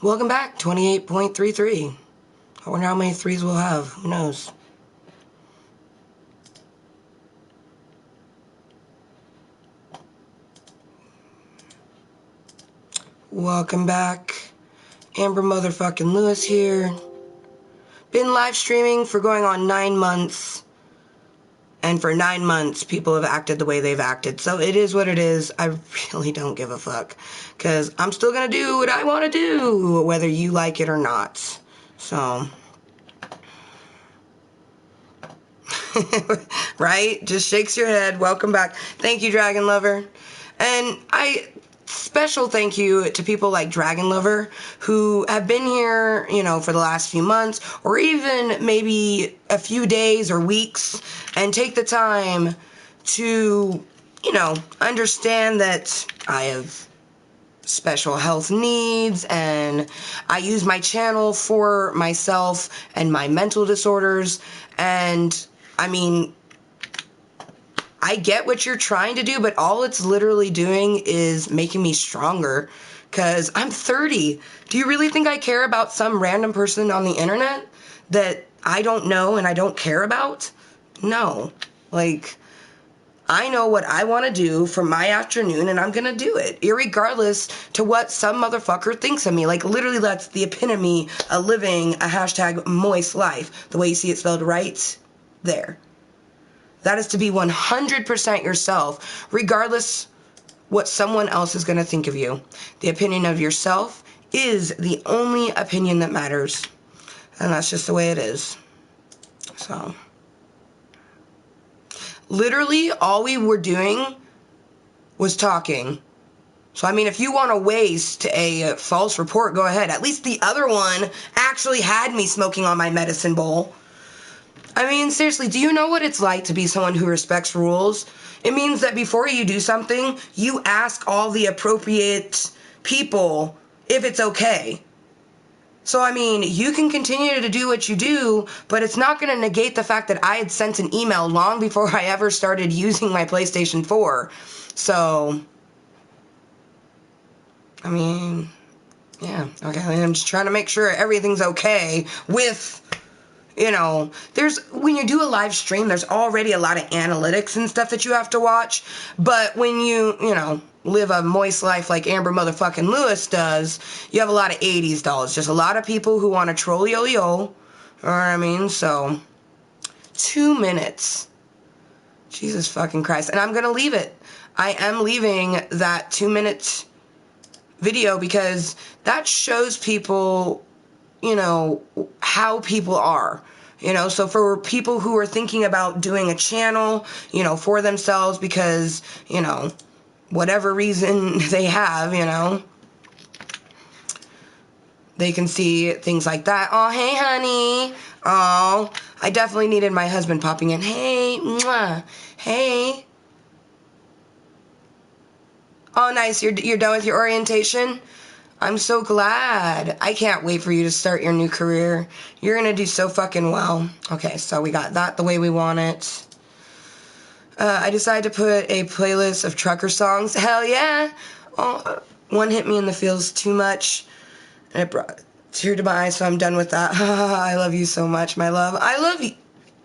Welcome back, 28.33. I wonder how many threes we'll have. Who knows? Welcome back. Amber motherfucking Lewis here. Been live streaming for going on 9 months. And for 9 months, people have acted the way they've acted. So it is what it is. I really don't give a fuck. Because I'm still going to do what I want to do, whether you like it or not. So. Right? Just shakes your head. Welcome back. Thank you, Dragon Lover. And special thank you to people like Dragon Lover who have been here, for the last few months or even maybe a few days or weeks and take the time to, understand that I have special health needs and I use my channel for myself and my mental disorders. And I get what you're trying to do, but all it's literally doing is making me stronger, because I'm 30. Do you really think I care about some random person on the internet that I don't know and I don't care about? No. I know what I want to do for my afternoon, and I'm going to do it, irregardless to what some motherfucker thinks of me. Literally, that's the epitome of living a hashtag moist life. The way you see it spelled right there. That is to be 100% yourself, regardless what someone else is going to think of you. The opinion of yourself is the only opinion that matters. And that's just the way it is. So. Literally, all we were doing was talking. So, if you want to waste a false report, go ahead. At least the other one actually had me smoking on my medicine bowl. Seriously, do you know what it's like to be someone who respects rules? It means that before you do something, you ask all the appropriate people if it's okay. So, you can continue to do what you do, but it's not going to negate the fact that I had sent an email long before I ever started using my PlayStation 4. So, yeah, okay. I'm just trying to make sure everything's okay with... when you do a live stream, there's already a lot of analytics and stuff that you have to watch. But when you, live a moist life like Amber motherfucking Lewis does, you have a lot of 80s dolls. Just a lot of people who want to troll yo. You know what I mean? So, 2 minutes. Jesus fucking Christ. And I'm going to leave it. I am leaving that 2-minute video because that shows people... how people are, so for people who are thinking about doing a channel, for themselves because, whatever reason they have, they can see things like that. Oh, hey, honey. Oh, I definitely needed my husband popping in. Hey, mwah. Hey. Oh, nice. You're done with your orientation? I'm so glad. I can't wait for you to start your new career. You're going to do so fucking well. Okay, so we got that the way we want it. I decided to put a playlist of trucker songs. Hell yeah. Oh, one hit me in the feels too much. And it brought a tear to my eye, so I'm done with that. I love you so much, my love. I love you.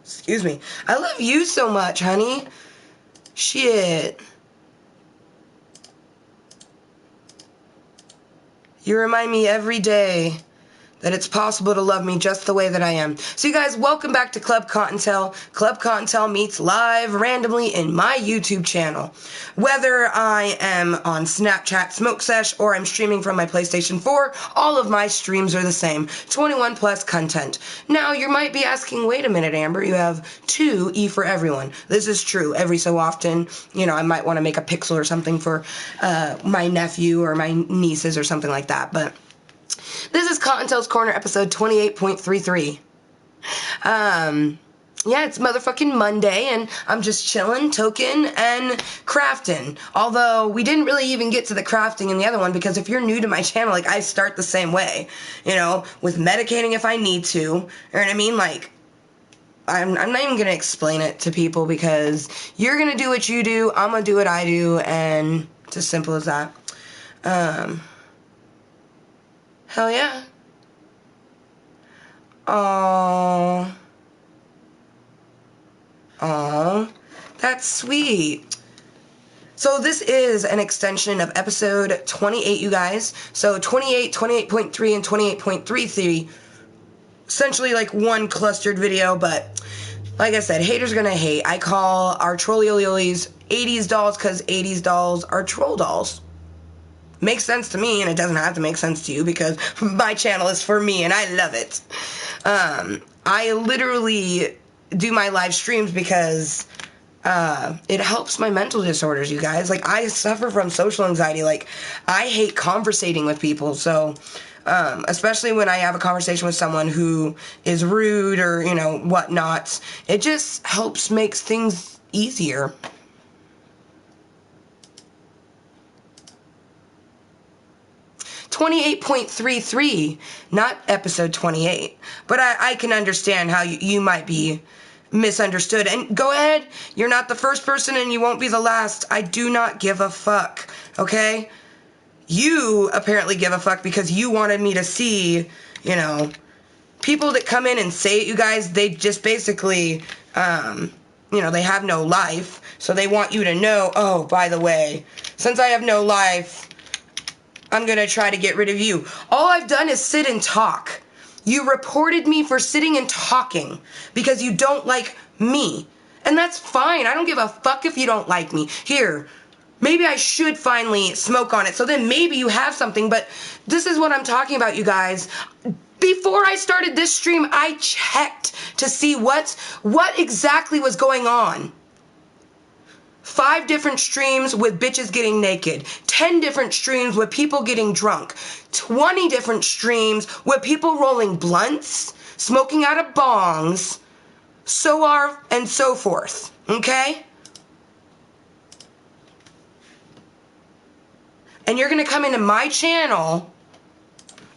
Excuse me. I love you so much, honey. Shit. You remind me every day that it's possible to love me just the way that I am. So you guys, welcome back to Klub Kottontale. Klub Kottontale meets live randomly in my YouTube channel. Whether I am on Snapchat Smoke Sesh or I'm streaming from my PlayStation 4, all of my streams are the same. 21+Cuntent. Now, you might be asking, wait a minute, Amber, you have 2 E for everyone. This is true. Every so often, I might want to make a pixel or something for my nephew or my nieces or something like that, but... This is Kottontale's Corner, episode 28.33. Yeah, it's motherfucking Monday, and I'm just chilling, toking, and crafting. Although, we didn't really even get to the crafting in the other one, because if you're new to my channel, I start the same way. With medicating if I need to. You know what I mean? I'm not even going to explain it to people, because you're going to do what you do, I'm going to do what I do, and it's as simple as that. Hell yeah. Aww. Aww. That's sweet. So this is an extension of episode 28, you guys. So 28, 28.3, and 28.33. Essentially like one clustered video, but like I said, haters gonna hate. I call our trollioliolies 80s dolls because 80s dolls are troll dolls. Makes sense to me, and it doesn't have to make sense to you because my channel is for me and I love it. I literally do my live streams because it helps my mental disorders, you guys. Like, I suffer from social anxiety. Like, I hate conversating with people, so especially when I have a conversation with someone who is rude or, you know, whatnot, it just helps make things easier. .33, not episode 28. But I can understand how you might be misunderstood. And go ahead, you're not the first person and you won't be the last. I do not give a fuck, okay? You apparently give a fuck because you wanted me to see, you know, people that come in and say it, you guys, they just basically, you know, they have no life. So they want you to know, oh, by the way, since I have no life, I'm going to try to get rid of you. All I've done is sit and talk. You reported me for sitting and talking because you don't like me. And that's fine. I don't give a fuck if you don't like me. Here, maybe I should finally smoke on it. So then maybe you have something. But this is what I'm talking about, you guys. Before I started this stream, I checked to see what exactly was going on. 5 different streams with bitches getting naked, 10 different streams with people getting drunk, 20 different streams with people rolling blunts, smoking out of bongs, so on and so forth, okay? And you're gonna come into my channel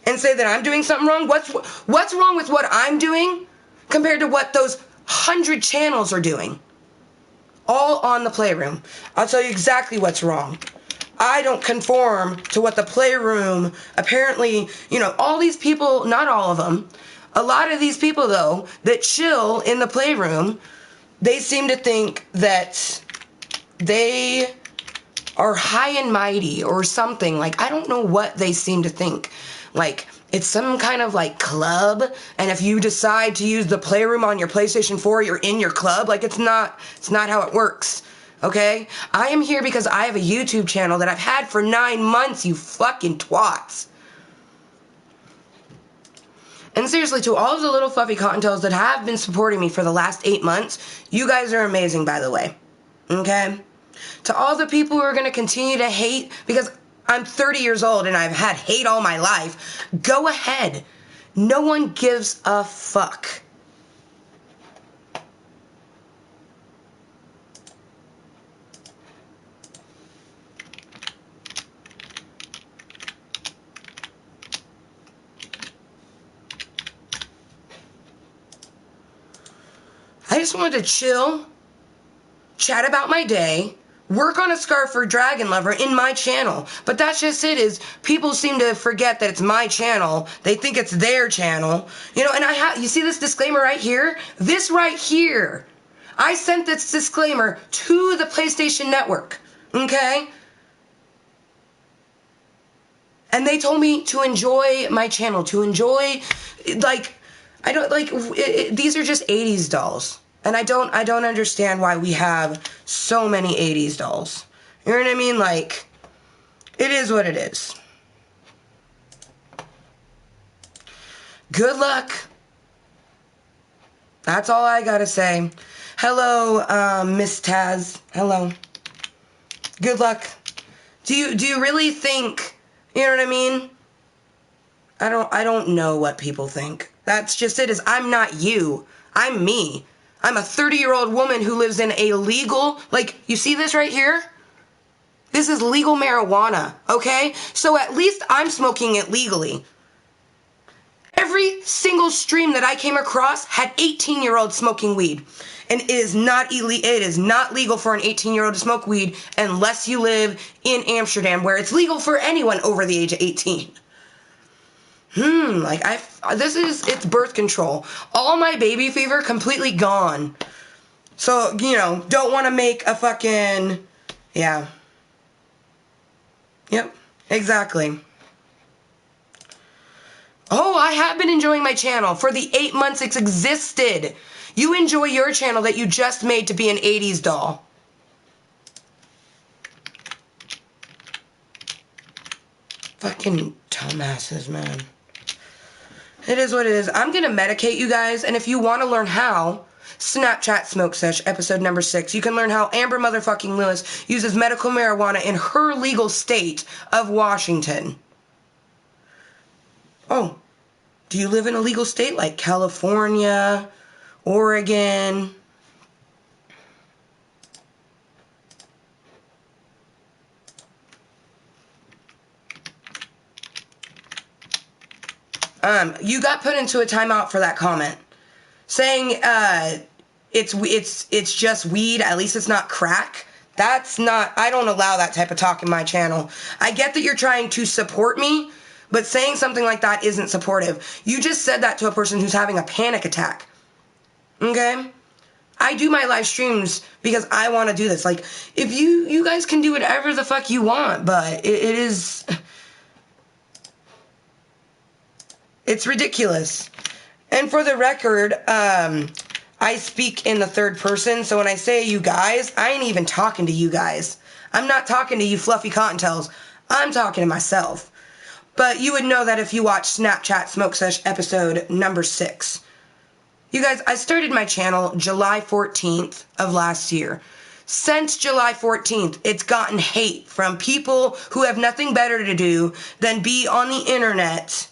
and say that I'm doing something wrong? What's wrong with what I'm doing compared to what those 100 channels are doing? All on the Playroom. I'll tell you exactly what's wrong. I don't conform to what the Playroom, apparently, you know, all these people, not all of them, a lot of these people, though, that chill in the Playroom, they seem to think that they are high and mighty or something. Like, I don't know what they seem to think. Like, it's some kind of, like, club, and if you decide to use the Playroom on your PlayStation 4, you're in your club. Like, it's not how it works, okay? I am here because I have a YouTube channel that I've had for 9 months, you fucking twats. And seriously, to all of the Lil Fluffi Kottontales that have been supporting me for the last 8 months, you guys are amazing, by the way, okay? To all the people who are going to continue to hate, because I'm 30 years old and I've had hate all my life, go ahead. No one gives a fuck. I just wanted to chill, chat about my day, work on a scarf for Dragon Lover in my channel. But that's just it, is people seem to forget that it's my channel. They think it's their channel. You know, and you see this disclaimer right here? This right here. I sent this disclaimer to the PlayStation Network, okay? And they told me to enjoy my channel, to enjoy, like, I don't, like, these are just 80s dolls. And I don't understand why we have so many 80s dolls. You know what I mean? Like, it is what it is. Good luck. That's all I gotta say. Hello, Miss Taz. Hello. Good luck. Do you really think, you know what I mean? I don't know what people think. That's just it, is I'm not you. I'm me. I'm a 30-year-old woman who lives in a legal, like, you see this right here? This is legal marijuana, okay? So at least I'm smoking it legally. Every single stream that I came across had 18-year-olds smoking weed. And it is not legal for an 18-year-old to smoke weed unless you live in Amsterdam, where it's legal for anyone over the age of 18. like it's birth control. All my baby fever completely gone. So, don't want to make a fucking, yeah. Yep, exactly. Oh, I have been enjoying my channel for the 8 months it's existed. You enjoy your channel that you just made to be an 80s doll. Fucking dumbasses, man. It is what it is. I'm gonna medicate you guys, and if you want to learn how, Snapchat Smoke Sesh, episode number 6. You can learn how Amber motherfucking Lewis uses medical marijuana in her legal state of Washington. Oh, do you live in a legal state like California, Oregon? You got put into a timeout for that comment. Saying, it's just weed, at least it's not crack. That's not, I don't allow that type of talk in my channel. I get that you're trying to support me, but saying something like that isn't supportive. You just said that to a person who's having a panic attack. Okay? I do my live streams because I want to do this. Like, if you guys can do whatever the fuck you want, but it's ridiculous. And for the record, I speak in the third person, so when I say you guys, I ain't even talking to you guys. I'm not talking to you fluffy Kottontales. I'm talking to myself. But you would know that if you watch Snapchat Smoke Sesh episode number 6. You guys, I started my channel July 14th of last year. Since July 14th, it's gotten hate from people who have nothing better to do than be on the internet.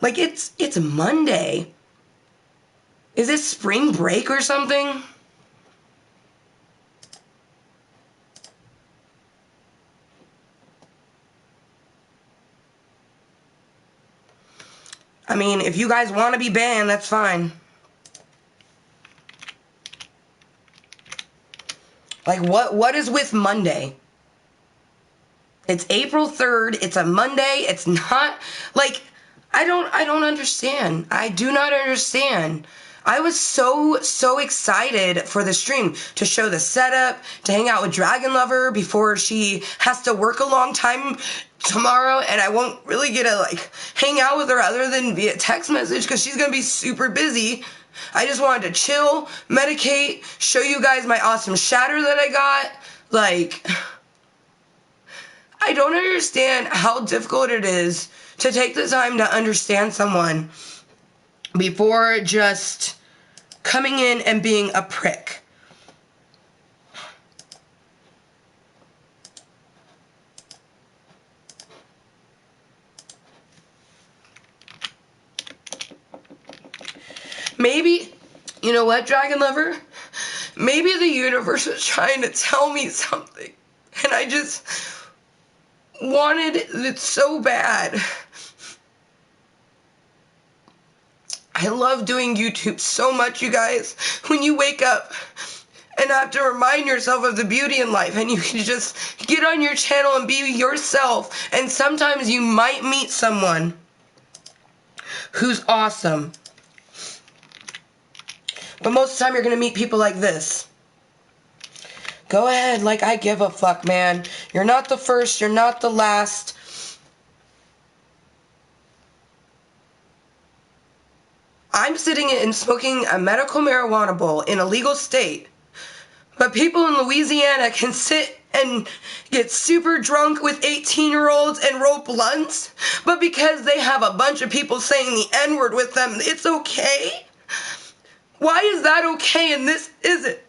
Like, it's Monday. Is this spring break or something? I mean, if you guys want to be banned, that's fine. Like, what is with Monday? It's April 3rd. It's a Monday. It's not, like, I don't understand. I do not understand. I was so excited for the stream to show the setup, to hang out with Dragon Lover before she has to work a long time tomorrow, and I won't really get to, like, hang out with her other than via text message because she's going to be super busy. I just wanted to chill, medicate, show you guys my awesome shatter that I got. Like, I don't understand how difficult it is to take the time to understand someone before just coming in and being a prick. Maybe, you know what, Dragon Lover? Maybe the universe was trying to tell me something, and I just wanted it so bad. I love doing YouTube so much, you guys. When you wake up and have to remind yourself of the beauty in life, and you can just get on your channel and be yourself, and sometimes you might meet someone who's awesome. But most of the time you're going to meet people like this. Go ahead, like, I give a fuck, man. You're not the first, you're not the last. I'm sitting and smoking a medical marijuana bowl in a legal state, but people in Louisiana can sit and get super drunk with 18-year-olds and roll blunts, but because they have a bunch of people saying the N-word with them, it's okay? Why is that okay and this isn't?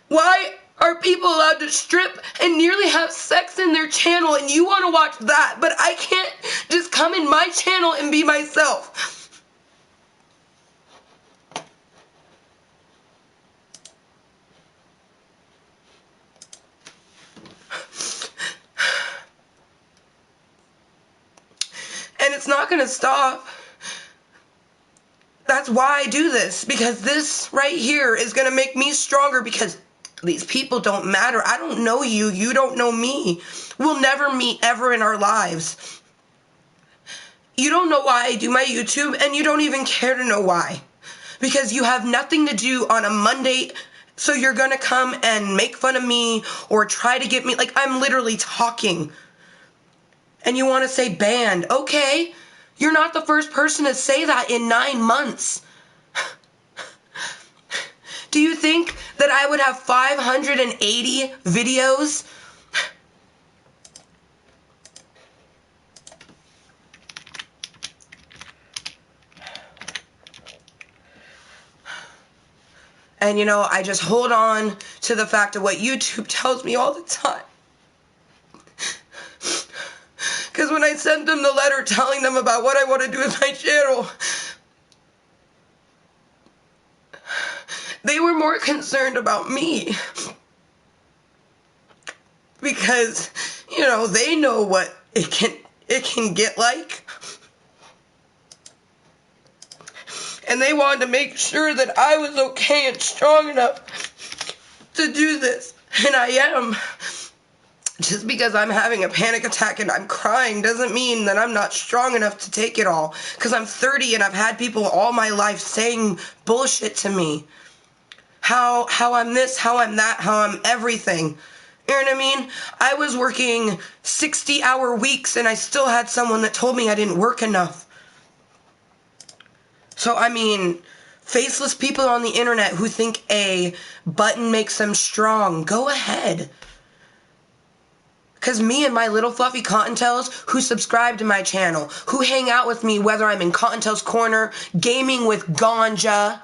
Why are people allowed to strip and nearly have sex in their channel and you want to watch that, but I can't just come in my channel and be myself? And it's not going to stop. That's why I do this, because this right here is going to make me stronger, because these people don't matter. I don't know you. You don't know me. We'll never meet ever in our lives. You don't know why I do my YouTube, and you don't even care to know why. Because you have nothing to do on a Monday, so you're gonna come and make fun of me or try to get me, like, I'm literally talking. And you want to say banned. Okay, you're not the first person to say that in 9 months. Do you think that I would have 580 videos? And you know, I just hold on to the fact of what YouTube tells me all the time. Because when I sent them the letter telling them about what I want to do with my channel, they were more concerned about me. Because, you know, they know what it can get like. And they wanted to make sure that I was okay and strong enough to do this. And I am. Just because I'm having a panic attack and I'm crying doesn't mean that I'm not strong enough to take it all. Because I'm 30 and I've had people all my life saying bullshit to me. How I'm this, how I'm that, how I'm everything. You know what I mean? I was working 60-hour weeks and I still had someone that told me I didn't work enough. So, I mean, faceless people on the internet who think a button makes them strong, go ahead. Because me and my Lil Fluffi Kottontales who subscribe to my channel, who hang out with me whether I'm in Kottontale's Corner, gaming with Ganja,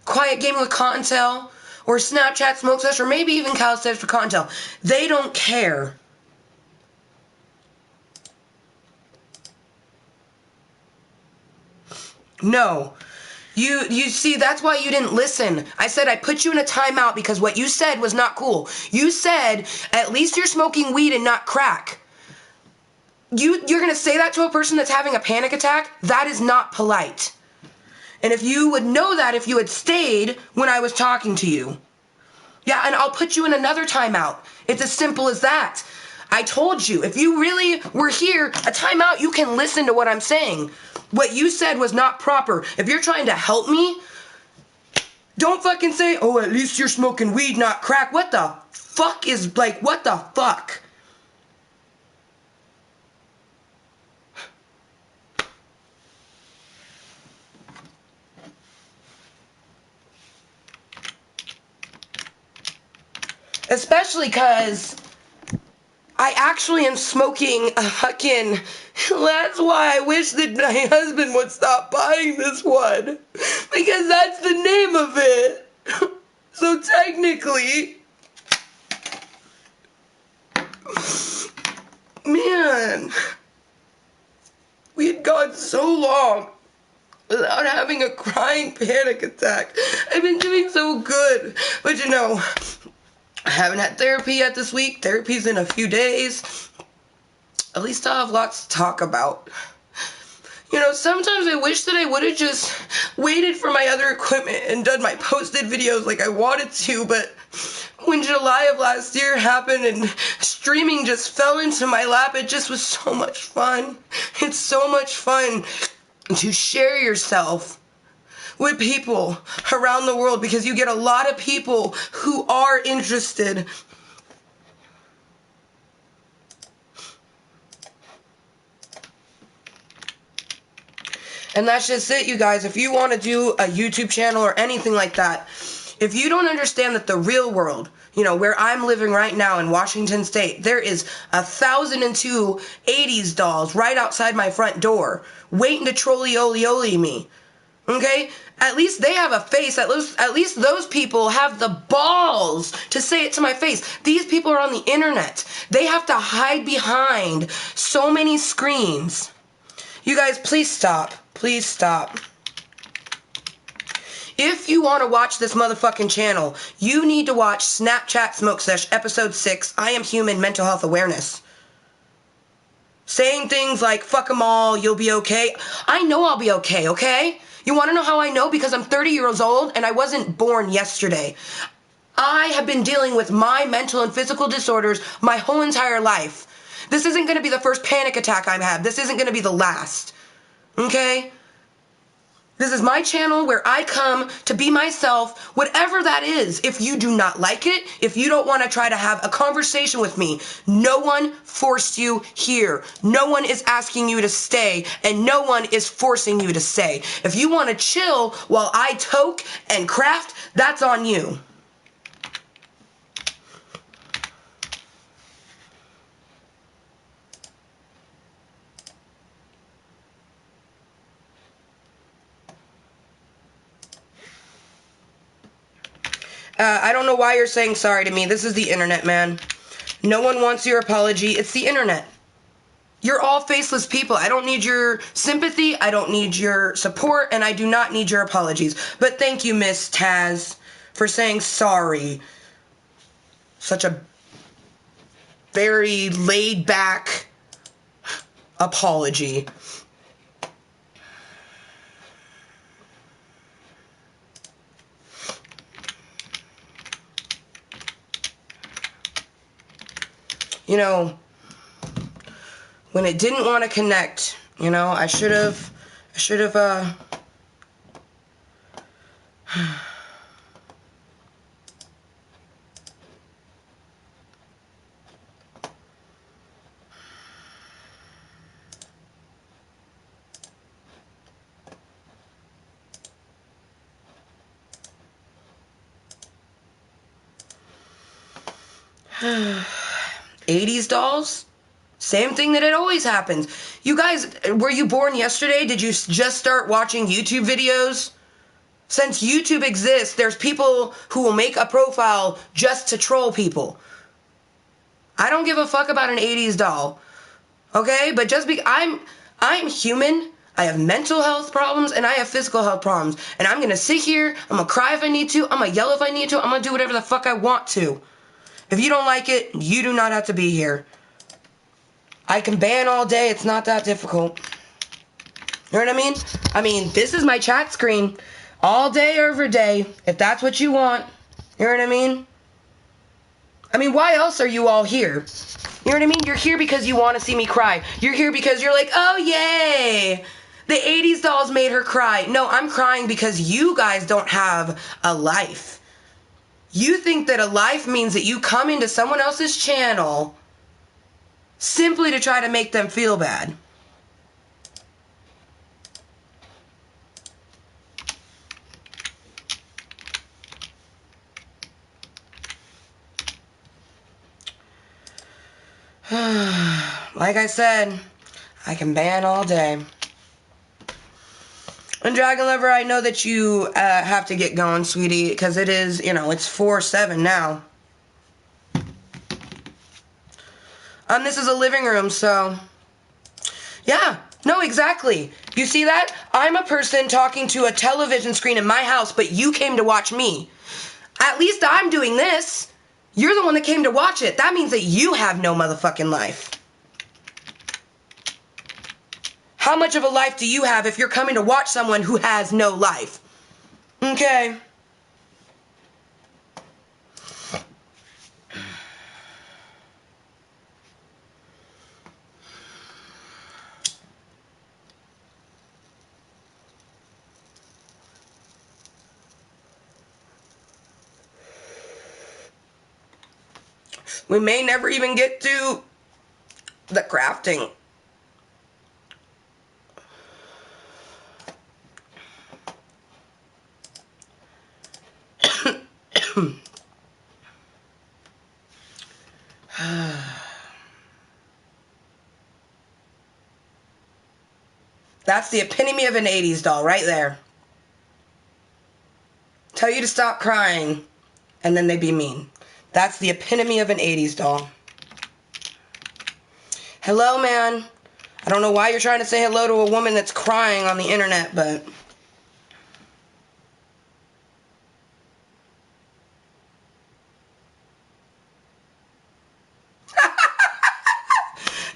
Quiet Gaming with Kottontale, or Snapchat Smoke Sesh, or maybe even Calisthenics for Kottontale, they don't care. No. You see, that's why you didn't listen. I said I put you in a timeout because what you said was not cool. You said, at least you're smoking weed and not crack. You're going to say that to a person that's having a panic attack? That is not polite. And if you would know that if you had stayed when I was talking to you. Yeah, and I'll put you in another timeout. It's as simple as that. I told you, if you really were here, a timeout, you can listen to what I'm saying. What you said was not proper. If you're trying to help me, don't fucking say, oh, at least you're smoking weed, not crack. What the fuck is, like, what the fuck? Especially because I actually am smoking a fucking... That's why I wish that my husband would stop buying this one. Because that's the name of it. So technically... Man. We had gone so long without having a crying panic attack. I've been doing so good. But you know... I haven't had therapy yet this week. Therapy's in a few days. At least I'll have lots to talk about. You know, sometimes I wish that I would have just waited for my other equipment and done my posted videos like I wanted to, but when July of last year happened and streaming just fell into my lap, it just was so much fun. It's so much fun to share yourself with people around the world because you get a lot of people who are interested. And that's just it, you guys. If you want to do a YouTube channel or anything like that, if you don't understand that the real world, you know, where I'm living right now in Washington State, there is 1,002 80s dolls right outside my front door waiting to trolley-oly-oly me. Okay? At least they have a face. At least those people have the balls to say it to my face. These people are on the internet. They have to hide behind so many screens. You guys, please stop. Please stop. If you want to watch this motherfucking channel, you need to watch Snapchat Smoke Sesh Episode 6, I Am Human Mental Health Awareness. Saying things like, fuck them all, you'll be okay. I know I'll be okay, okay? You want to know how I know? Because I'm 30 years old and I wasn't born yesterday. I have been dealing with my mental and physical disorders my whole entire life. This isn't going to be the first panic attack I've had. This isn't going to be the last. Okay? This is my channel where I come to be myself, whatever that is. If you do not like it, if you don't want to try to have a conversation with me, no one forced you here. No one is asking you to stay, and no one is forcing you to stay. If you want to chill while I toke and craft, that's on you. I don't know why you're saying sorry to me. This is the internet, man. No one wants your apology. It's the internet. You're all faceless people. I don't need your sympathy. I don't need your support. And I do not need your apologies. But thank you, Miss Taz, for saying sorry. Such a very laid-back apology. You know, when it didn't want to connect, you know, I should have, '80s dolls? Same thing that it always happens. You guys, were you born yesterday? Did you just start watching YouTube videos? Since YouTube exists, there's people who will make a profile just to troll people. I don't give a fuck about an 80s doll. Okay? But just because I'm human, I have mental health problems, and I have physical health problems. And I'm gonna sit here, I'm gonna cry if I need to, I'm gonna yell if I need to, I'm gonna do whatever the fuck I want to. If you don't like it, you do not have to be here. I can ban all day. It's not that difficult. You know what I mean? I mean, this is my chat screen. All day, every day. If that's what you want. You know what I mean? I mean, why else are you all here? You know what I mean? You're here because you want to see me cry. You're here because you're like, oh, yay. The 80s dolls made her cry. No, I'm crying because you guys don't have a life. You think that a life means that you come into someone else's channel simply to try to make them feel bad. Like I said, I can ban all day. And Dragon Lover, I know that you have to get going, sweetie, because it is, you know, it's 4/7 now. This is a living room, so, yeah, no, exactly. You see that? I'm a person talking to a television screen in my house, but you came to watch me. At least I'm doing this. You're the one that came to watch it. That means that you have no motherfucking life. How much of a life do you have if you're coming to watch someone who has no life? Okay. We may never even get to the crafting. That's the epitome of an 80s doll right there. Tell you to stop crying, and then they be mean. That's the epitome of an 80s doll. Hello, man. I don't know why you're trying to say hello to a woman that's crying on the internet, but...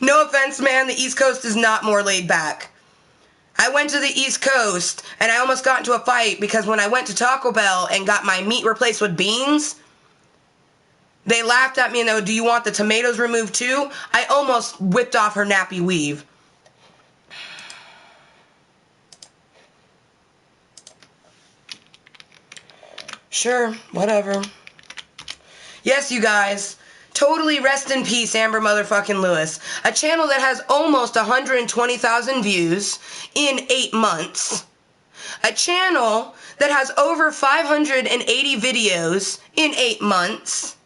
No offense, man. The East Coast is not more laid back. I went to the East Coast, and I almost got into a fight because when I went to Taco Bell and got my meat replaced with beans, They laughed at me and they go, do you want the tomatoes removed too? I almost whipped off her nappy weave. Sure, whatever. Yes, you guys. Totally rest in peace, Amber motherfucking Lewis. A channel that has almost 120,000 views in 8 months. A channel that has over 580 videos in 8 months.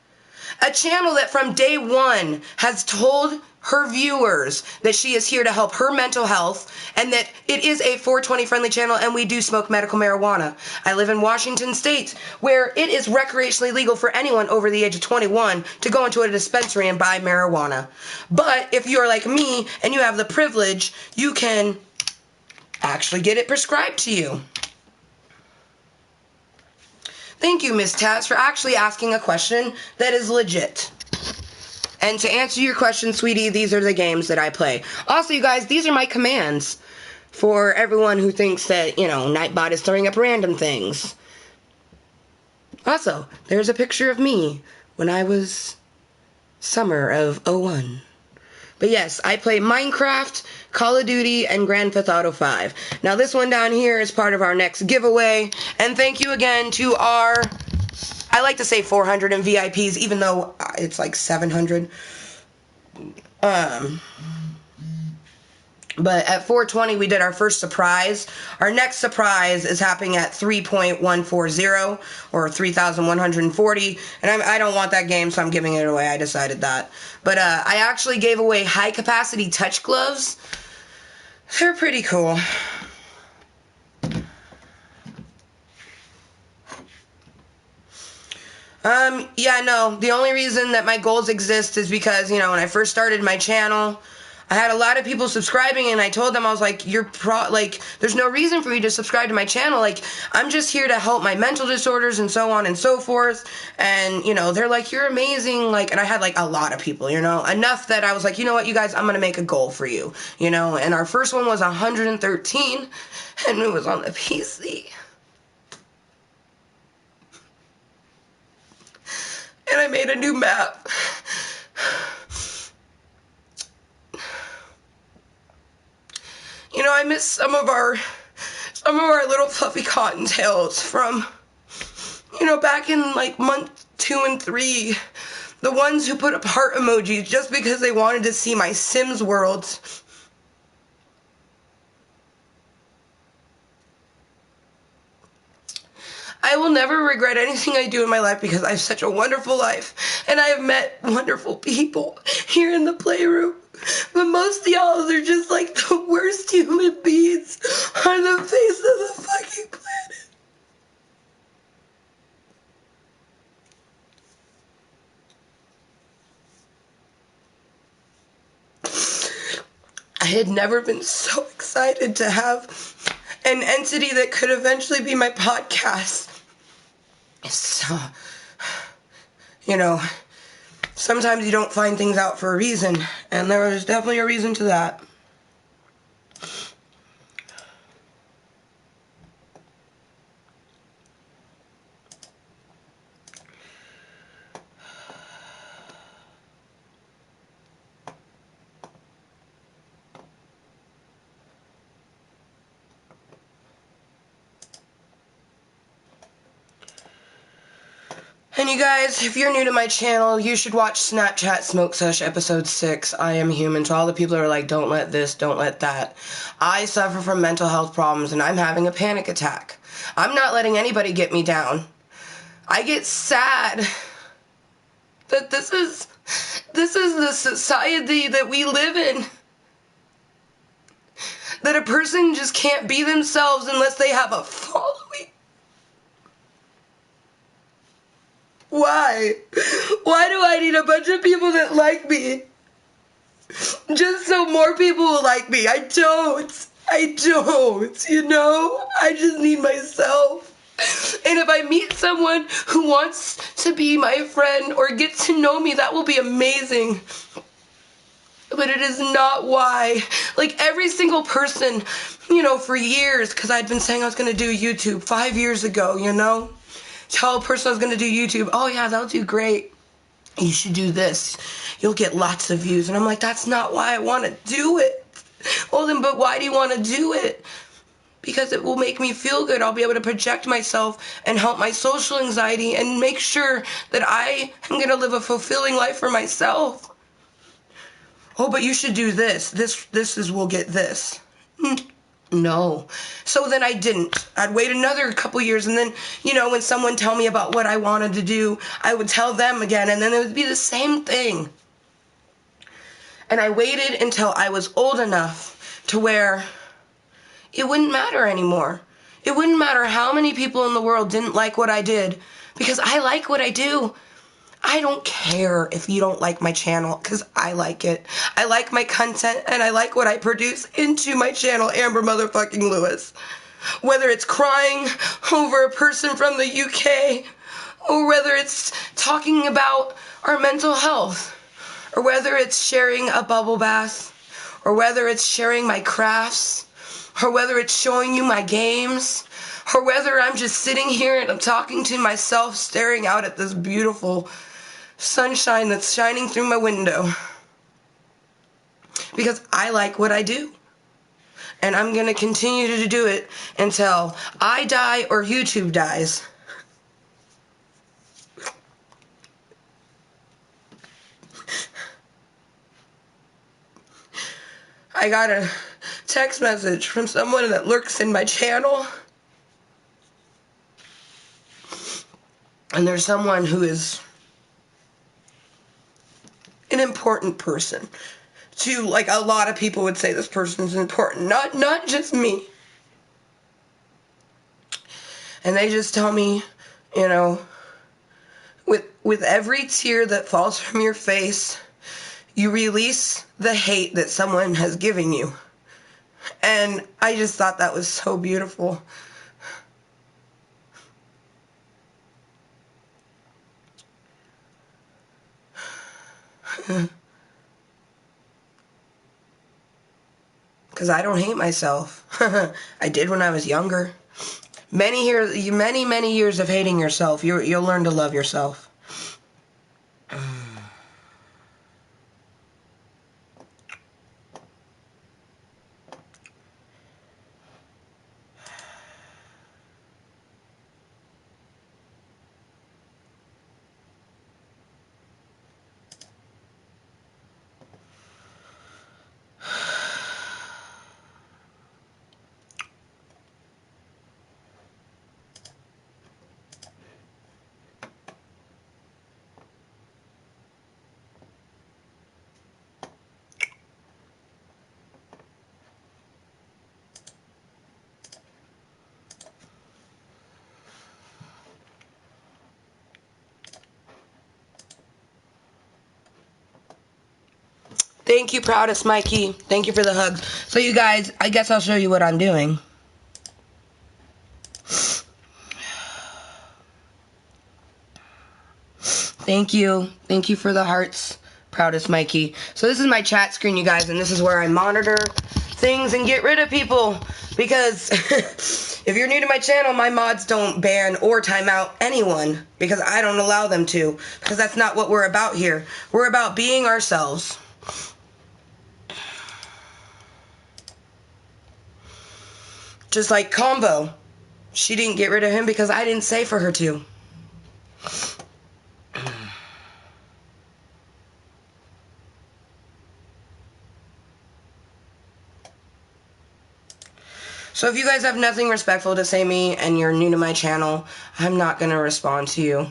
A channel that from day one has told her viewers that she is here to help her mental health and that it is a 420 friendly channel and we do smoke medical marijuana. I live in Washington State where it is recreationally legal for anyone over the age of 21 to go into a dispensary and buy marijuana. But if you're like me and you have the privilege, you can actually get it prescribed to you. Thank you, Miss Taz, for actually asking a question that is legit. And to answer your question, sweetie, these are the games that I play. Also, you guys, these are my commands for everyone who thinks that, Nightbot is throwing up random things. Also, there's a picture of me when I was summer of '01. But yes, I play Minecraft, Call of Duty, and Grand Theft Auto 5. Now this one down here is part of our next giveaway. And thank you again to our, I like to say 400 in VIPs, even though it's like 700. But at 420, we did our first surprise. Our next surprise is happening at 3.140 or 3,140. And I don't want that game, so I'm giving it away. I decided that. But I actually gave away high-capacity touch gloves. They're pretty cool. Yeah, no. The only reason that my goals exist is because, when I first started my channel, I had a lot of people subscribing, and I told them, I was like, there's no reason for you to subscribe to my channel. Like, I'm just here to help my mental disorders and so on and so forth. And, they're like, you're amazing. Like, and I had, a lot of people, enough that I was like, you know what, you guys, I'm going to make a goal for you, and our first one was 113, and it was on the PC. And I made a new map. I miss some of our Lil Fluffi Kottontales from, back in month 2 and 3. The ones who put up heart emojis just because they wanted to see my Sims worlds. I will never regret anything I do in my life because I have such a wonderful life. And I have met wonderful people here in the playroom. But most of y'all are just the worst human beings on the face of the fucking planet. I had never been so excited to have an entity that could eventually be my podcast. So, sometimes you don't find things out for a reason, and there was definitely a reason to that. And you guys, if you're new to my channel, you should watch Snapchat Smoke Sush episode 6, I Am Human. To all the people that are like, don't let this, don't let that. I suffer from mental health problems and I'm having a panic attack. I'm not letting anybody get me down. I get sad that this is the society that we live in. That a person just can't be themselves unless they have a following. Why? Why do I need a bunch of people that like me? Just so more people will like me. I don't. I just need myself. And if I meet someone who wants to be my friend or get to know me, that will be amazing. But it is not why. Every single person, for years, because I'd been saying I was going to do YouTube 5 years ago, tell a person I was going to do YouTube, oh yeah, that'll do great. You should do this. You'll get lots of views. And I'm like, that's not why I want to do it. Well then, but why do you want to do it? Because it will make me feel good. I'll be able to project myself and help my social anxiety and make sure that I am going to live a fulfilling life for myself. Oh, but you should do this. This will get this. No. So then I didn't. I'd wait another couple years, and then, when someone tell me about what I wanted to do, I would tell them again, and then it would be the same thing. And I waited until I was old enough to where it wouldn't matter anymore. It wouldn't matter how many people in the world didn't like what I did, because I like what I do. I don't care if you don't like my channel, because I like it. I like my content, and I like what I produce into my channel, Amber Motherfucking Lewis. Whether it's crying over a person from the UK, or whether it's talking about our mental health, or whether it's sharing a bubble bath, or whether it's sharing my crafts, or whether it's showing you my games, or whether I'm just sitting here and I'm talking to myself, staring out at this beautiful sunshine that's shining through my window. Because I like what I do. And I'm going to continue to do it until I die or YouTube dies. I got a text message from someone that lurks in my channel. And there's someone who is an important person. To, like, a lot of people would say this person is important. Not just me. And they just tell me, with every tear that falls from your face, you release the hate that someone has given you. And I just thought that was so beautiful. Because I don't hate myself. I did when I was younger. Many years of hating yourself, you'll learn to love yourself. Thank you, Proudest Mikey. Thank you for the hugs. So you guys, I guess I'll show you what I'm doing. Thank you. Thank you for the hearts, Proudest Mikey. So this is my chat screen, you guys, and this is where I monitor things and get rid of people. Because if you're new to my channel, my mods don't ban or time out anyone. Because I don't allow them to. Because that's not what we're about here. We're about being ourselves. Just like Combo. She didn't get rid of him because I didn't say for her to. So if you guys have nothing respectful to say me and you're new to my channel, I'm not going to respond to you.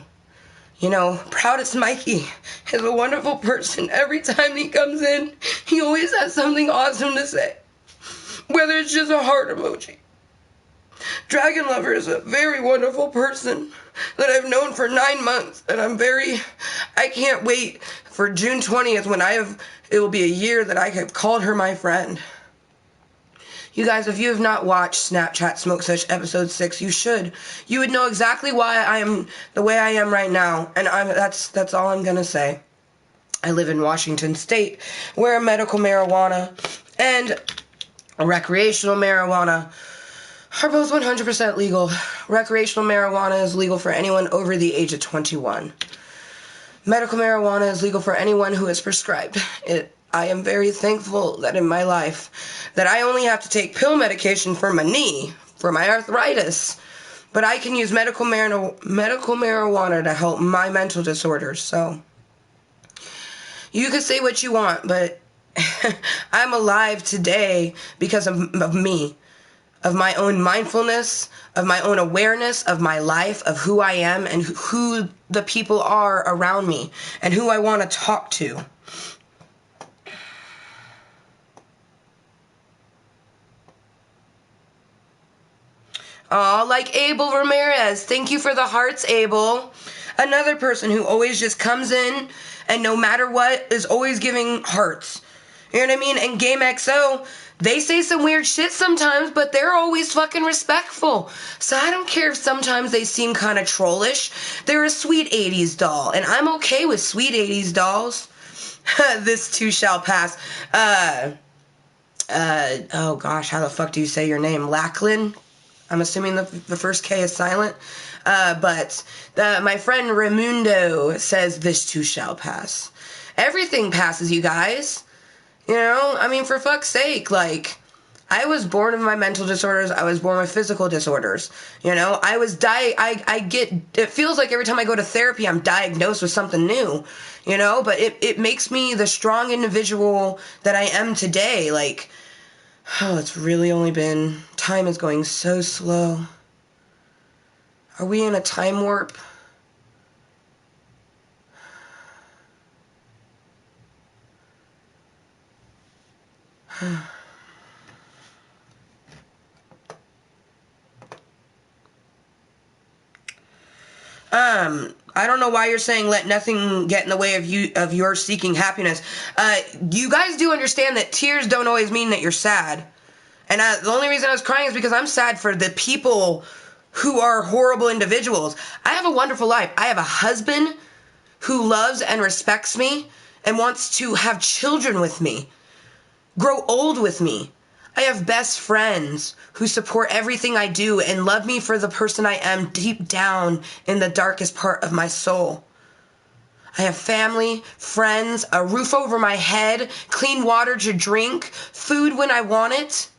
Proudest Mikey is a wonderful person. Every time he comes in, he always has something awesome to say. Whether it's just a heart emoji. Dragon Lover is a very wonderful person that I've known for 9 months, and I can't wait for June 20th when it will be a year that I have called her my friend. You guys, if you have not watched Snapchat Smoke Sesh episode 6, you should. You would know exactly why I am the way I am right now, and that's all I'm gonna say. I live in Washington State, where medical marijuana and recreational marijuana are both 100% legal. Recreational marijuana is legal for anyone over the age of 21. medical marijuana is legal for anyone who is prescribed it. I am very thankful that in my life that I only have to take pill medication for my knee, for my arthritis, but I can use medical marijuana to help my mental disorders. So you can say what you want, but I'm alive today because of me, of my own mindfulness, of my own awareness of my life, of who I am and who the people are around me and who I want to talk to. Oh, like Abel Ramirez. Thank you for the hearts, Abel. Another person who always just comes in and no matter what is always giving hearts. You know what I mean? And Game XO, they say some weird shit sometimes, but they're always fucking respectful. So I don't care if sometimes they seem kind of trollish. They're a sweet 80s doll, and I'm okay with sweet 80s dolls. This too shall pass. Oh gosh, how the fuck do you say your name? Lachlan? I'm assuming the first K is silent. But my friend Raimundo says this too shall pass. Everything passes, you guys. You know, I mean, for fuck's sake, like, I was born with my mental disorders. I was born with physical disorders. You know, it feels like every time I go to therapy, I'm diagnosed with something new, you know, but it makes me the strong individual that I am today. Like, oh, it's really only been, time is going so slow. Are we in a time warp? I don't know why you're saying let nothing get in the way of your seeking happiness. You guys do understand that tears don't always mean that you're sad. And the only reason I was crying is because I'm sad for the people who are horrible individuals. I have a wonderful life. I have a husband who loves and respects me and wants to have children with me, grow old with me. I have best friends who support everything I do and love me for the person I am deep down in the darkest part of my soul. I have family, friends, a roof over my head, clean water to drink, food when I want it.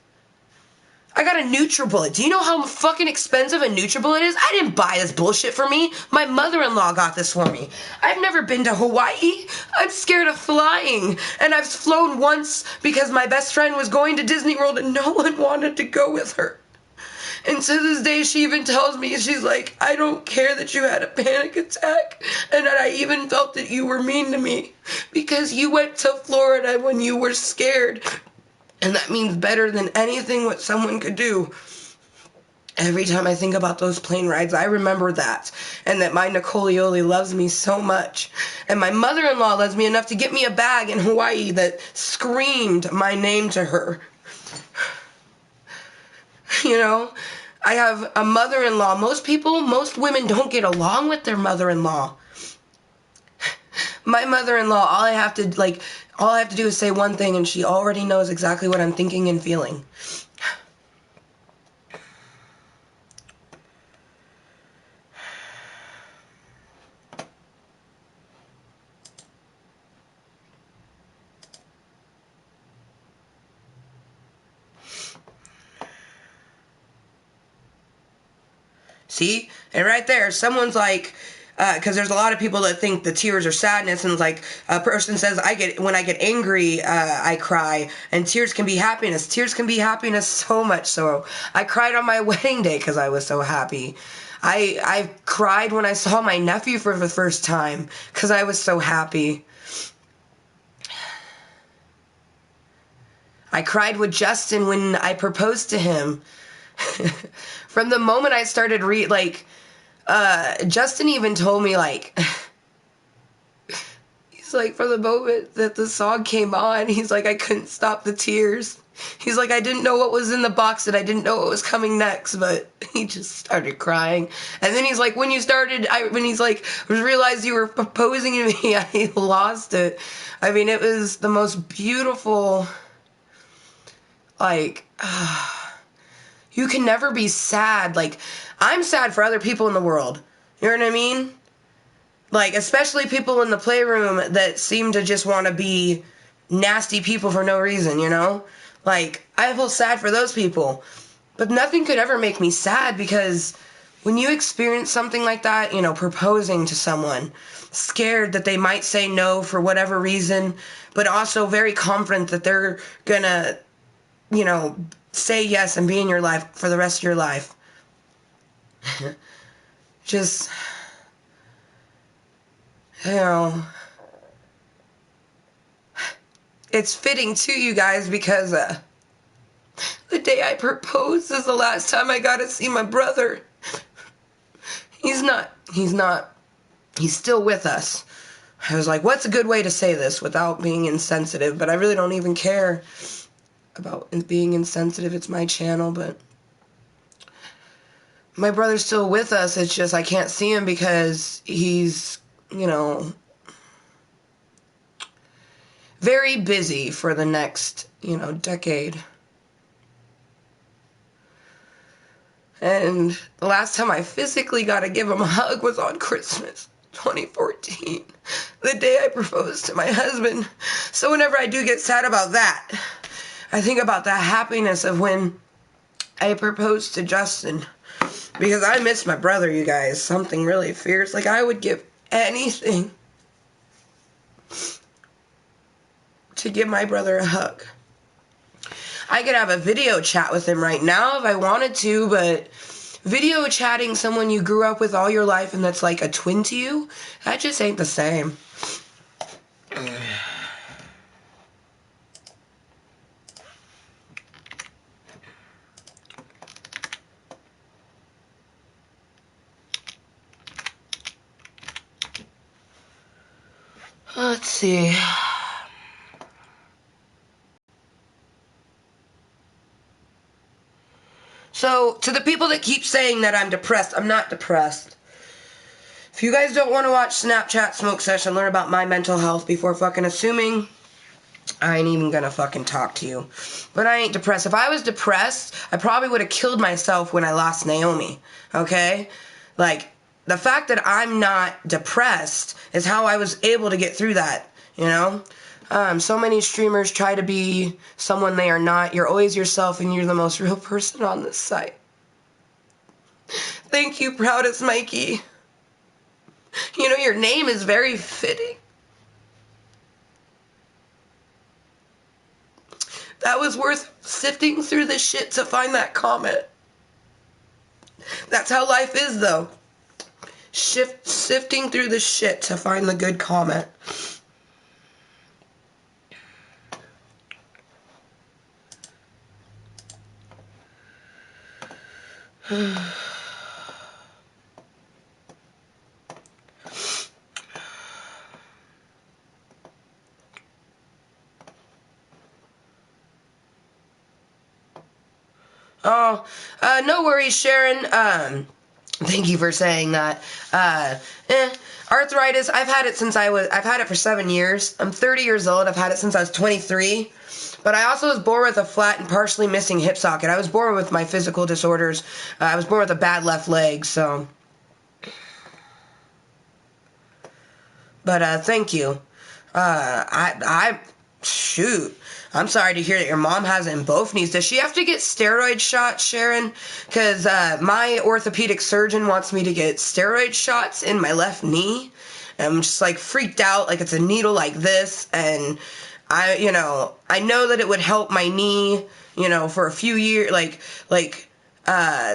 I got a NutriBullet. Do you know how fucking expensive a NutriBullet is? I didn't buy this bullshit for me. My mother-in-law got this for me. I've never been to Hawaii. I'm scared of flying. And I've flown once because my best friend was going to Disney World and no one wanted to go with her. And to this day, she even tells me, she's like, I don't care that you had a panic attack and that I even felt that you were mean to me because you went to Florida when you were scared. And that means better than anything what someone could do. Every time I think about those plane rides, I remember that. And that my Nicolioli loves me so much. And my mother-in-law loves me enough to get me a bag in Hawaii that screamed my name to her. You know, I have a mother-in-law. Most women don't get along with their mother-in-law. My mother-in-law, all I have to do is say one thing and she already knows exactly what I'm thinking and feeling. See? And right there, someone's like, because there's a lot of people that think the tears are sadness, and like a person says, when I get angry, I cry, and tears can be happiness. Tears can be happiness so much so. I cried on my wedding day because I was so happy. I cried when I saw my nephew for the first time because I was so happy. I cried with Justin when I proposed to him. From the moment I started Justin even told me, like, he's like, from the moment that the song came on, he's like, I couldn't stop the tears. He's like, I didn't know what was in the box and I didn't know what was coming next, but he just started crying. And then he's like, when you realized you were proposing to me, I lost it. I mean, it was the most beautiful, you can never be sad. Like, I'm sad for other people in the world. You know what I mean? Like, especially people in the playroom that seem to just want to be nasty people for no reason, you know? Like, I feel sad for those people. But nothing could ever make me sad, because when you experience something like that, you know, proposing to someone, scared that they might say no for whatever reason, but also very confident that they're gonna, you know, say yes and be in your life for the rest of your life. Just, you know, it's fitting to you guys, because the day I proposed is the last time I got to see my brother. He's still with us. I was like, what's a good way to say this without being insensitive? But I really don't even care about being insensitive. It's my channel, but my brother's still with us. It's just I can't see him because he's, you know, very busy for the next, you know, decade. And the last time I physically got to give him a hug was on Christmas 2014, the day I proposed to my husband. So whenever I do get sad about that, I think about that happiness of when I proposed to Justin, because I miss my brother, you guys. Something really fierce. Like, I would give anything to give my brother a hug. I could have a video chat with him right now if I wanted to, but video chatting someone you grew up with all your life and that's like a twin to you, that just ain't the same. Let's see. So, to the people that keep saying that I'm depressed, I'm not depressed. If you guys don't want to watch Snapchat Smoke Session, learn about my mental health before fucking assuming, I ain't even gonna fucking talk to you. But I ain't depressed. If I was depressed, I probably would have killed myself when I lost Naomi. Okay? Like, the fact that I'm not depressed is how I was able to get through that, you know? So many streamers try to be someone they are not. You're always yourself, and you're the most real person on this site. Thank you, Proudest Mikey. You know, your name is very fitting. That was worth sifting through the shit to find that comment. That's how life is, though. Sifting through the shit to find the good comment. Oh, no worries, Sharon. Thank you for saying that. Arthritis, I've had it I've had it for 7 years. I'm 30 years old. I've had it since I was 23. But I also was born with a flat and partially missing hip socket. I was born with my physical disorders. I was born with a bad left leg, so. But, thank you. Shoot. I'm sorry to hear that your mom has it in both knees. Does she have to get steroid shots, Sharon? Because my orthopedic surgeon wants me to get steroid shots in my left knee. And I'm just like freaked out, like it's a needle like this. And I know that it would help my knee, for a few years.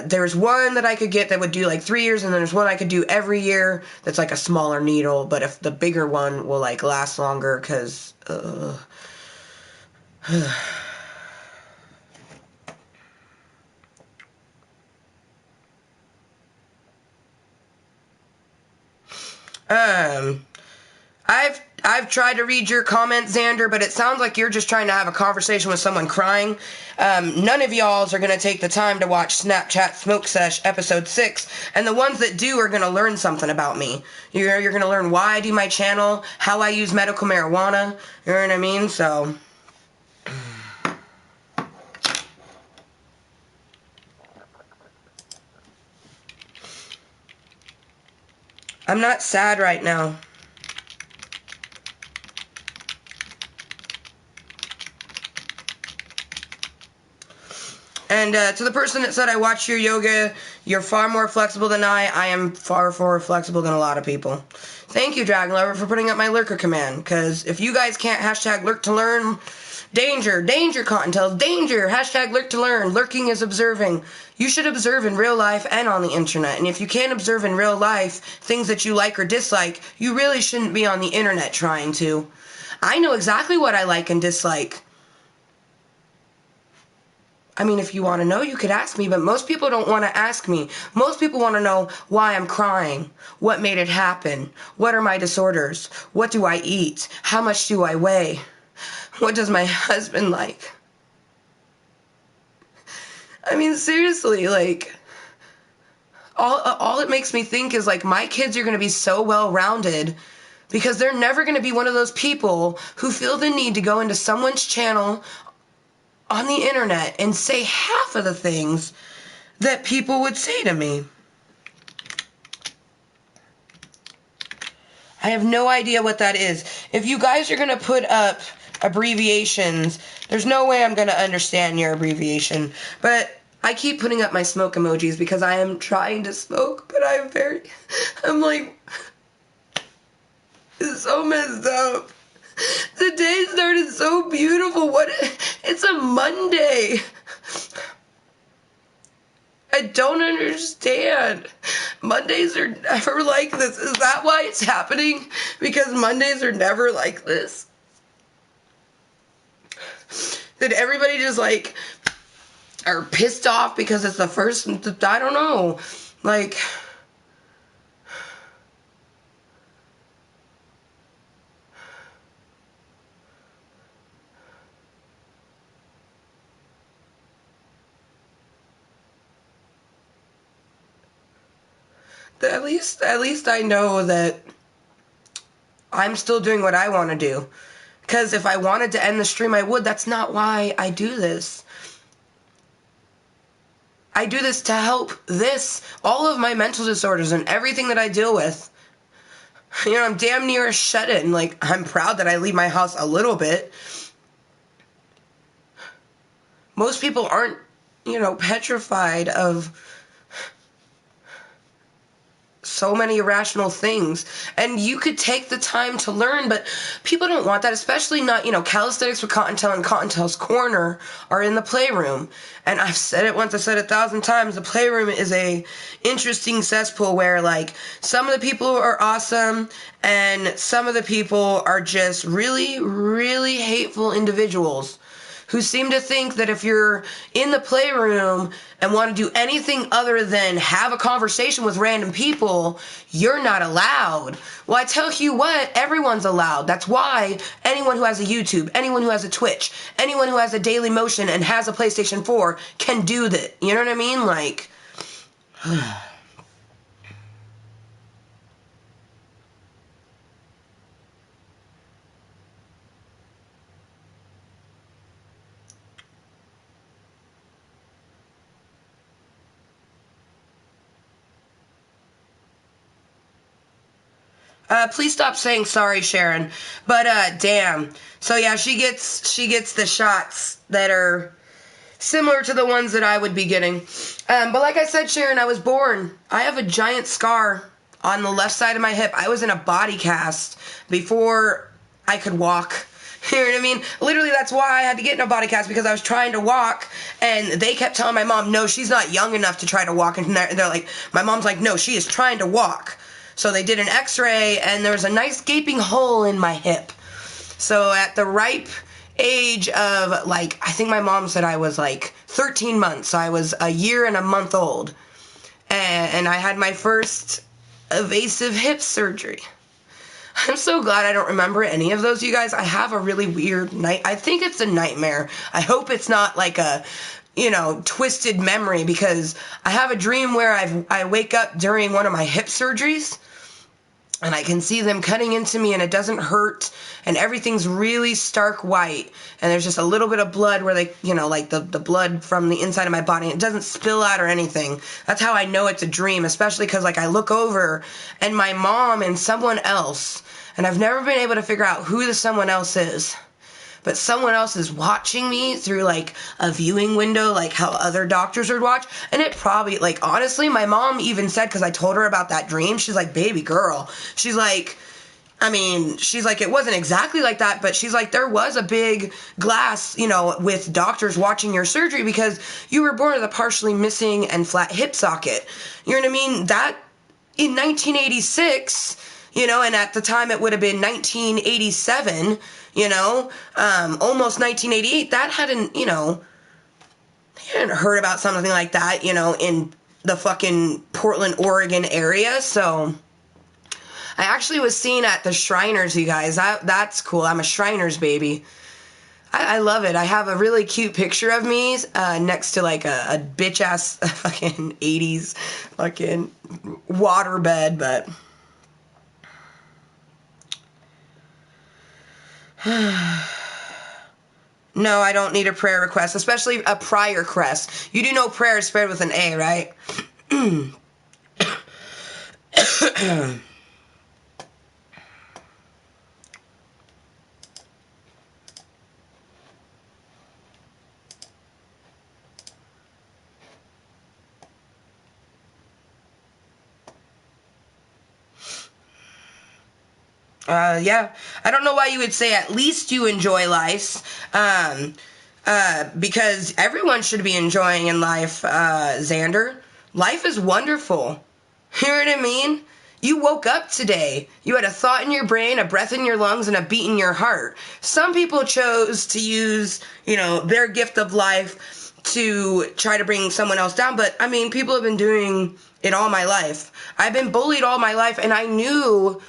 There's one that I could get that would do like 3 years, and then there's one I could do every year that's like a smaller needle, but if the bigger one will like last longer, because I've tried to read your comment, Xander, but it sounds like you're just trying to have a conversation with someone crying. None of y'alls are going to take the time to watch Snapchat Smoke Sesh episode 6, and the ones that do are going to learn something about me. You're going to learn why I do my channel, how I use medical marijuana, you know what I mean? So I'm not sad right now. And to the person that said, I watch your yoga, you're far more flexible than I am far more flexible than a lot of people. Thank you, Dragon Lover, for putting up my lurker command, because if you guys can't hashtag lurk to learn, danger, Kottontales, danger, hashtag lurk to learn, lurking is observing. You should observe in real life and on the internet, and if you can't observe in real life things that you like or dislike, you really shouldn't be on the internet trying to. I know exactly what I like and dislike. I mean, if you want to know, you could ask me, but most people don't want to ask me. Most people want to know why I'm crying, what made it happen, what are my disorders, what do I eat, how much do I weigh, what does my husband like. I mean, seriously, like, all it makes me think is, like, my kids are going to be so well-rounded because they're never going to be one of those people who feel the need to go into someone's channel on the internet and say half of the things that people would say to me. I have no idea what that is. If you guys are going to put up abbreviations, there's no way I'm going to understand your abbreviation. But I keep putting up my smoke emojis because I am trying to smoke, but I'm like, it's so messed up. The day started so beautiful. It's a Monday. I don't understand. Mondays are never like this. Is that why it's happening? Because Mondays are never like this? Did everybody just, like, are pissed off because it's the first? I don't know. Like, at least I know that I'm still doing what I want to do. Because if I wanted to end the stream, I would. That's not why I do this. I do this to help all of my mental disorders and everything that I deal with. You know, I'm damn near a shut-in. Like, I'm proud that I leave my house a little bit. Most people aren't, petrified of so many irrational things, and you could take the time to learn, but people don't want that, especially not, Calisthenics with Kottontale and Kottontale's Korner are in the playroom, and I've said it once, I've said it 1,000 times, the playroom is a interesting cesspool where, like, some of the people are awesome, and some of the people are just really, really hateful individuals who seem to think that if you're in the playroom and want to do anything other than have a conversation with random people, you're not allowed. Well, I tell you what, everyone's allowed. That's why anyone who has a YouTube, anyone who has a Twitch, anyone who has a Daily Motion and has a PlayStation 4 can do that. You know what I mean? Like, please stop saying sorry, Sharon. But, damn. So, yeah, she gets the shots that are similar to the ones that I would be getting. But like I said, Sharon, I was born. I have a giant scar on the left side of my hip. I was in a body cast before I could walk. You know what I mean? Literally, that's why I had to get in a body cast, because I was trying to walk, and they kept telling my mom, no, she's not young enough to try to walk. And they're like, my mom's like, no, she is trying to walk. So they did an x-ray, and there was a nice gaping hole in my hip. So at the ripe age of, like, I think my mom said I was, like, 13 months. So I was a year and a month old. And I had my first evasive hip surgery. I'm so glad I don't remember any of those, you guys. I have a really weird night. I think it's a nightmare. I hope it's not like a, twisted memory, because I have a dream where I wake up during one of my hip surgeries, and I can see them cutting into me, and it doesn't hurt, and everything's really stark white, and there's just a little bit of blood where they, you know, like the blood from the inside of my body, it doesn't spill out or anything. That's how I know it's a dream, especially because, like, I look over, and my mom and someone else, and I've never been able to figure out who the someone else is, but someone else is watching me through, like, a viewing window, like how other doctors would watch. And it probably, like, honestly, my mom even said, because I told her about that dream, she's like, baby girl. She's like, I mean, she's like, it wasn't exactly like that, but she's like, there was a big glass, you know, with doctors watching your surgery because you were born with a partially missing and flat hip socket. You know what I mean? That, in 1986, you know, and at the time it would have been 1987, you know, almost 1988, that hadn't, you know, I hadn't heard about something like that, you know, in the fucking Portland, Oregon area. So I actually was seen at the Shriners, you guys. That's cool. I'm a Shriners baby. I love it. I have a really cute picture of me next to like a bitch ass fucking 80s fucking waterbed, but no, I don't need a prayer request, especially a prior crest. You do know prayer is spelled with an A, right? Yeah. I don't know why you would say at least you enjoy life. Because everyone should be enjoying in life, Xander. Life is wonderful. You know what I mean? You woke up today. You had a thought in your brain, a breath in your lungs, and a beat in your heart. Some people chose to use, you know, their gift of life to try to bring someone else down. But, I mean, people have been doing it all my life. I've been bullied all my life, and I knew,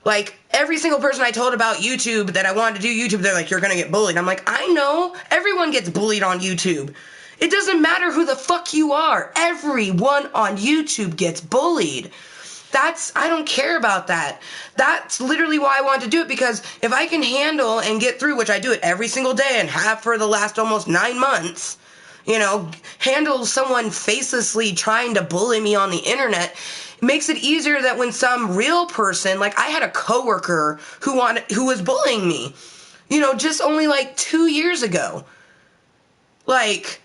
like, every single person I told about YouTube that I wanted to do YouTube, they're like, you're going to get bullied. I'm like, I know. Everyone gets bullied on YouTube. It doesn't matter who the fuck you are. Everyone on YouTube gets bullied. I don't care about that. That's literally why I wanted to do it, because if I can handle and get through, which I do it every single day and have for the last almost 9 months, you know, handle someone facelessly trying to bully me on the internet, it makes it easier that when some real person, like I had a coworker who was bullying me, you know, just only like 2 years ago. Like,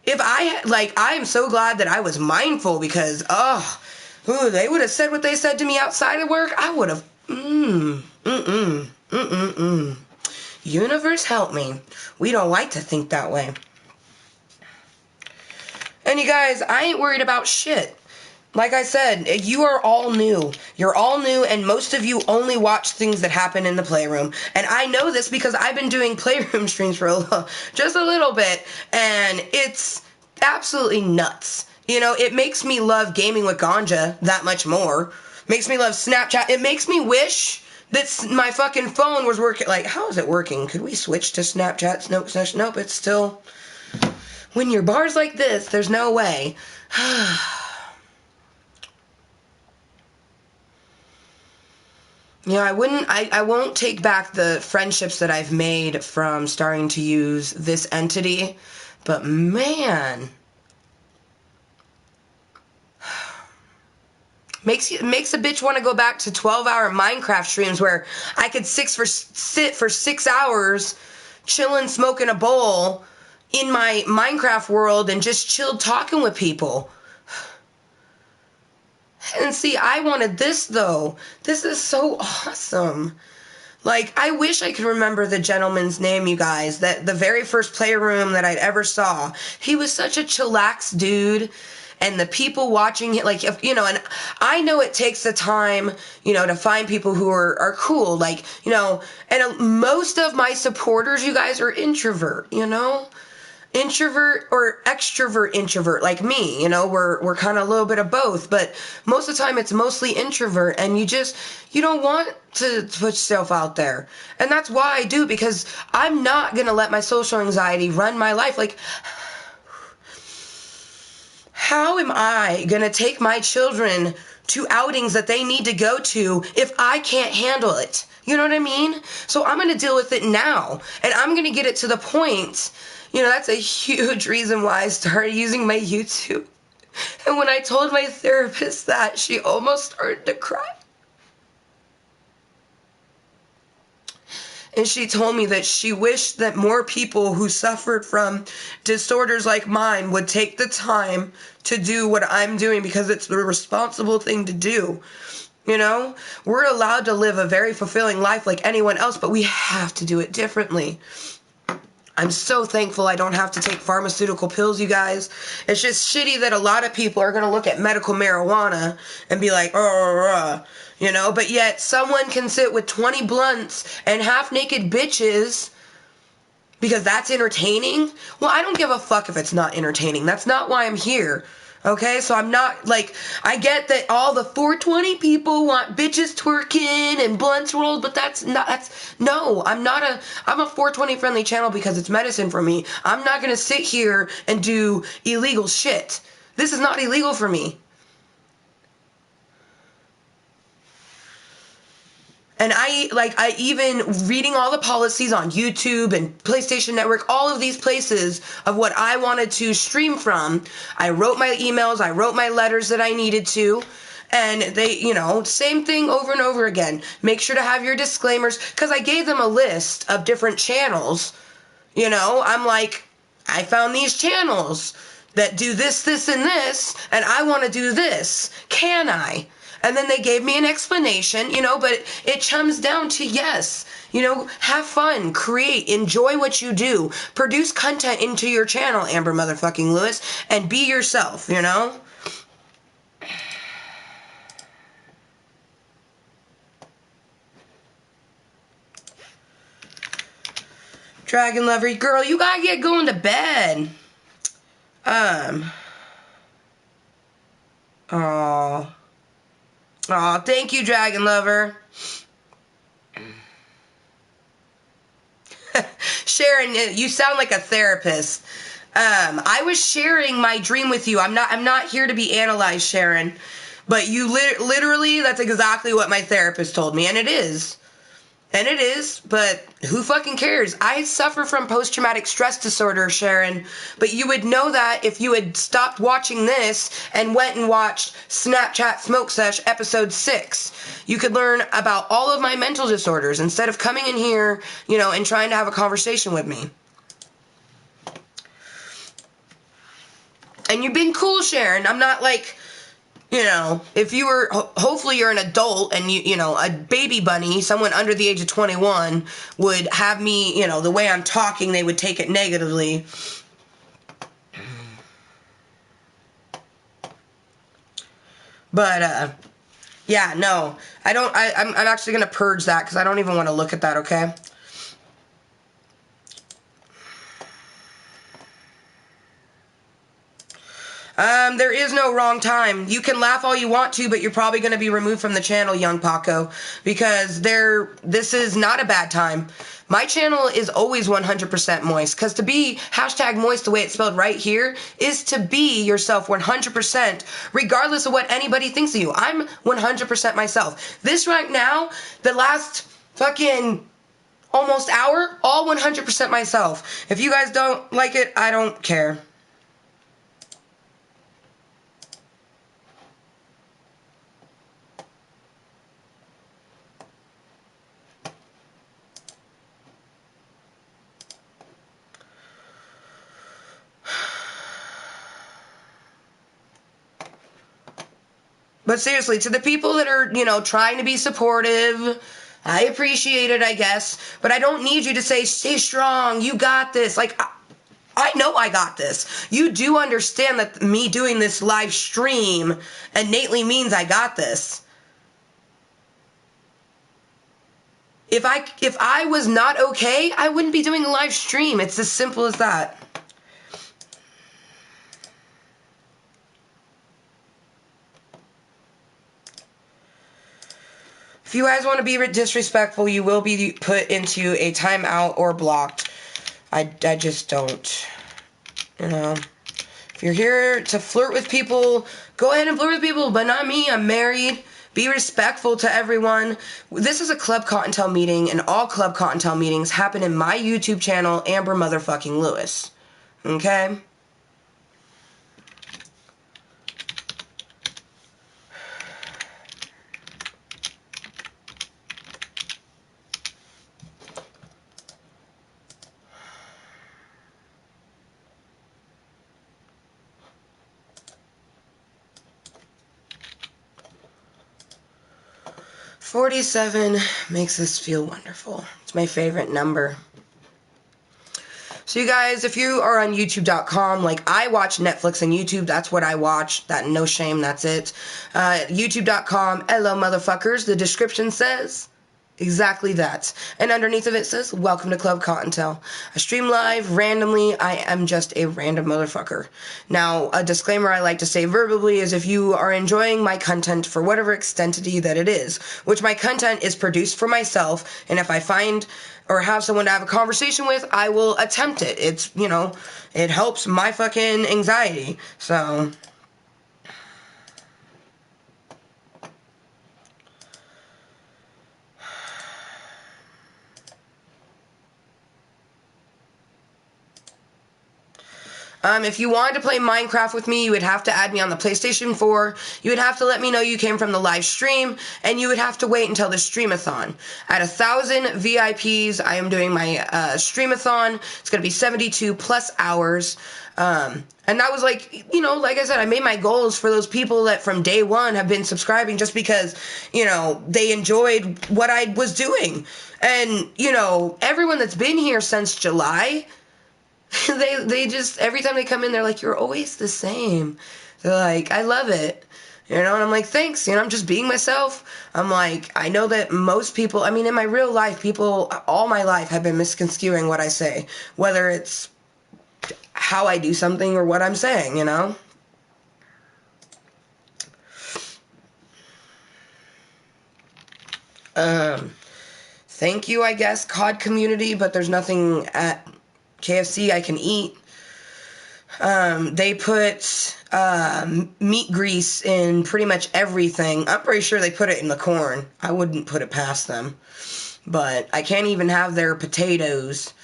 I am so glad that I was mindful, because, they would have said what they said to me outside of work. I would have, Universe help me. We don't like to think that way. And you guys, I ain't worried about shit. Like I said, you are all new. You're all new, and most of you only watch things that happen in the playroom. And I know this because I've been doing playroom streams for just a little bit, and it's absolutely nuts. You know, it makes me love gaming with Ganja that much more. Makes me love Snapchat. It makes me wish that my fucking phone was working. Like, how is it working? Could we switch to Snapchat? Nope, it's still... When your bar's like this, there's no way. Yeah, I won't take back the friendships that I've made from starting to use this entity, but man, makes a bitch want to go back to 12-hour Minecraft streams where I could sit for 6 hours chilling, smoking a bowl in my Minecraft world and just chill talking with people. And see, I wanted this, though. This is so awesome. Like, I wish I could remember the gentleman's name, you guys. That the very first playroom that I'd ever saw. He was such a chillax dude. And the people watching it, like, you know, and I know it takes the time, you know, to find people who are cool. Like, you know, and most of my supporters, you guys, are introvert, you know? Introvert or extrovert introvert, like me, you know, we're kind of a little bit of both, but most of the time it's mostly introvert, and you don't want to put yourself out there. And that's why I do, because I'm not going to let my social anxiety run my life. Like, how am I going to take my children to outings that they need to go to if I can't handle it. You know what I mean? So I'm going to deal with it now. And I'm going to get it to the point. You know, that's a huge reason why I started using my YouTube. And when I told my therapist that, she almost started to cry. And she told me that she wished that more people who suffered from disorders like mine would take the time to do what I'm doing because it's the responsible thing to do. You know, we're allowed to live a very fulfilling life like anyone else, but we have to do it differently. I'm so thankful I don't have to take pharmaceutical pills, you guys. It's just shitty that a lot of people are going to look at medical marijuana and be like, you know, but yet someone can sit with 20 blunts and half-naked bitches because that's entertaining. Well, I don't give a fuck if it's not entertaining. That's not why I'm here. Okay, so I'm not, like, I get that all the 420 people want bitches twerking and blunts rolled, but I'm a 420 friendly channel because it's medicine for me. I'm not gonna sit here and do illegal shit. This is not illegal for me. And I even reading all the policies on YouTube and PlayStation Network, all of these places of what I wanted to stream from. I wrote my emails, I wrote my letters that I needed to. And they, you know, same thing over and over again. Make sure to have your disclaimers, because I gave them a list of different channels. You know, I'm like, I found these channels that do this, this, and this, and I want to do this. Can I? And then they gave me an explanation, you know, but it comes down to, yes, you know, have fun, create, enjoy what you do, produce content into your channel, Amber motherfucking Lewis, and be yourself, you know? Dragon Lover, girl, you gotta get going to bed. Aw, thank you, Dragon Lover. Sharon, you sound like a therapist. I was sharing my dream with you. I'm not here to be analyzed, Sharon. But you literally, that's exactly what my therapist told me, and it is. And it is, but who fucking cares? I suffer from post-traumatic stress disorder, Sharon. But you would know that if you had stopped watching this and went and watched Snapchat Smoke Sesh episode 6. You could learn about all of my mental disorders instead of coming in here, you know, and trying to have a conversation with me. And you've been cool, Sharon. I'm not like... You know, if you were, hopefully you're an adult and you know, a baby bunny, someone under the age of 21 would have me, you know, the way I'm talking, they would take it negatively. But, yeah, no, I'm actually going to purge that because I don't even want to look at that, okay? There is no wrong time. You can laugh all you want to, but you're probably going to be removed from the channel, young Paco, because this is not a bad time. My channel is always 100% moist, because to be #moist the way it's spelled right here is to be yourself 100%, regardless of what anybody thinks of you. I'm 100% myself. This right now, the last fucking almost hour, all 100% myself. If you guys don't like it, I don't care. But seriously, to the people that are, you know, trying to be supportive, I appreciate it, I guess. But I don't need you to say, stay strong, you got this. Like, I know I got this. You do understand that me doing this live stream innately means I got this. If I was not okay, I wouldn't be doing a live stream. It's as simple as that. If you guys want to be disrespectful, you will be put into a timeout or blocked. I just don't. You know. If you're here to flirt with people, go ahead and flirt with people, but not me. I'm married. Be respectful to everyone. This is a Klub Kottontale meeting, and all Klub Kottontale meetings happen in my YouTube channel, Amber Motherfucking Lewis. Okay? $47 makes us feel wonderful. It's my favorite number. So you guys, if you are on YouTube.com, like I watch Netflix and YouTube, that's what I watch. That no shame, that's it. YouTube.com, Ello Motherfuckers, the description says exactly that. And underneath of it says, welcome to Klub Kottontale. I stream live randomly. I am just a random motherfucker. Now, a disclaimer I like to say verbally is if you are enjoying my content for whatever extentity that it is, which my content is produced for myself, and if I find or have someone to have a conversation with, I will attempt it. It's, you know, it helps my fucking anxiety. So if you wanted to play Minecraft with me, you would have to add me on the PlayStation 4. You would have to let me know you came from the live stream, and you would have to wait until the streamathon. At 1,000 VIPs, I am doing my streamathon. It's going to be 72 plus hours. And that was like, you know, like I said, I made my goals for those people that from day one have been subscribing just because, you know, they enjoyed what I was doing. And, you know, everyone that's been here since July, they just, every time they come in, they're like, you're always the same. They're like, I love it. You know, and I'm like, thanks. You know, I'm just being myself. I'm like, I know that most people, I mean, in my real life, people all my life have been misconstruing what I say, whether it's how I do something or what I'm saying, you know? Thank you, I guess, COD community, but there's nothing at KFC I can eat. They put meat grease in pretty much everything. I'm pretty sure they put it in the corn. I wouldn't put it past them. But I can't even have their potatoes.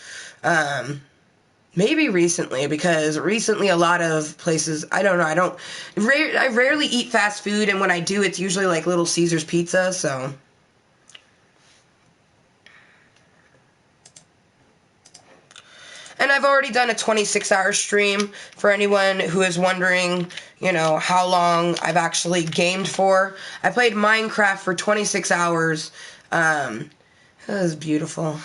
Maybe recently, because recently a lot of places, I don't know, I rarely eat fast food, and when I do, it's usually like Little Caesars Pizza, so. And I've already done a 26-hour stream for anyone who is wondering, you know, how long I've actually gamed for. I played Minecraft for 26 hours. It was beautiful.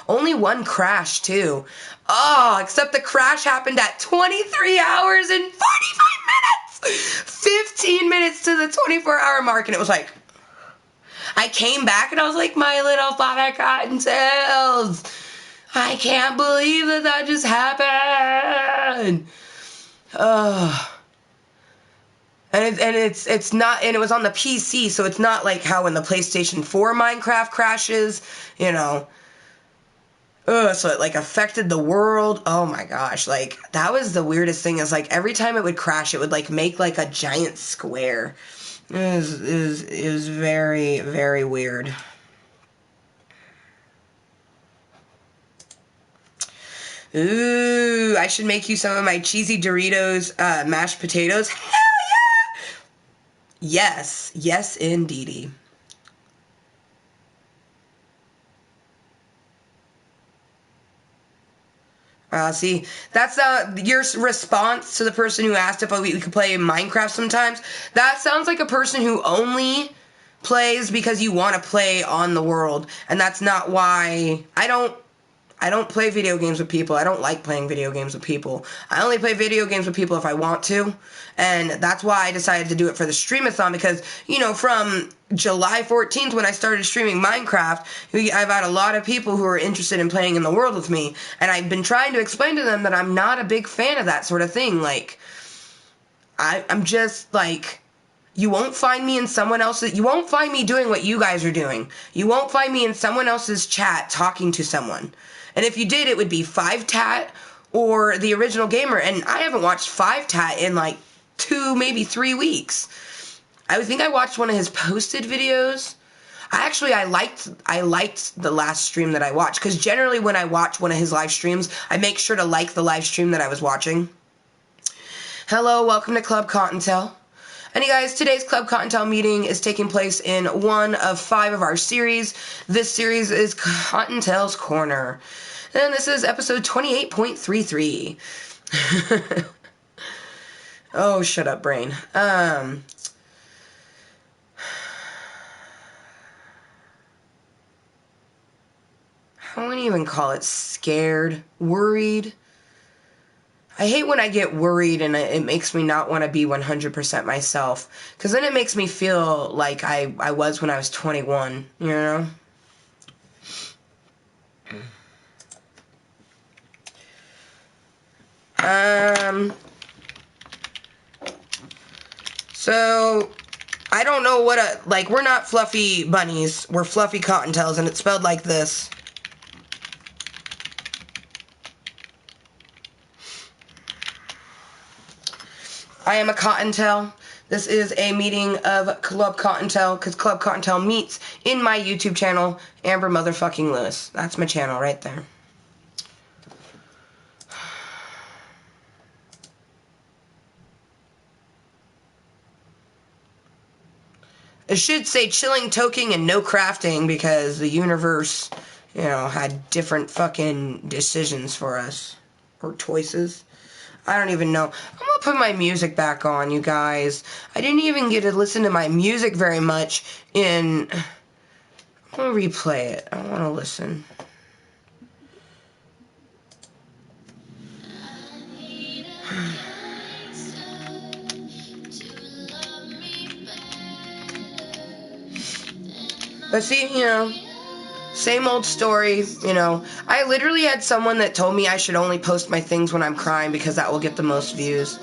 Only one crash, too. Oh, except the crash happened at 23 hours and 45 minutes! 15 minutes to the 24-hour mark, and it was like, I came back and I was like, my little Fluffi Kottontales. I can't believe that just happened. And it's not, and it was on the PC, so it's not like how in the PlayStation 4 Minecraft crashes, you know. So it like affected the world. Oh my gosh, like that was the weirdest thing, is like every time it would crash, it would like make like a giant square. It was very, very weird. Ooh, I should make you some of my cheesy Doritos mashed potatoes. Hell yeah! Yes, yes indeedy. See, that's your response to the person who asked if we could play Minecraft sometimes. That sounds like a person who only plays because you want to play on the world, and that's not why. I don't play video games with people. I don't like playing video games with people. I only play video games with people if I want to. And that's why I decided to do it for the streamathon, because, you know, from July 14th when I started streaming Minecraft, I've had a lot of people who are interested in playing in the world with me. And I've been trying to explain to them that I'm not a big fan of that sort of thing. Like, I'm just, like, you won't find me in someone else's, you won't find me doing what you guys are doing. You won't find me in someone else's chat talking to someone. And if you did, it would be 5 tat or the original gamer, and I haven't watched 5tat in like 2, maybe 3 weeks. I think I watched one of his posted videos. I liked the last stream that I watched, because generally when I watch one of his live streams, I make sure to like the live stream that I was watching. Hello, welcome to Klub Kottontale. And you guys, today's Klub Kottontale meeting is taking place in one of 5 of our series. This series is Kottontale's Korner. And this is episode 28.33. Oh, shut up, brain. I wouldn't even call it scared, worried. I hate when I get worried and it makes me not want to be 100% myself. Because then it makes me feel like I was when I was 21, you know? So, I don't know what we're not fluffy bunnies, we're fluffy cottontails, and it's spelled like this. I am a Kottontale. This is a meeting of Klub Kottontale, because Klub Kottontale meets in my YouTube channel, Amber Motherfucking Lewis. That's my channel right there. It should say chilling, toking, and no crafting, because the universe, you know, had different fucking decisions for us. Or choices. I don't even know. I'm gonna put my music back on, you guys. I didn't even get to listen to my music very much in... I'm gonna replay it. I wanna listen. But see, you know, same old story, you know. I literally had someone that told me I should only post my things when I'm crying because that will get the most views.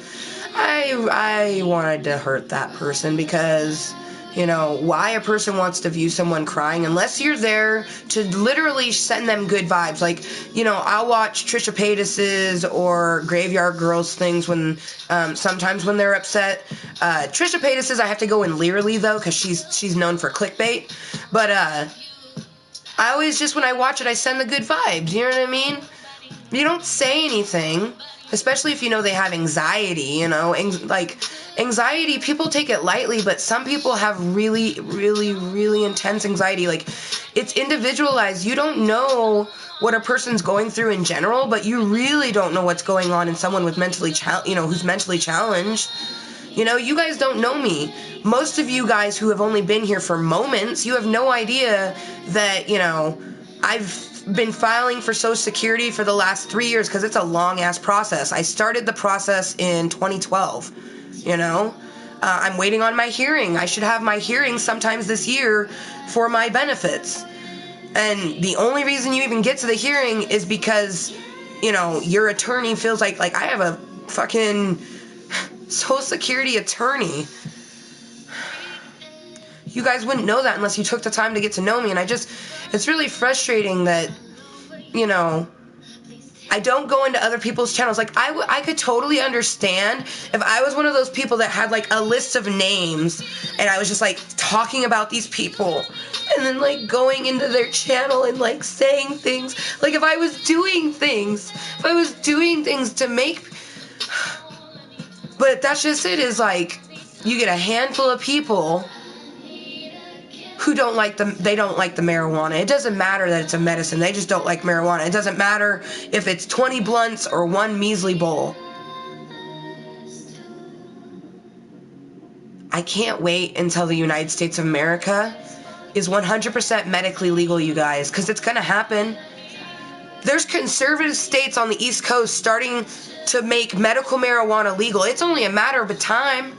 I wanted to hurt that person because, you know, why a person wants to view someone crying, unless you're there to literally send them good vibes. Like, you know, I'll watch Trisha Paytas's or Graveyard Girls things when, sometimes when they're upset. Trisha Paytas's I have to go in leerily though, because she's known for clickbait. But, I always just, when I watch it, I send the good vibes, you know what I mean? You don't say anything, especially if you know they have anxiety, you know? Anxiety, people take it lightly, but some people have really, really, really intense anxiety. Like, it's individualized. You don't know what a person's going through in general, but you really don't know what's going on in someone with who's mentally challenged. You know, you guys don't know me. Most of you guys who have only been here for moments, you have no idea that, you know, I've been filing for Social Security for the last 3 years because it's a long-ass process. I started the process in 2012, you know. I'm waiting on my hearing. I should have my hearing sometimes this year for my benefits. And the only reason you even get to the hearing is because, you know, your attorney feels like I have a fucking Social Security attorney. You guys wouldn't know that unless you took the time to get to know me, and it's really frustrating that, you know, I don't go into other people's channels. Like, I could totally understand if I was one of those people that had, like, a list of names, and I was just, like, talking about these people, and then, like, going into their channel and, like, saying things. Like, if I was doing things to make... But that's just it, is like, you get a handful of people who don't like the marijuana. It doesn't matter that it's a medicine. They just don't like marijuana. It doesn't matter if it's 20 blunts or one measly bowl. I can't wait until the United States of America is 100% medically legal, you guys, because it's going to happen. There's conservative states on the East Coast starting to make medical marijuana legal. It's only a matter of time.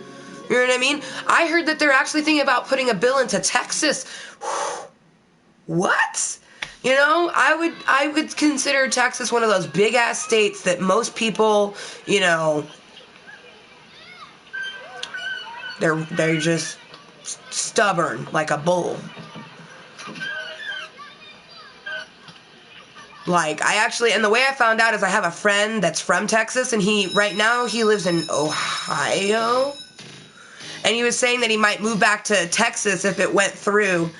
You know what I mean? I heard that they're actually thinking about putting a bill into Texas. What? You know, I would consider Texas one of those big ass states that most people, you know, they're just stubborn like a bull. Like, and the way I found out is I have a friend that's from Texas, and right now he lives in Ohio. And he was saying that he might move back to Texas if it went through,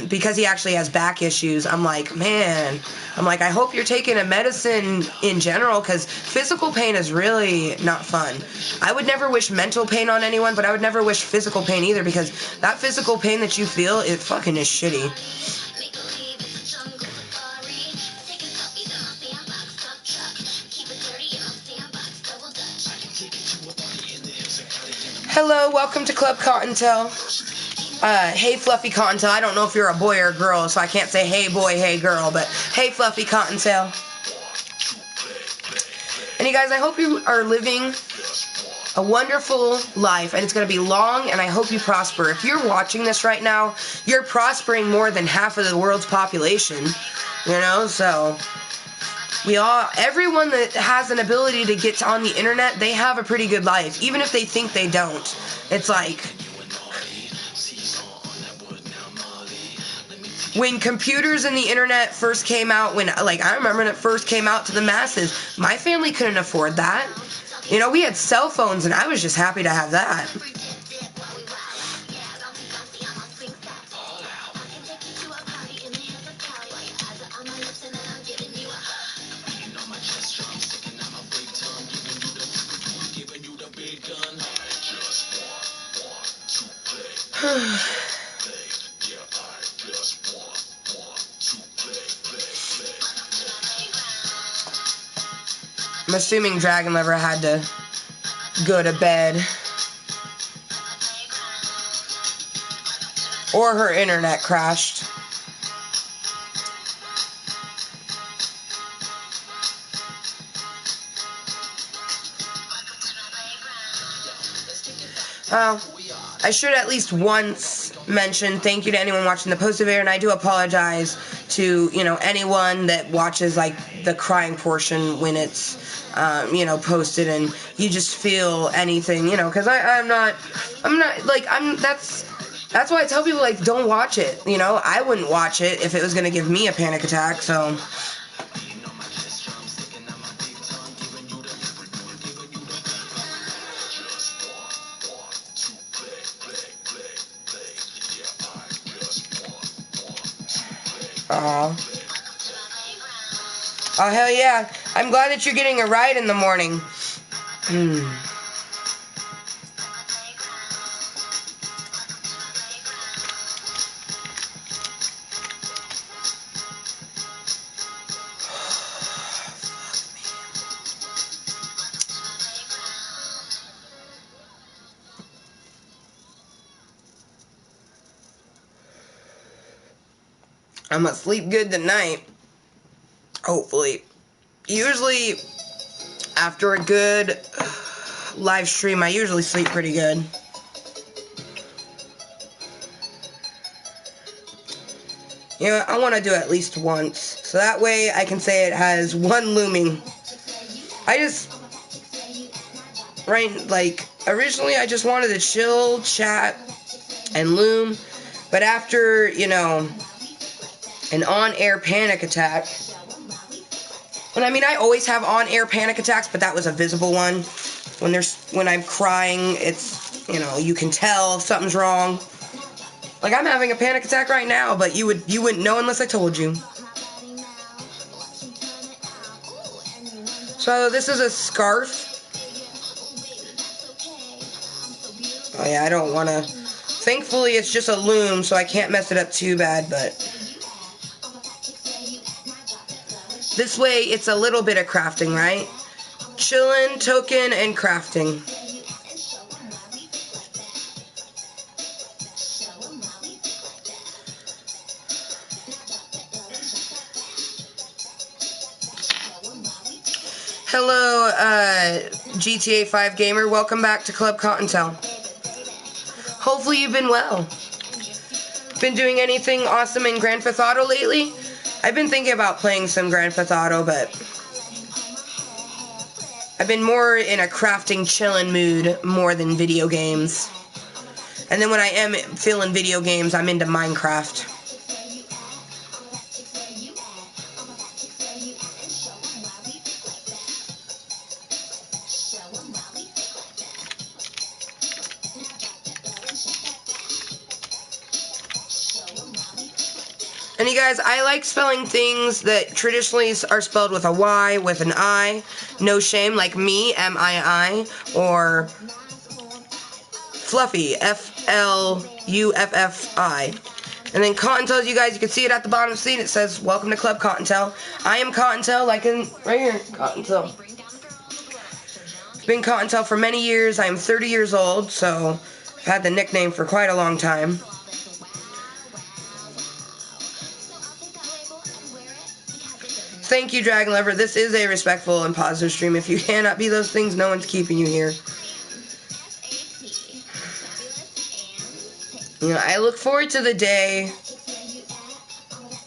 because he actually has back issues. I'm like, man, I hope you're taking a medicine in general, because physical pain is really not fun. I would never wish mental pain on anyone, but I would never wish physical pain either, because that physical pain that you feel, it fucking is shitty. Hello, welcome to Klub Kottontale. Hey Fluffy Kottontale. I don't know if you're a boy or a girl, so I can't say hey boy, hey girl, but hey Fluffy Kottontale. And you guys, I hope you are living a wonderful life, and it's going to be long, and I hope you prosper. If you're watching this right now, you're prospering more than half of the world's population, you know, so everyone that has an ability to get on the internet, they have a pretty good life, even if they think they don't. It's like, when computers and the internet first came out, I remember when it first came out to the masses, my family couldn't afford that. You know, we had cell phones, and I was just happy to have that. I'm assuming Dragon Lover had to go to bed. Or her internet crashed. I should at least once mention thank you to anyone watching the post video, and I do apologize to, you know, anyone that watches, like, the crying portion when it's, you know, posted, and you just feel anything, you know, because that's why I tell people, like, don't watch it, you know. I wouldn't watch it if it was going to give me a panic attack, so. Oh, hell yeah. I'm glad that you're getting a ride in the morning. I'm gonna sleep good tonight. Hopefully. Usually, after a good live stream, I usually sleep pretty good. You know, I want to do it at least once, so that way I can say it has one looming. Originally I just wanted to chill, chat, and loom, but after, you know, an on-air panic attack, and I mean, I always have on-air panic attacks, but that was a visible one. When I'm crying, it's, you know, you can tell if something's wrong. Like, I'm having a panic attack right now, but you wouldn't know unless I told you. So this is a scarf. Oh yeah, I don't want to. Thankfully, it's just a loom, so I can't mess it up too bad, but this way, it's a little bit of crafting, right? Chillin', token, and crafting. Hello, GTA 5 gamer. Welcome back to Klub Kottontale. Hopefully you've been well. Been doing anything awesome in Grand Theft Auto lately? I've been thinking about playing some Grand Theft Auto, but I've been more in a crafting, chillin' mood more than video games. And then when I am feeling video games, I'm into Minecraft. And you guys, I like spelling things that traditionally are spelled with a Y, with an I. No shame, like me, M-I-I, or Fluffy, F-L-U-F-F-I. And then Kottontale, you guys, you can see it at the bottom of the scene. It says, welcome to Klub Kottontale. I am Kottontale, like in, right here, Kottontale. I've been Kottontale for many years. I am 30 years old, so I've had the nickname for quite a long time. Thank you, Dragon Lover. This is a respectful and positive stream. If you cannot be those things, no one's keeping you here. You know, I look forward to the day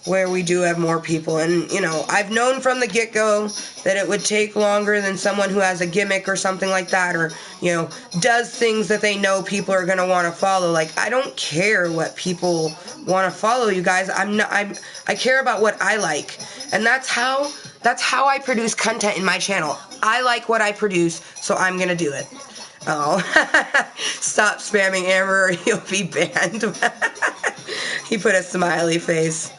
where we do have more people. And, you know, I've known from the get-go that it would take longer than someone who has a gimmick or something like that, or, you know, does things that they know people are going to want to follow. Like, I don't care what people want to follow, you guys. I care about what I like. And that's how I produce content in my channel. I like what I produce, so I'm going to do it. Oh, stop spamming Amber or you'll be banned. He put a smiley face.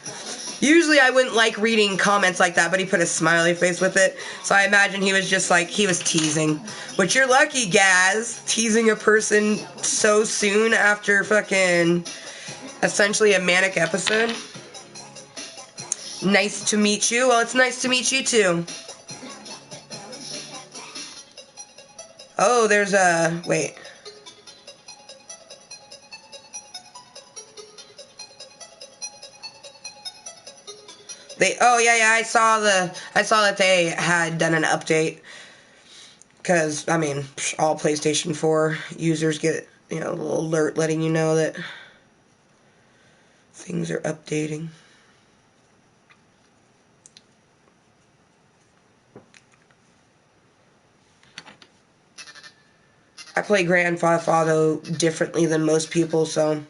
Usually I wouldn't like reading comments like that, but he put a smiley face with it. So I imagine he was just like, he was teasing. Which you're lucky, Gaz, teasing a person so soon after fucking essentially a manic episode. Nice to meet you. Well, it's nice to meet you too. Oh, there's a... wait. Oh yeah, I saw that they had done an update. Because, I mean, all PlayStation 4 users get, you know, a little alert letting you know that things are updating. I play Grand Theft Auto differently than most people, so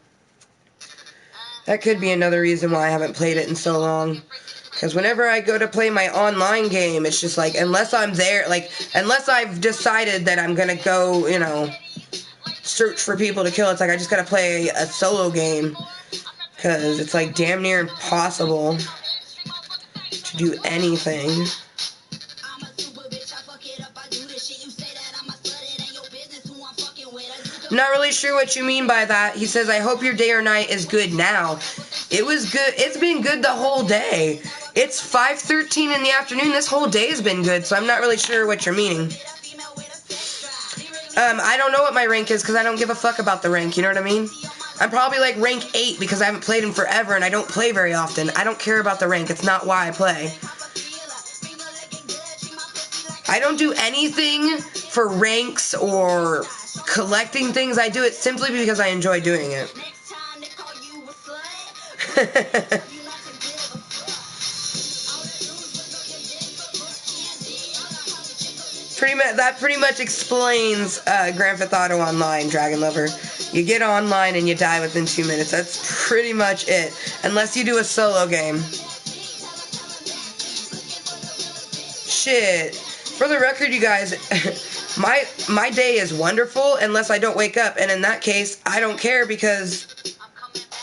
that could be another reason why I haven't played it in so long. Because whenever I go to play my online game, it's just like, unless I'm there, like, unless I've decided that I'm going to go, you know, search for people to kill, it's like I just got to play a solo game. Because it's like damn near impossible to do anything. I'm not really sure what you mean by that. He says, I hope your day or night is good now. It was good. It's been good the whole day. It's 5:13 in the afternoon. This whole day has been good, so I'm not really sure what you're meaning. I don't know what my rank is because I don't give a fuck about the rank, you know what I mean? I'm probably like rank 8 because I haven't played in forever and I don't play very often. I don't care about the rank. It's not why I play. I don't do anything for ranks or collecting things. I do it simply because I enjoy doing it. That pretty much explains Grand Theft Auto Online, Dragon Lover. You get online and you die within 2 minutes. That's pretty much it. Unless you do a solo game. Shit. For the record, you guys, my day is wonderful unless I don't wake up. And in that case, I don't care because,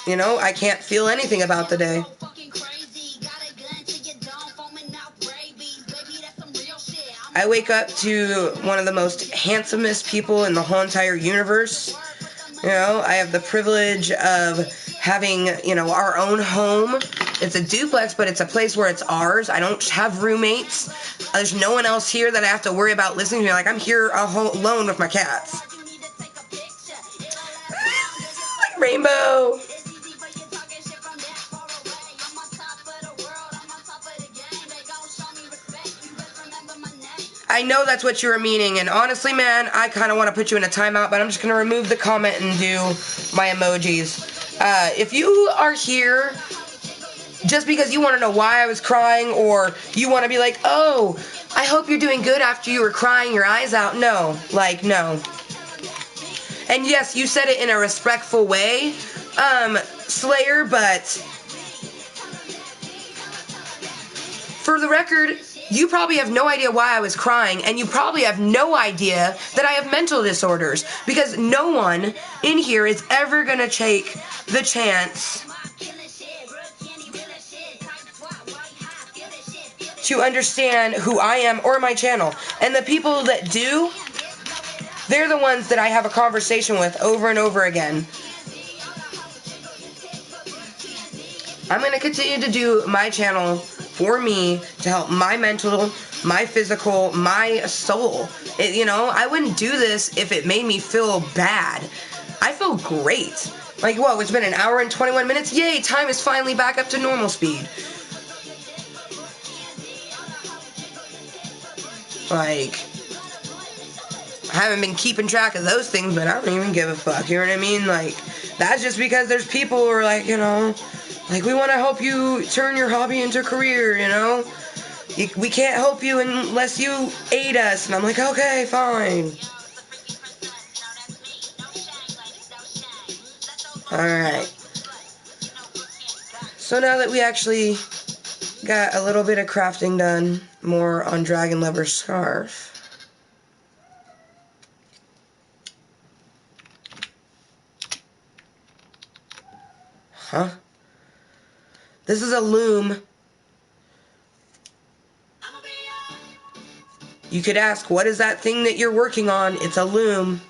you know, I can't feel anything about the day. I wake up to one of the most handsomest people in the whole entire universe. You know, I have the privilege of having, you know, our own home. It's a duplex, but it's a place where it's ours. I don't have roommates. There's no one else here that I have to worry about listening to me. Like, I'm here alone with my cats. Like Rainbow. I know that's what you were meaning, and honestly, man, I kind of want to put you in a timeout, but I'm just going to remove the comment and do my emojis. If you are here just because you want to know why I was crying, or you want to be like, oh, I hope you're doing good after you were crying your eyes out, no. Like, no. And yes, you said it in a respectful way, Slayer, but for the record, you probably have no idea why I was crying, and you probably have no idea that I have mental disorders, because no one in here is ever going to take the chance to understand who I am or my channel. And the people that do, they're the ones that I have a conversation with over and over again. I'm going to continue to do my channel for me to help my mental, my physical, my soul. I wouldn't do this if it made me feel bad. I feel great. Like, whoa, it's been an hour and 21 minutes. Yay, time is finally back up to normal speed. Like, I haven't been keeping track of those things, but I don't even give a fuck, you know what I mean? Like, that's just because there's people who are like, like, we want to help you turn your hobby into a career, we can't help you unless you aid us. And I'm like, okay, fine. Alright. So now that we actually got a little bit of crafting done, more on Dragon Lover's scarf. Huh? This is a loom. You could ask, what is that thing that you're working on? It's a loom.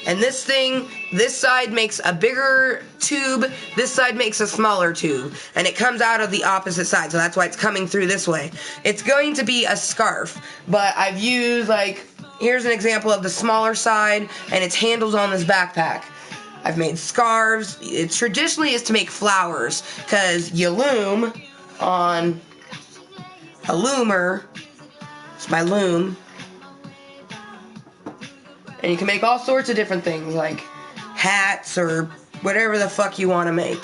And this thing, this side makes a bigger tube, this side makes a smaller tube. And it comes out of the opposite side, so that's why it's coming through this way. It's going to be a scarf, but I've used, here's an example of the smaller side, and its handles on this backpack. I've made scarves. It traditionally is to make flowers, because you loom on a loomer. It's my loom. And you can make all sorts of different things, like hats or whatever the fuck you want to make.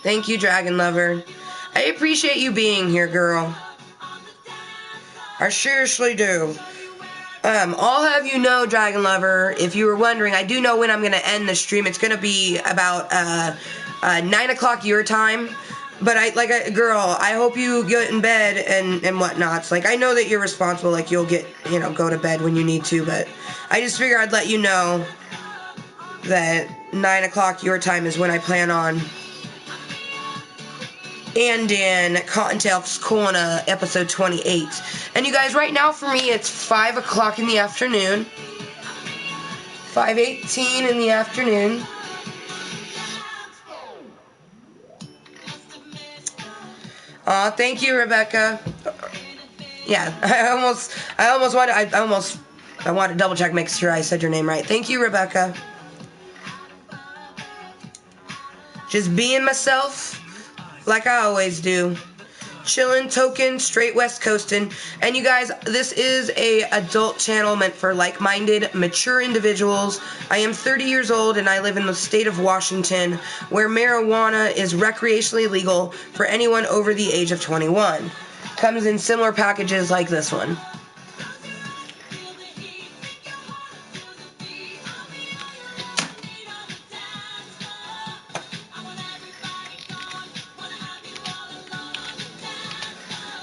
Thank you, Dragon Lover. I appreciate you being here, girl. I seriously do. I'll have you know, Dragon Lover, if you were wondering, I do know when I'm going to end the stream. It's going to be about 9 o'clock your time. But girl, I hope you get in bed and whatnot. I know that you're responsible, you'll get, go to bed when you need to, but I just figure I'd let you know that 9 o'clock your time is when I plan on ending Kottontale's Corner, episode 28. And you guys, right now for me, it's 5 o'clock in the afternoon. 5:18 in the afternoon. Thank you, Rebecca. Yeah, I want to double check, make sure I said your name right. Thank you, Rebecca. Just being myself, like I always do. Chillin', toking, straight west coastin'. And you guys, this is a adult channel meant for like-minded, mature individuals. I am 30 years old and I live in the state of Washington, where marijuana is recreationally legal for anyone over the age of 21. Comes in similar packages like this one.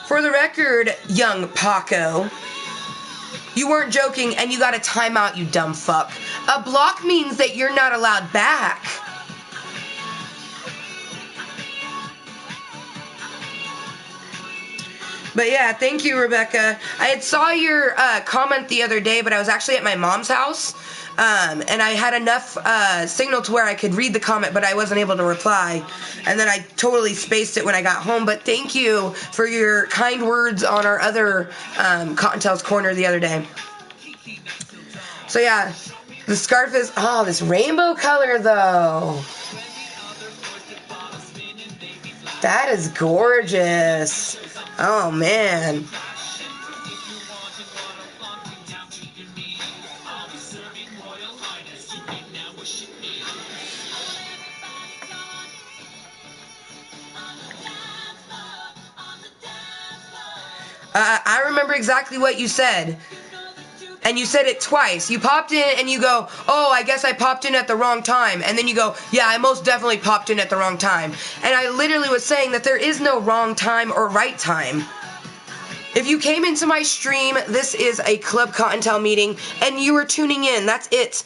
For the record, young Paco, you weren't joking and you got a timeout, you dumb fuck. A block means that you're not allowed back. But yeah, thank you, Rebecca. I had saw your comment the other day, but I was actually at my mom's house. And I had enough signal to where I could read the comment, but I wasn't able to reply. And then I totally spaced it when I got home. But thank you for your kind words on our other Kottontale's Corner the other day. So yeah, the scarf is, this rainbow color though. That is gorgeous. Oh man. I remember exactly what you said. And you said it twice. You popped in and you go, oh, I guess I popped in at the wrong time. And then you go, yeah, I most definitely popped in at the wrong time. And I literally was saying that there is no wrong time or right time. If you came into my stream, this is a Klub Kottontale meeting, and you are tuning in. That's it.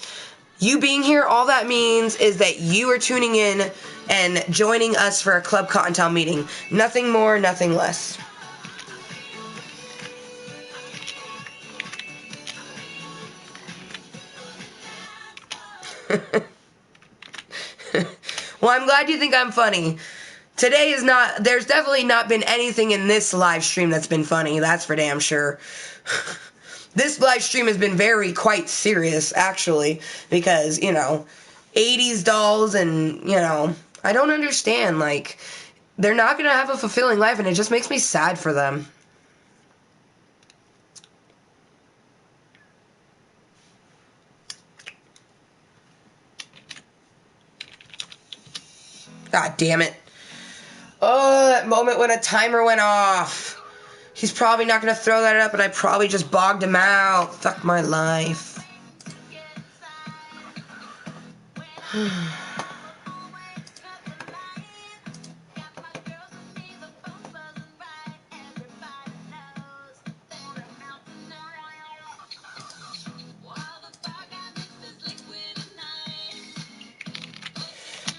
You being here, all that means is that you are tuning in and joining us for a Klub Kottontale meeting. Nothing more, nothing less. Well, I'm glad you think I'm funny. Today is not, there's definitely not been anything in this live stream that's been funny, that's for damn sure. This live stream has been quite serious, actually, because, you know, 80s dolls and, you know, I don't understand, like, they're not going to have a fulfilling life, and it just makes me sad for them. God damn it. Oh, that moment when a timer went off. He's probably not going to throw that up, and I probably just bogged him out. Fuck my life.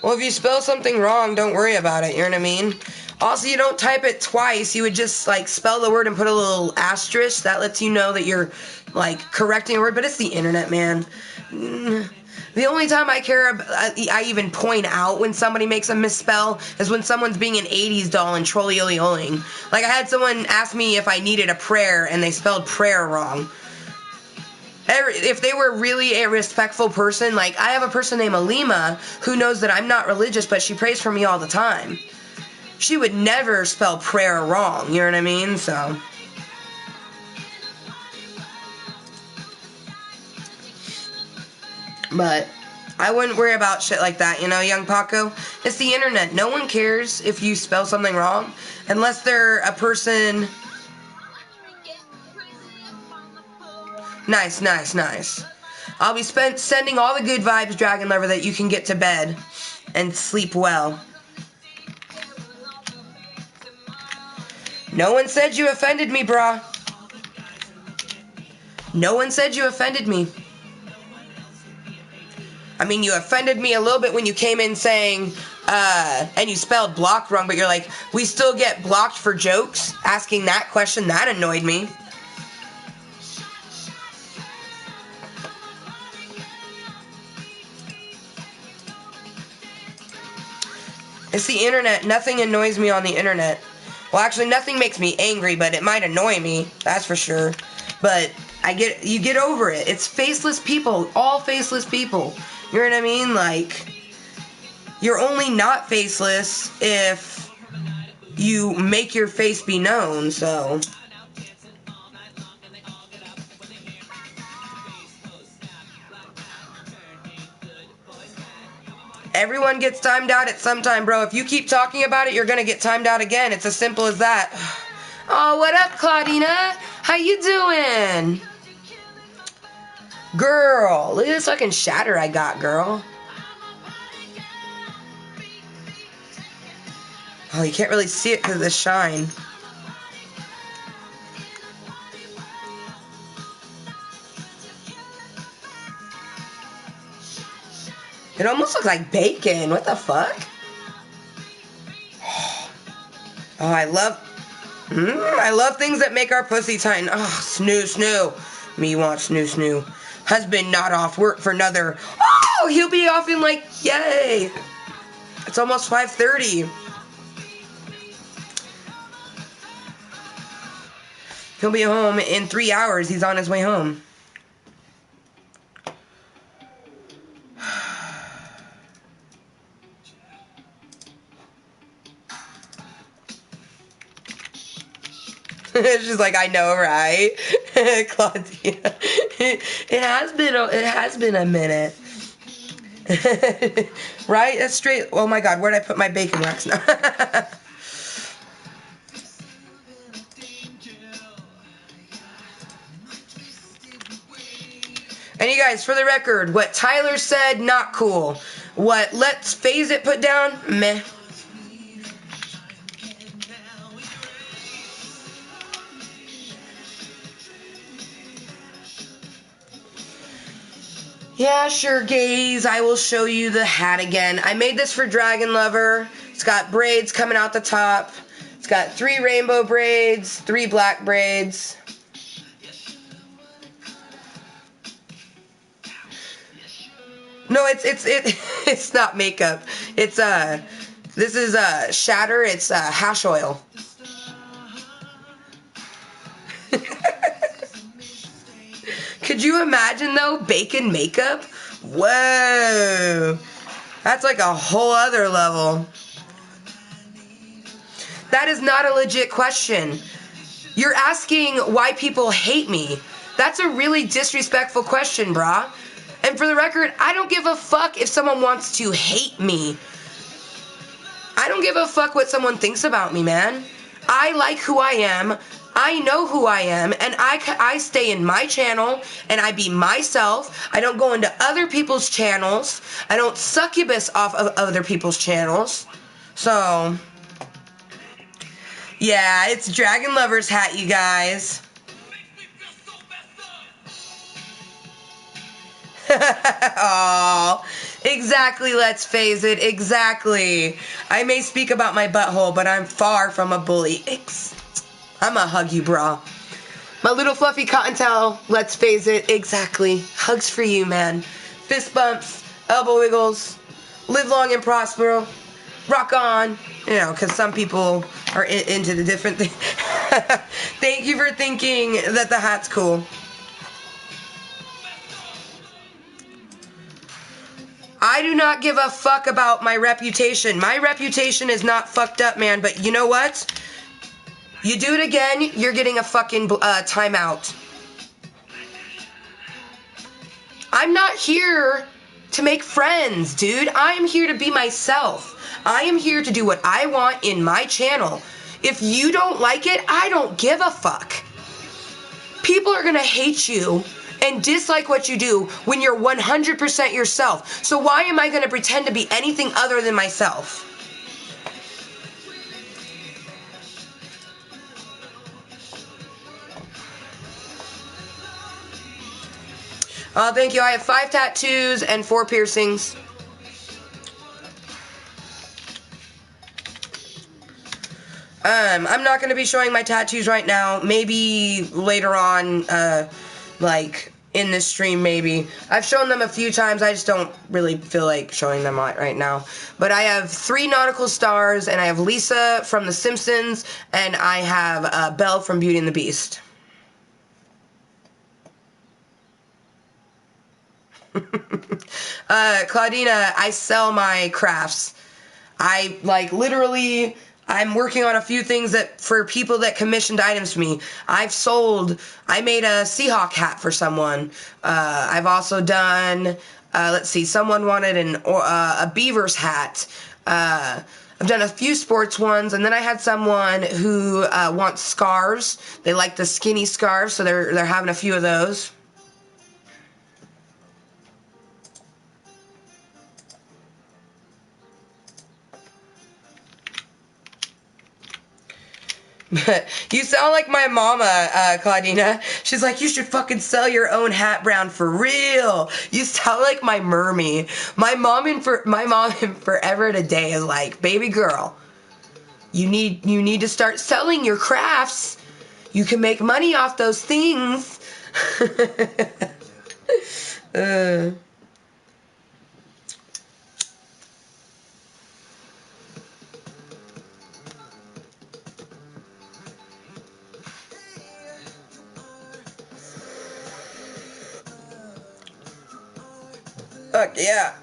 Well, if you spell something wrong, don't worry about it, you know what I mean? Also, you don't type it twice. You would just, like, spell the word and put a little asterisk. That lets you know that you're, like, correcting a word. But it's the internet, man. The only time I care about, I even point out when somebody makes a misspell is when someone's being an 80s doll and trolly-oly-oling. Like, I had someone ask me if I needed a prayer, and they spelled prayer wrong. If they were really a respectful person, like, I have a person named Alima who knows that I'm not religious, but she prays for me all the time. She would never spell prayer wrong, you know what I mean? So, but I wouldn't worry about shit like that, you know, young Paco? It's the internet. No one cares if you spell something wrong, unless they're a person... Nice, nice, nice. I'll be sending all the good vibes, Dragon Lover, that you can get to bed and sleep well. No one said you offended me, brah. No one said you offended me. I mean, you offended me a little bit when you came in saying, and you spelled blocked wrong, but you're like, we still get blocked for jokes? Asking that question, that annoyed me. It's the internet. Nothing annoys me on the internet. Well, actually, nothing makes me angry, but it might annoy me. That's for sure. But you get over it. It's faceless people. All faceless people. You know what I mean? Like, you're only not faceless if you make your face be known, so... Everyone gets timed out at some time, bro. If you keep talking about it, you're gonna get timed out again. It's as simple as that. Oh, what up, Claudina? How you doing? Girl, look at this fucking shatter I got, girl. Oh, you can't really see it because of the shine. It almost looks like bacon. What the fuck? Oh, I love things that make our pussy tighten. Oh, snoo. Me want snoo. Husband not off work for another. Oh, he'll be off in like, yay. It's almost 5:30. He'll be home in 3 hours. He's on his way home. She's like, I know, right? Claudia. It has been a minute. Right? That's straight. Oh my god, where'd I put my bacon wax now? And you guys, for the record, what Tyler said, not cool. What Let's Phase It put down, meh. Yeah, sure, gays. I will show you the hat again. I made this for Dragon Lover. It's got braids coming out the top. It's got 3 rainbow braids, 3 black braids. No, it's not makeup. It's this is shatter. It's hash oil. Could you imagine though, bacon makeup? Whoa. That's like a whole other level. That is not a legit question. You're asking why people hate me. That's a really disrespectful question, brah. And for the record, I don't give a fuck if someone wants to hate me. I don't give a fuck what someone thinks about me, man. I like who I am. I know who I am, and I stay in my channel, and I be myself. I don't go into other people's channels. I don't succubus off of other people's channels. So, yeah, it's Dragon Lover's hat, you guys. Aww. Exactly, let's phase it. Exactly. I may speak about my butthole, but I'm far from a bully. I'ma hug you, brah. My little fluffy Kottontale, let's phase it. Exactly. Hugs for you, man. Fist bumps, elbow wiggles, live long and prosper, rock on. You know, because some people are into the different things. Thank you for thinking that the hat's cool. I do not give a fuck about my reputation. My reputation is not fucked up, man, but you know what? You do it again, you're getting a fucking timeout. I'm not here to make friends, dude. I am here to be myself. I am here to do what I want in my channel. If you don't like it, I don't give a fuck. People are gonna hate you and dislike what you do when you're 100% yourself. So why am I gonna pretend to be anything other than myself? Thank you. I have 5 tattoos and 4 piercings. I'm not going to be showing my tattoos right now. Maybe later on, like, in this stream, maybe. I've shown them a few times. I just don't really feel like showing them right now. But I have 3 nautical stars, and I have Lisa from The Simpsons, and I have Belle from Beauty and the Beast. Claudina, I sell my crafts. I, like, literally, I'm working on a few things that, for people that commissioned items to me. I made a Seahawk hat for someone. I've also done, let's see, someone wanted a Beavers hat. I've done a few sports ones, and then I had someone who wants scarves. They like the skinny scarves, so they're having a few of those. You sound like my mama, Claudina. She's like, you should fucking sell your own hat brand for real. You sound like my mermie. My mom in Forever Today is like, baby girl, you need to start selling your crafts. You can make money off those things. Fuck yeah.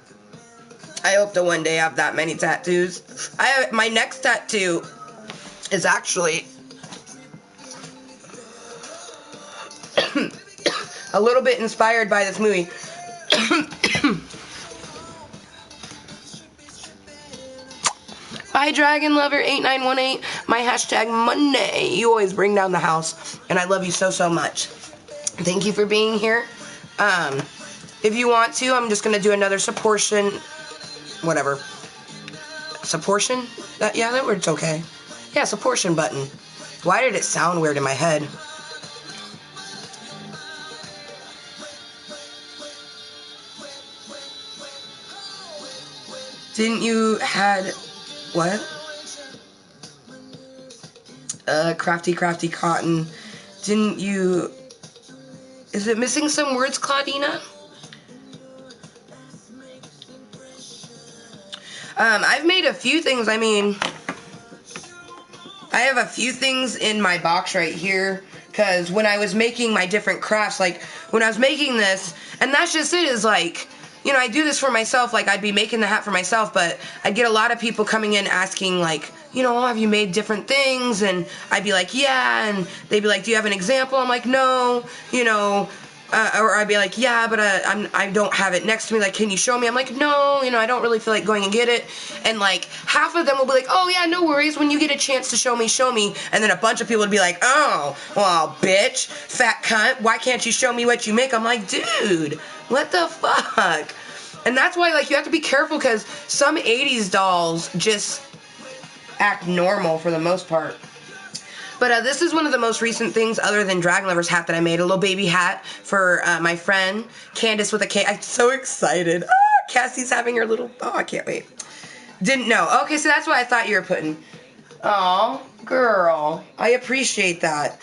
I hope to one day have that many tattoos. My next tattoo is actually a little bit inspired by this movie. Bye, Dragon Lover 8918. My hashtag Monday. You always bring down the house, and I love you so, so much. Thank you for being here. If you want to, I'm just going to do another supportion, whatever. Supportion? Yeah, that word's okay. Yeah, supportion button. Why did it sound weird in my head? Didn't you had, what? Crafty cotton. Didn't you, is it missing some words, Claudina? I've made a few things. I mean, I have a few things in my box right here, because when I was making my different crafts, like, when I was making this, and that's just it, is like, you know, I do this for myself, like, I'd be making the hat for myself, but I'd get a lot of people coming in asking, like, you know, have you made different things? And I'd be like, yeah, and they'd be like, do you have an example? I'm like, no, you know, or I'd be like, yeah, but I don't have it next to me, like, can you show me? I'm like, no, you know, I don't really feel like going and get it. And like, half of them will be like, oh yeah, no worries, when you get a chance to show me. And then a bunch of people would be like, oh, well, bitch, fat cunt, why can't you show me what you make? I'm like, dude, what the fuck? And that's why, like, you have to be careful, because some 80s dolls just act normal for the most part. But this is one of the most recent things other than Dragon Lover's hat that I made. A little baby hat for my friend, Candace with a K. I'm so excited. Ah, Cassie's having her little, oh, I can't wait. Didn't know. Okay, so that's what I thought you were putting. Oh, girl. I appreciate that.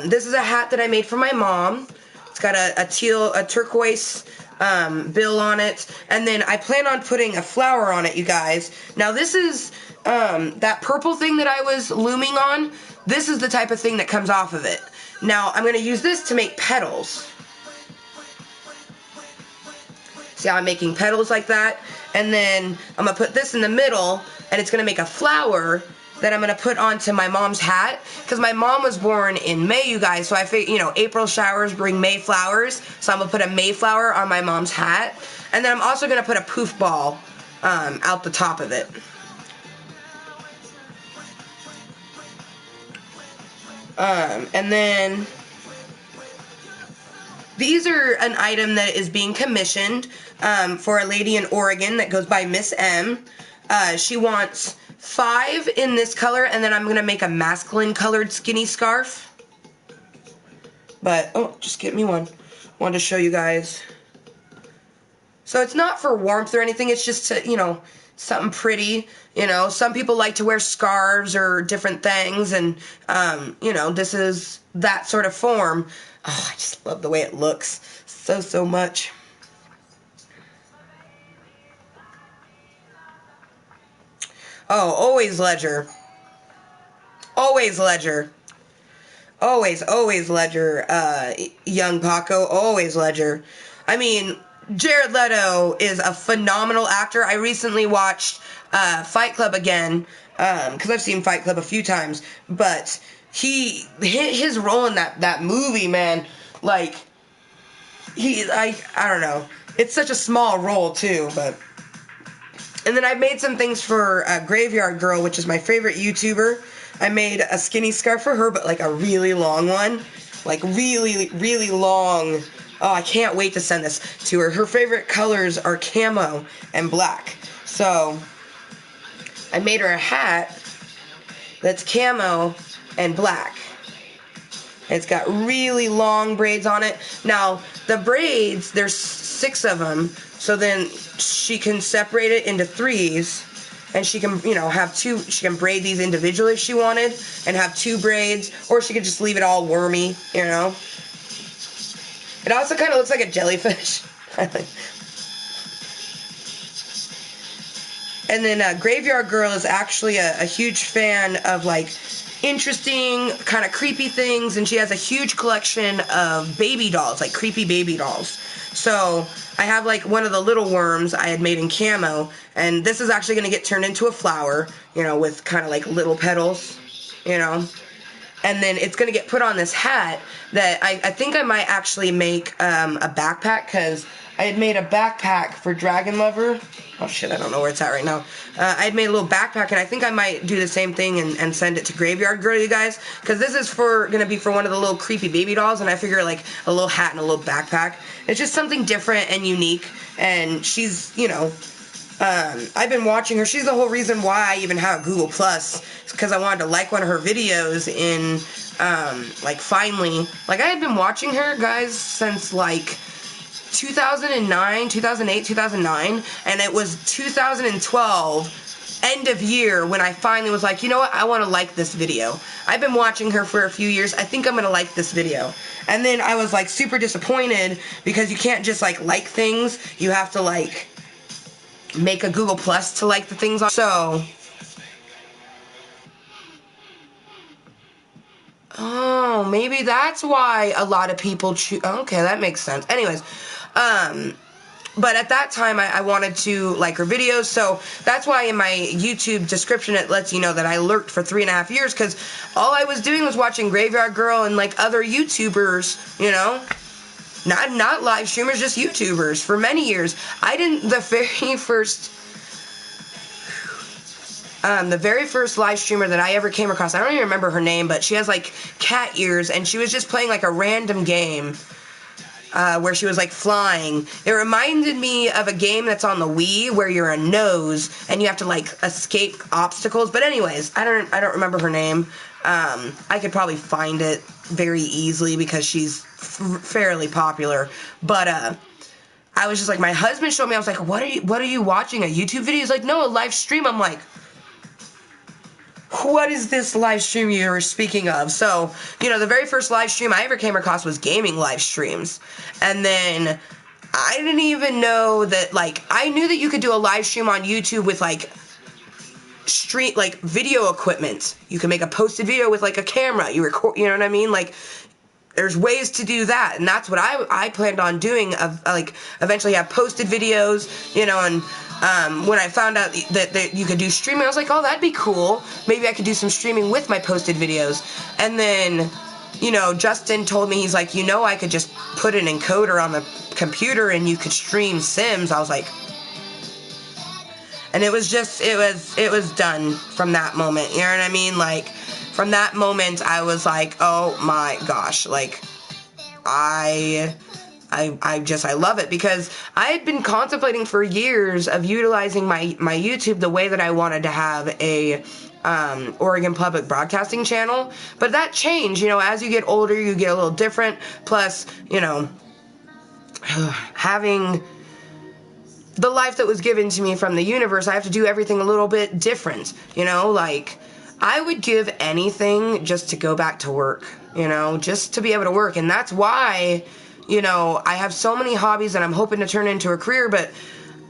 This is a hat that I made for my mom. It's got a turquoise bill on it. And then I plan on putting a flower on it, you guys. Now, this is that purple thing that I was looming on. This is the type of thing that comes off of it. Now, I'm going to use this to make petals. See how I'm making petals like that? And then I'm going to put this in the middle, and it's going to make a flower that I'm going to put onto my mom's hat. Because my mom was born in May, you guys, so I figured, you know, April showers bring May flowers. So I'm going to put a Mayflower on my mom's hat. And then I'm also going to put a poof ball out the top of it. And then these are an item that is being commissioned for a lady in Oregon that goes by Miss M. She wants 5 in this color, and then I'm going to make a masculine colored skinny scarf. But, oh, just get me one. Wanted to show you guys. So it's not for warmth or anything, it's just to, you know, something pretty. You know, some people like to wear scarves or different things, and, you know, this is that sort of form. Oh, I just love the way it looks so much. Oh, always Ledger. Always Ledger. Always Ledger, young Paco. Always Ledger. I mean, Jared Leto is a phenomenal actor. I recently watched Fight Club again, because I've seen Fight Club a few times, but his role in that movie, man, like, I don't know. It's such a small role, too, but... And then I made some things for Graveyard Girl, which is my favorite YouTuber. I made a skinny scarf for her, but like a really long one. Like really long. Oh, I can't wait to send this to her. Her favorite colors are camo and black. So, I made her a hat that's camo and black. It's got really long braids on it. Now, the braids, there's 6 of them. So then she can separate it into 3s. And she can, you know, have 2, she can braid these individually if she wanted. And have 2 braids. Or she could just leave it all wormy, you know. It also kind of looks like a jellyfish. And then Graveyard Girl is actually a huge fan of, like, interesting, kind of creepy things. And she has a huge collection of baby dolls, like creepy baby dolls. So I have, like, one of the little worms I had made in camo. And this is actually going to get turned into a flower, you know, with kind of, like, little petals, you know. And then it's going to get put on this hat that I think I might actually make a backpack, because I had made a backpack for Dragon Lover. Oh, shit, I don't know where it's at right now. I had made a little backpack, and I think I might do the same thing and send it to Graveyard Girl, you guys. Because this is going to be for one of the little creepy baby dolls, and I figure, like, a little hat and a little backpack. It's just something different and unique, and she's, you know... I've been watching her. She's the whole reason why I even have Google Plus. It's because I wanted to like one of her videos in, like, finally. Like, I had been watching her, guys, since, like, 2009, 2008, 2009, and it was 2012, end of year, when I finally was like, you know what, I want to like this video. I've been watching her for a few years, I think I'm going to like this video. And then I was like super disappointed, because you can't just like things, you have to like make a Google Plus to like the things on. So, oh, maybe that's why a lot of people choose. Okay, that makes sense. Anyways, but at that time, I wanted to like her videos, so that's why in my YouTube description it lets you know that I lurked for 3.5 years, because all I was doing was watching Graveyard Girl and like other YouTubers, you know? Not live streamers, just YouTubers for many years. The very first live streamer that I ever came across, I don't even remember her name, but she has like cat ears, and she was just playing like a random game where she was like flying. It reminded me of a game that's on the Wii where you're a nose and you have to like escape obstacles. But anyways, I don't remember her name. I could probably find it very easily because she's fairly popular. But I was just like, my husband showed me. I was like, what are you watching? A YouTube video? He's like, no, a live stream. I'm like, what is this live stream you were speaking of? So, you know, the very first live stream I ever came across was gaming live streams. And then I didn't even know that, like, I knew that you could do a live stream on YouTube with, like, video equipment. You can make a posted video with, like, a camera. You record, you know what I mean? Like, there's ways to do that, and that's what I planned on doing, like, eventually have posted videos, you know, and when I found out that you could do streaming, I was like, oh, that'd be cool. Maybe I could do some streaming with my posted videos. And then, you know, Justin told me, he's like, you know, I could just put an encoder on the computer and you could stream Sims. I was like, and it was done from that moment, you know what I mean? Like, from that moment, I was like, oh my gosh, like, I love it, because I had been contemplating for years of utilizing my YouTube the way that I wanted to have a Oregon Public Broadcasting channel, but that changed, you know, as you get older, you get a little different, plus, you know, having the life that was given to me from the universe, I have to do everything a little bit different, you know, like, I would give anything just to go back to work, you know, just to be able to work, and that's why, you know, I have so many hobbies that I'm hoping to turn into a career, but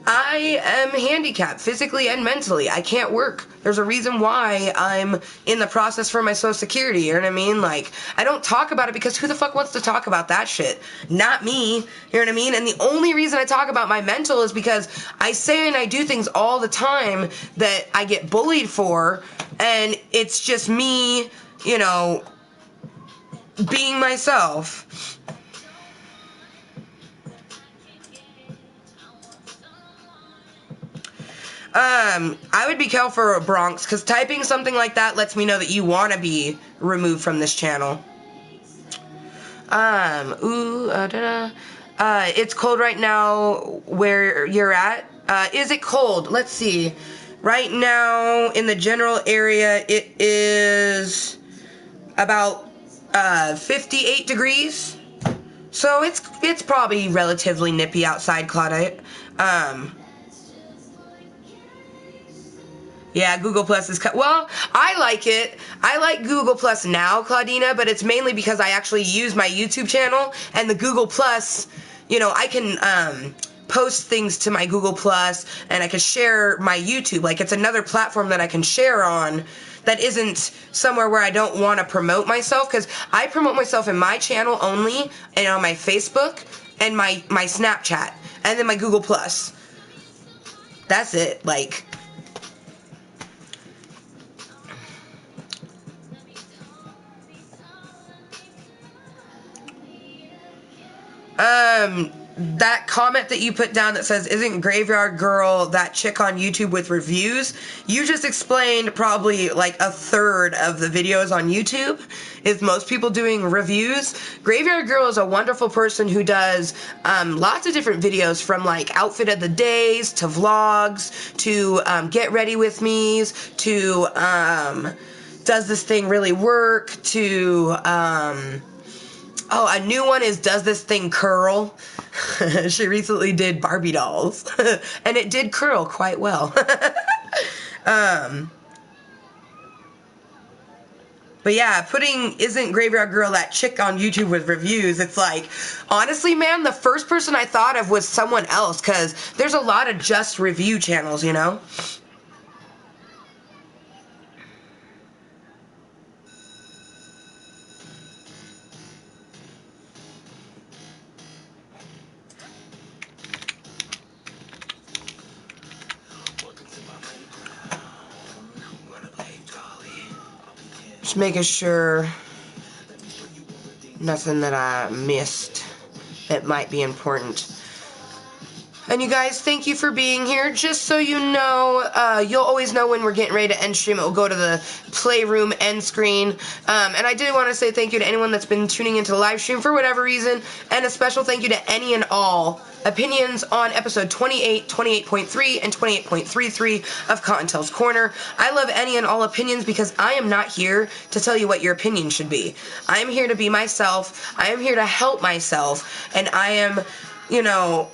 I am handicapped physically and mentally. I can't work. There's a reason why I'm in the process for my Social Security, you know what I mean? Like, I don't talk about it because who the fuck wants to talk about that shit? Not me, you know what I mean? And the only reason I talk about my mental is because I say and I do things all the time that I get bullied for, and it's just me, you know, being myself. I would be careful for Bronx, because typing something like that lets me know that you want to be removed from this channel. It's cold right now where you're at. Is it cold? Let's see. Right now, in the general area, it is about 58 degrees. So it's probably relatively nippy outside, Claudette. Yeah, Google Plus is well, I like it. I like Google Plus now, Claudina, but it's mainly because I actually use my YouTube channel, and the Google Plus, you know, I can post things to my Google Plus, and I can share my YouTube. Like, it's another platform that I can share on that isn't somewhere where I don't want to promote myself, because I promote myself in my channel only, and on my Facebook, and my Snapchat, and then my Google Plus. That's it, like... That comment that you put down that says, isn't Graveyard Girl that chick on YouTube with reviews? You just explained probably like a third of the videos on YouTube is most people doing reviews. Graveyard Girl is a wonderful person who does lots of different videos, from like outfit of the days to vlogs to get ready with me's to does this thing really work to Oh, a new one is Does This Thing Curl? She recently did Barbie dolls. And it did curl quite well. But yeah, putting Isn't Graveyard Girl that chick on YouTube with reviews, it's like, honestly, man, the first person I thought of was someone else, because there's a lot of just review channels, you know? Just making sure nothing that I missed that might be important. And you guys, thank you for being here. Just so you know, you'll always know when we're getting ready to end stream. It will go to the Playroom end screen. And I did want to say thank you to anyone that's been tuning into the live stream for whatever reason. And a special thank you to any and all opinions on episode 28, 28.3, and 28.33 of Kottontale's Corner. I love any and all opinions because I am not here to tell you what your opinion should be. I am here to be myself. I am here to help myself. And I am, you know,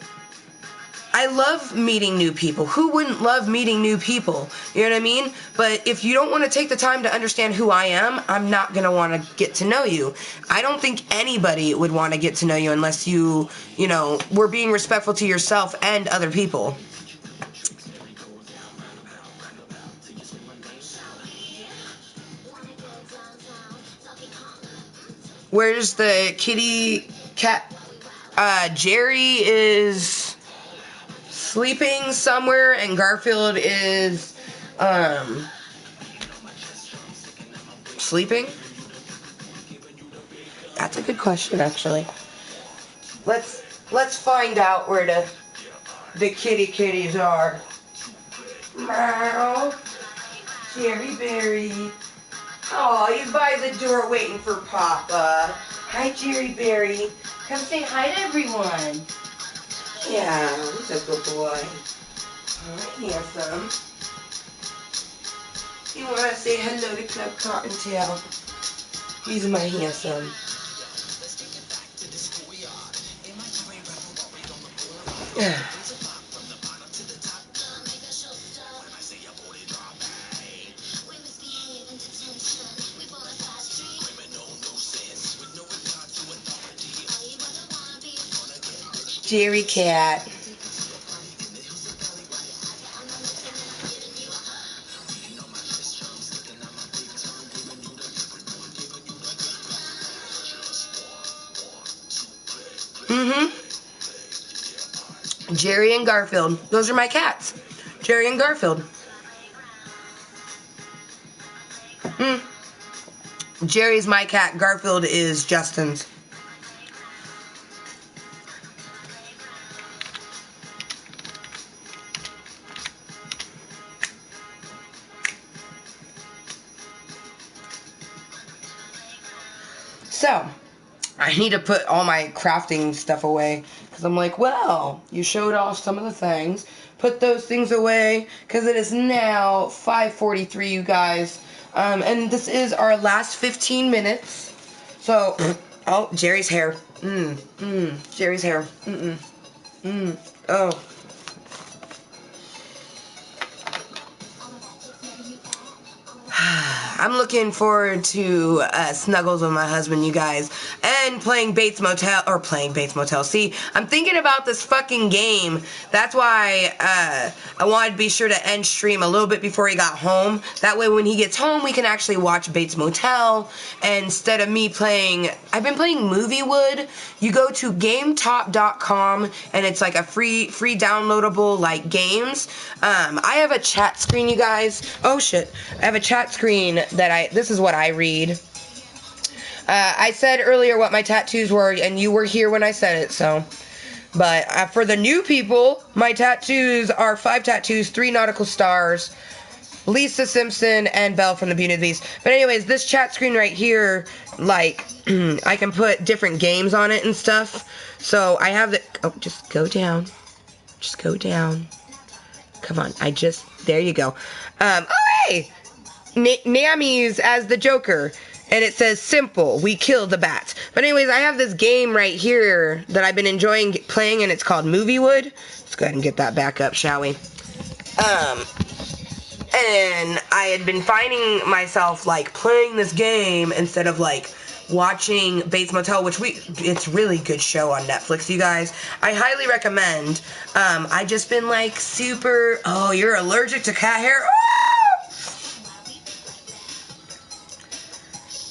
I love meeting new people. Who wouldn't love meeting new people? You know what I mean? But if you don't want to take the time to understand who I am, I'm not going to want to get to know you. I don't think anybody would want to get to know you unless you know, were being respectful to yourself and other people. Where's the kitty cat? Jerry is sleeping somewhere, and Garfield is sleeping? That's a good question, actually. Let's find out where the kitties are. Meow. Jerry Berry. Oh, he's by the door waiting for Papa. Hi, Jerry Berry. Come say hi to everyone. Yeah, he's a good boy. Hi, handsome. You want to say hello to Klub Kottontale? He's my handsome. Yeah. Jerry cat. Jerry and Garfield. Those are my cats. Jerry and Garfield. Jerry's my cat. Garfield is Justin's. So, I need to put all my crafting stuff away, because I'm like, well, you showed off some of the things. Put those things away, because it is now 5:43, you guys. And this is our last 15 minutes. So, oh, Jerry's hair. Jerry's hair. Oh. I'm looking forward to snuggles with my husband, you guys, and playing Bates Motel. See, I'm thinking about this fucking game. That's why I wanted to be sure to end stream a little bit before he got home. That way when he gets home, we can actually watch Bates Motel instead of me playing. I've been playing Moviewood. You go to GameTop.com, and it's like a free downloadable, like, games. I have a chat screen, you guys. Oh, shit. I have a chat screen that this is what I read. I said earlier what my tattoos were, and you were here when I said it, so. But for the new people, my tattoos are 5 tattoos, 3 nautical stars, Lisa Simpson, and Belle from the Beauty and the Beast. But anyways, this chat screen right here, like, I can put different games on it and stuff. So I have the, oh, just go down. Just go down. Come on, there you go. Oh, hey! Nammy's as the Joker. And it says, simple, we kill the bats. But anyways, I have this game right here that I've been enjoying playing, and it's called Mooiisstt. Let's go ahead and get that back up, shall we? And I had been finding myself, like, playing this game instead of, like, watching Bates Motel, which it's really good show on Netflix, you guys. I highly recommend. I just been, like, super, oh, you're allergic to cat hair?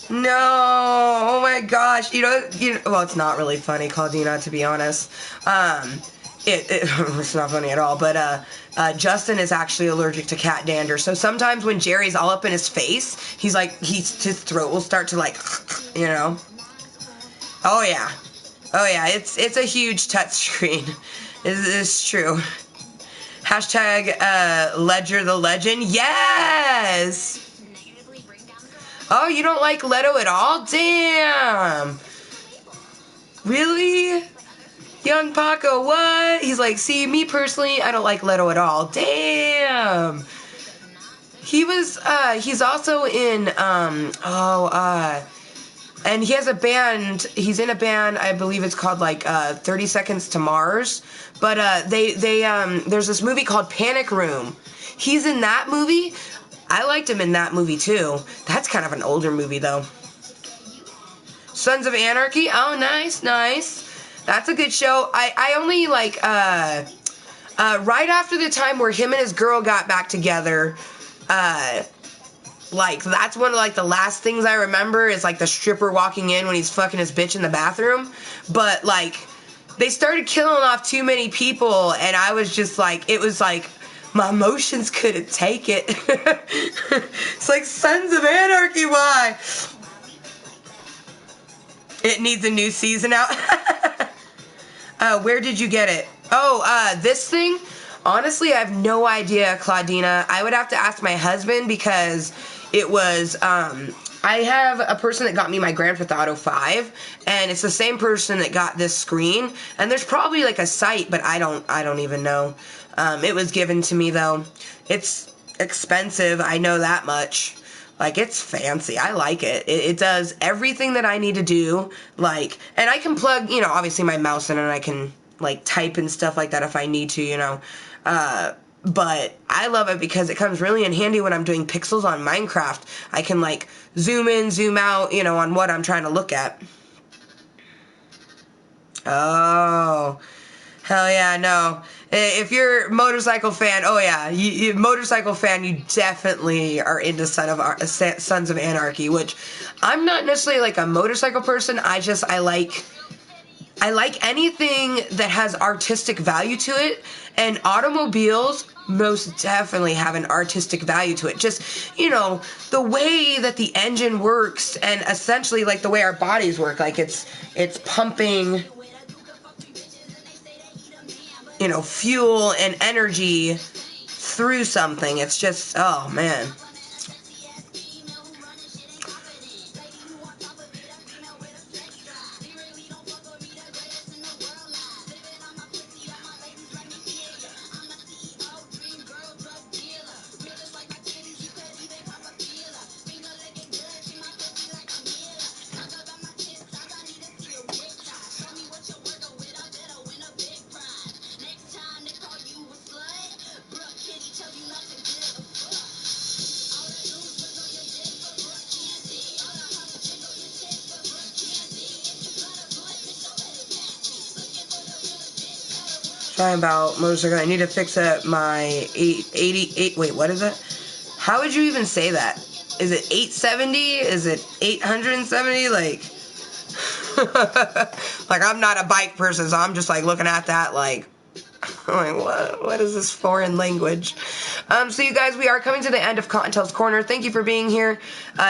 No, oh my gosh, well, it's not really funny, Claudina, to be honest. It's not funny at all, but Justin is actually allergic to cat dander, so sometimes when Jerry's all up in his face, his throat will start to, like, Oh yeah, it's a huge touch screen. It's true. Hashtag Ledger the Legend, yes! Oh, you don't like Leto at all? Damn! Really? Young Paco, what? He's like, see, me personally, I don't like Leto at all. Damn! He's also in, and he has a band, he's in a band, I believe it's called, like, 30 Seconds to Mars, but, there's this movie called Panic Room. He's in that movie. I liked him in that movie, too. That's kind of an older movie, though. Sons of Anarchy? Oh, nice. That's a good show. I only, like, right after the time where him and his girl got back together, like, that's one of, like, the last things I remember is, like, the stripper walking in when he's fucking his bitch in the bathroom. But, like, they started killing off too many people, and I was just, like, it was, like, my emotions couldn't take it. It's like, Sons of Anarchy, why? It needs a new season out. Where did you get it? Oh, this thing? Honestly, I have no idea, Claudina. I would have to ask my husband because it was, I have a person that got me my Grand Theft Auto 5, and it's the same person that got this screen, and there's probably, like, a site, but I don't even know. It was given to me, though. It's expensive, I know that much. Like, it's fancy. I like it. It does everything that I need to do, like, and I can plug, obviously my mouse in, and I can, like, type and stuff like that if I need to, but I love it because it comes really in handy when I'm doing pixels on Minecraft. I can, like, zoom in, zoom out, on what I'm trying to look at. Oh, hell yeah, no. If you're a motorcycle fan, oh yeah, motorcycle fan, you definitely are into Sons of Anarchy, which I'm not necessarily, like, a motorcycle person. I like anything that has artistic value to it, and automobiles most definitely have an artistic value to it. Just, the way that the engine works, and essentially, like, the way our bodies work, like, it's pumping, fuel and energy through something. It's just, oh, man. Talking about motorcycle, I need to fix up my 888. Wait, what is it? How would you even say that? Is it 870? Is it 870? Like, like, I'm not a bike person, so I'm just, like, looking at that, like, I'm like, what is this foreign language? So you guys, we are coming to the end of Kottontale's Corner. Thank you for being here.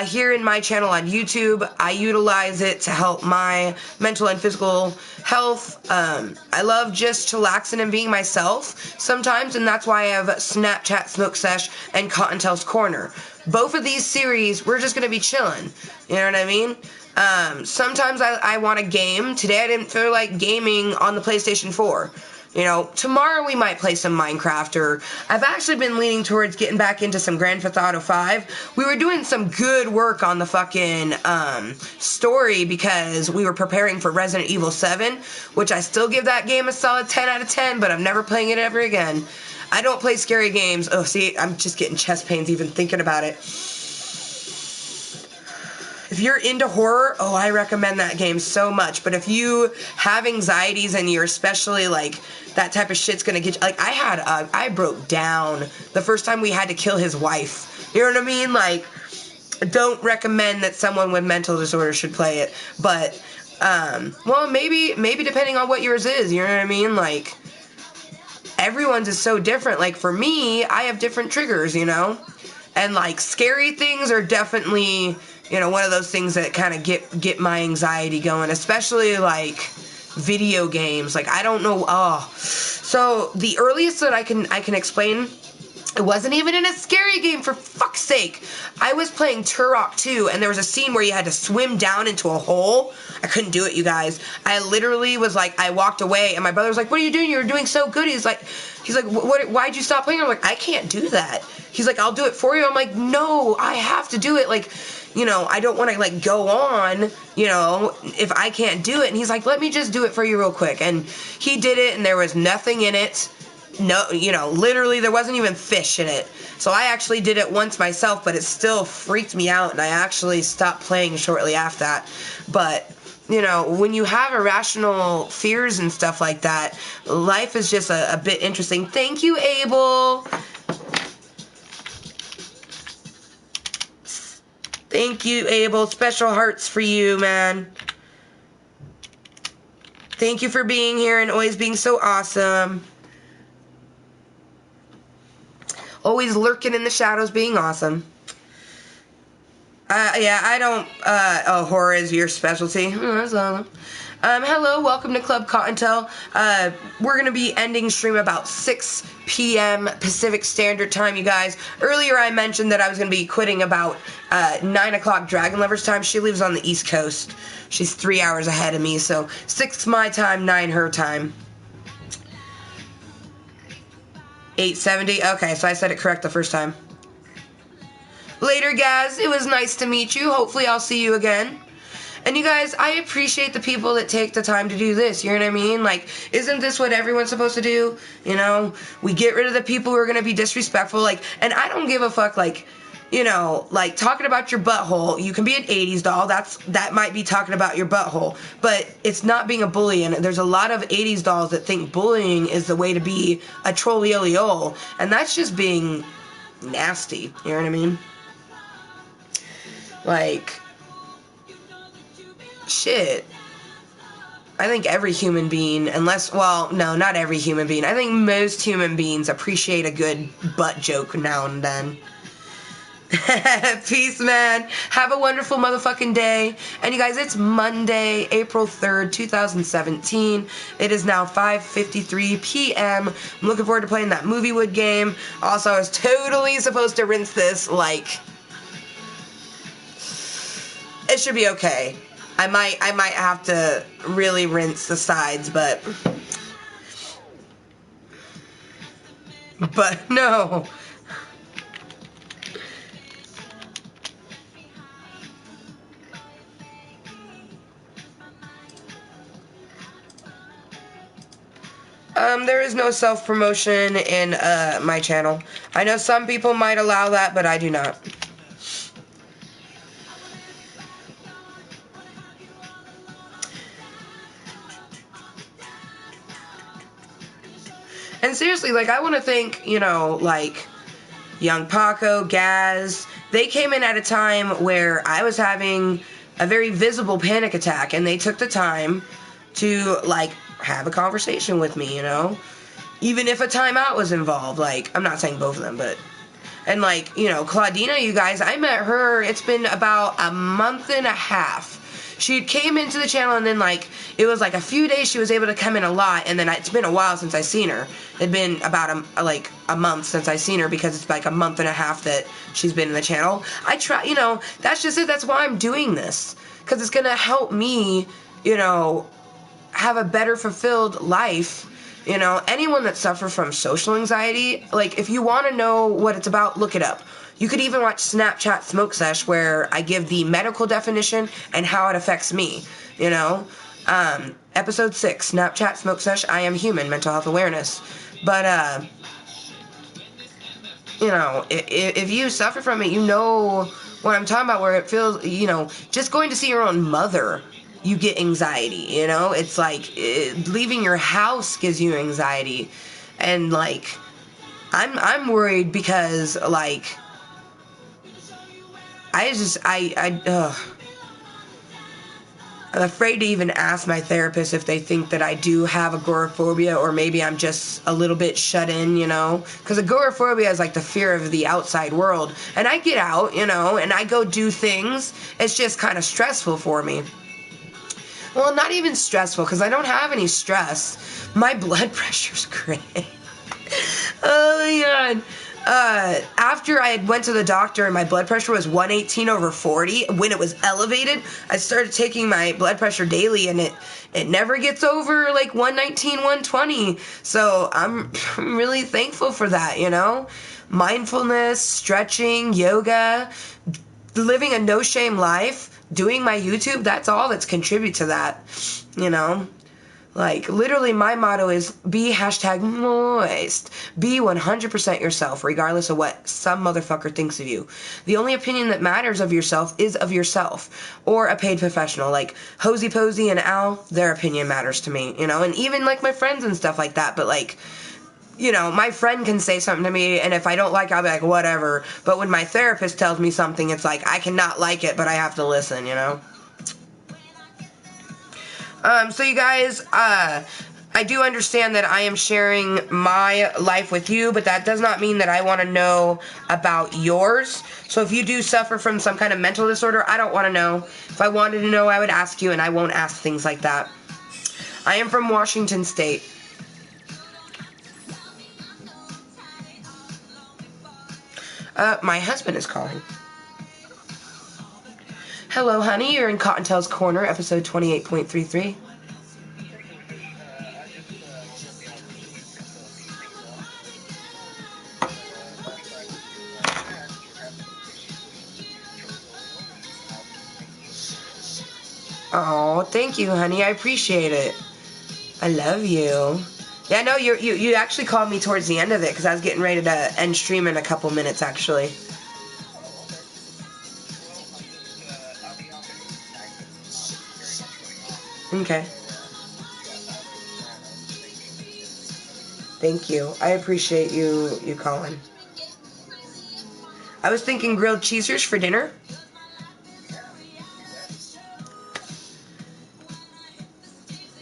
Here in my channel on YouTube, I utilize it to help my mental and physical health. I love just chillaxing and being myself sometimes, and that's why I have Snapchat Smoke Sesh and Kottontale's Corner. Both of these series, we're just going to be chilling. You know what I mean? Sometimes I want to game. Today I didn't feel like gaming on the PlayStation 4. You know, tomorrow we might play some Minecraft, or I've actually been leaning towards getting back into some Grand Theft Auto 5. We were doing some good work on the fucking story because we were preparing for Resident Evil 7, which I still give that game a solid 10 out of 10, but I'm never playing it ever again. I don't play scary games. Oh, see, I'm just getting chest pains even thinking about it. If you're into horror, oh, I recommend that game so much. But if you have anxieties and you're especially, like, that type of shit's gonna get you, like, I broke down the first time we had to kill his wife. You know what I mean? Like, don't recommend that someone with mental disorder should play it. But, well, maybe depending on what yours is, you know what I mean? Like, everyone's is so different. Like, for me, I have different triggers, you know? And, like, scary things are definitely, you know, one of those things that kind of get my anxiety going, especially, like, video games. Like, I don't know, so the earliest that I can explain, it wasn't even in a scary game, for fuck's sake. I was playing Turok 2, and there was a scene where you had to swim down into a hole. I couldn't do it, you guys. I literally was like, I walked away, and my brother was like, what are you doing? You were doing so good. He's like, why'd you stop playing? I'm like, I can't do that. He's like, I'll do it for you. I'm like, no, I have to do it. Like, you know, I don't want to, like, go on, you know, if I can't do it. And he's like, let me just do it for you real quick. And he did it, and there was nothing in it. No, you know, literally there wasn't even fish in it. So I actually did it once myself, but it still freaked me out, and I actually stopped playing shortly after that. But, you know, when you have irrational fears and stuff like that, life is just a bit interesting. Thank you, Abel. Thank you, Abel. Special hearts for you, man. Thank you for being here and always being so awesome. Always lurking in the shadows, being awesome. Yeah, I don't, horror is your specialty. That's awesome. Hello, welcome to Klub Kottontale. We're going to be ending stream about 6 p.m. Pacific Standard Time, you guys. Earlier I mentioned that I was going to be quitting about 9 o'clock Dragon Lovers time. She lives on the East Coast. She's 3 hours ahead of me, so 6 my time, 9 her time. 870? Okay, so I said it correct the first time. Later, guys. It was nice to meet you. Hopefully I'll see you again. And you guys, I appreciate the people that take the time to do this, you know what I mean? Like, isn't this what everyone's supposed to do? You know, we get rid of the people who are going to be disrespectful, like, and I don't give a fuck, like, you know, like, talking about your butthole, you can be an 80s doll, that might be talking about your butthole, but it's not being a bully, and there's a lot of 80s dolls that think bullying is the way to be a trolley-ole, and that's just being nasty, you know what I mean? Like, shit. I think every human being, unless, well, no, not every human being. I think most human beings appreciate a good butt joke now and then. Peace, man. Have a wonderful motherfucking day. And you guys, it's Monday, April 3rd, 2017. It is now 5:53 p.m. I'm looking forward to playing that Mooiisstt game. Also, I was totally supposed to rinse this, like, it should be okay. I might have to really rinse the sides, but no. There is no self-promotion in my channel. I know some people might allow that, but I do not. And seriously, like, I want to thank, you know, like, Young Paco, Gaz. They came in at a time where I was having a very visible panic attack, and they took the time to, like, have a conversation with me, you know? Even if a timeout was involved, like, I'm not saying both of them, but... And, like, you know, Claudina, you guys, I met her, it's been about a month and a half. She came into the channel, and then, like, it was, like, a few days she was able to come in a lot, and then it's been a while since I seen her. It'd been about, a month since I seen her, because it's, like, a month and a half that she's been in the channel. I try, you know, that's just it, that's why I'm doing this. Because it's gonna help me, you know, have a better fulfilled life. You know, anyone that suffers from social anxiety, like, if you want to know what it's about, look it up. You could even watch Snapchat Smoke Sesh, where I give the medical definition and how it affects me, you know. Episode 6, Snapchat Smoke Sesh, I Am Human, Mental Health Awareness. But, you know, if you suffer from it, you know what I'm talking about, where it feels, you know, just going to see your own mother, you get anxiety, you know? It's like, leaving your house gives you anxiety. And, like, I'm worried because, like, I'm afraid to even ask my therapist if they think that I do have agoraphobia, or maybe I'm just a little bit shut in, you know? Because agoraphobia is like the fear of the outside world. And I get out, you know, and I go do things. It's just kind of stressful for me. Well, not even stressful, because I don't have any stress. My blood pressure's great. Oh my god. After I had went to the doctor and my blood pressure was 118/40, when it was elevated, I started taking my blood pressure daily, and it never gets over like 119, 120. So I'm really thankful for that, you know? Mindfulness, stretching, yoga, living a no-shame life, doing my YouTube, that's all that's contribute to that, you know? Like, literally, my motto is be #Mooiisstt. Be 100% yourself, regardless of what some motherfucker thinks of you. The only opinion that matters of yourself is of yourself, or a paid professional. Like, Hosey Posey and Al, their opinion matters to me, you know? And even, like, my friends and stuff like that, but, like, you know, my friend can say something to me, and if I don't like it, I'll be like, whatever. But when my therapist tells me something, it's like, I cannot like it, but I have to listen, you know? So you guys, I do understand that I am sharing my life with you, but that does not mean that I want to know about yours. So if you do suffer from some kind of mental disorder, I don't want to know. If I wanted to know, I would ask you, and I won't ask things like that. I am from Washington State. My husband is calling. Hello, honey. You're in Kottontale's Korner, episode 28.33. Oh, thank you, honey. I appreciate it. I love you. Yeah, no, you actually called me towards the end of it, because I was getting ready to end stream in a couple minutes, actually. Okay. Thank you. I appreciate you calling. I was thinking grilled cheesers for dinner.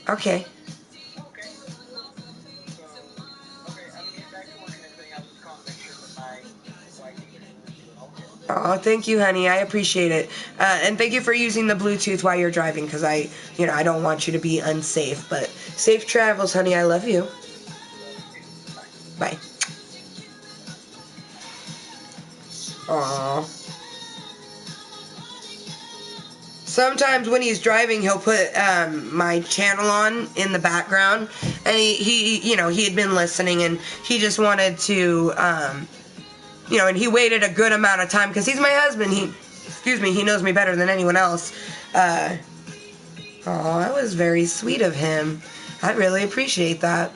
Okay. Oh, thank you, honey. I appreciate it. And thank you for using the Bluetooth while you're driving, because I don't want you to be unsafe. But safe travels, honey. I love you. Bye. Aww. Sometimes when he's driving, he'll put my channel on in the background, and he had been listening, and he just wanted to, and he waited a good amount of time, because he's my husband. He knows me better than anyone else. That was very sweet of him. I really appreciate that.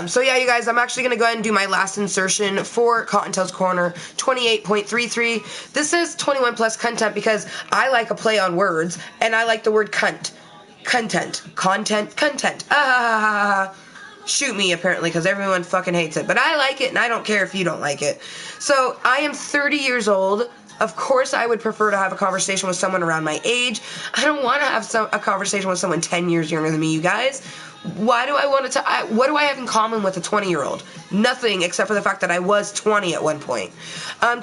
So yeah, you guys, I'm actually going to go ahead and do my last insertion for Kottontale's Korner, 28.33. This is 21+Cuntent because I like a play on words, and I like the word cunt. Content. Shoot me, apparently, because everyone fucking hates it. But I like it, and I don't care if you don't like it. So, I am 30 years old. Of course, I would prefer to have a conversation with someone around my age. I don't want to have a conversation with someone 10 years younger than me, you guys. Why do I want to what do I have in common with a 20-year-old? Nothing, except for the fact that I was 20 at one point.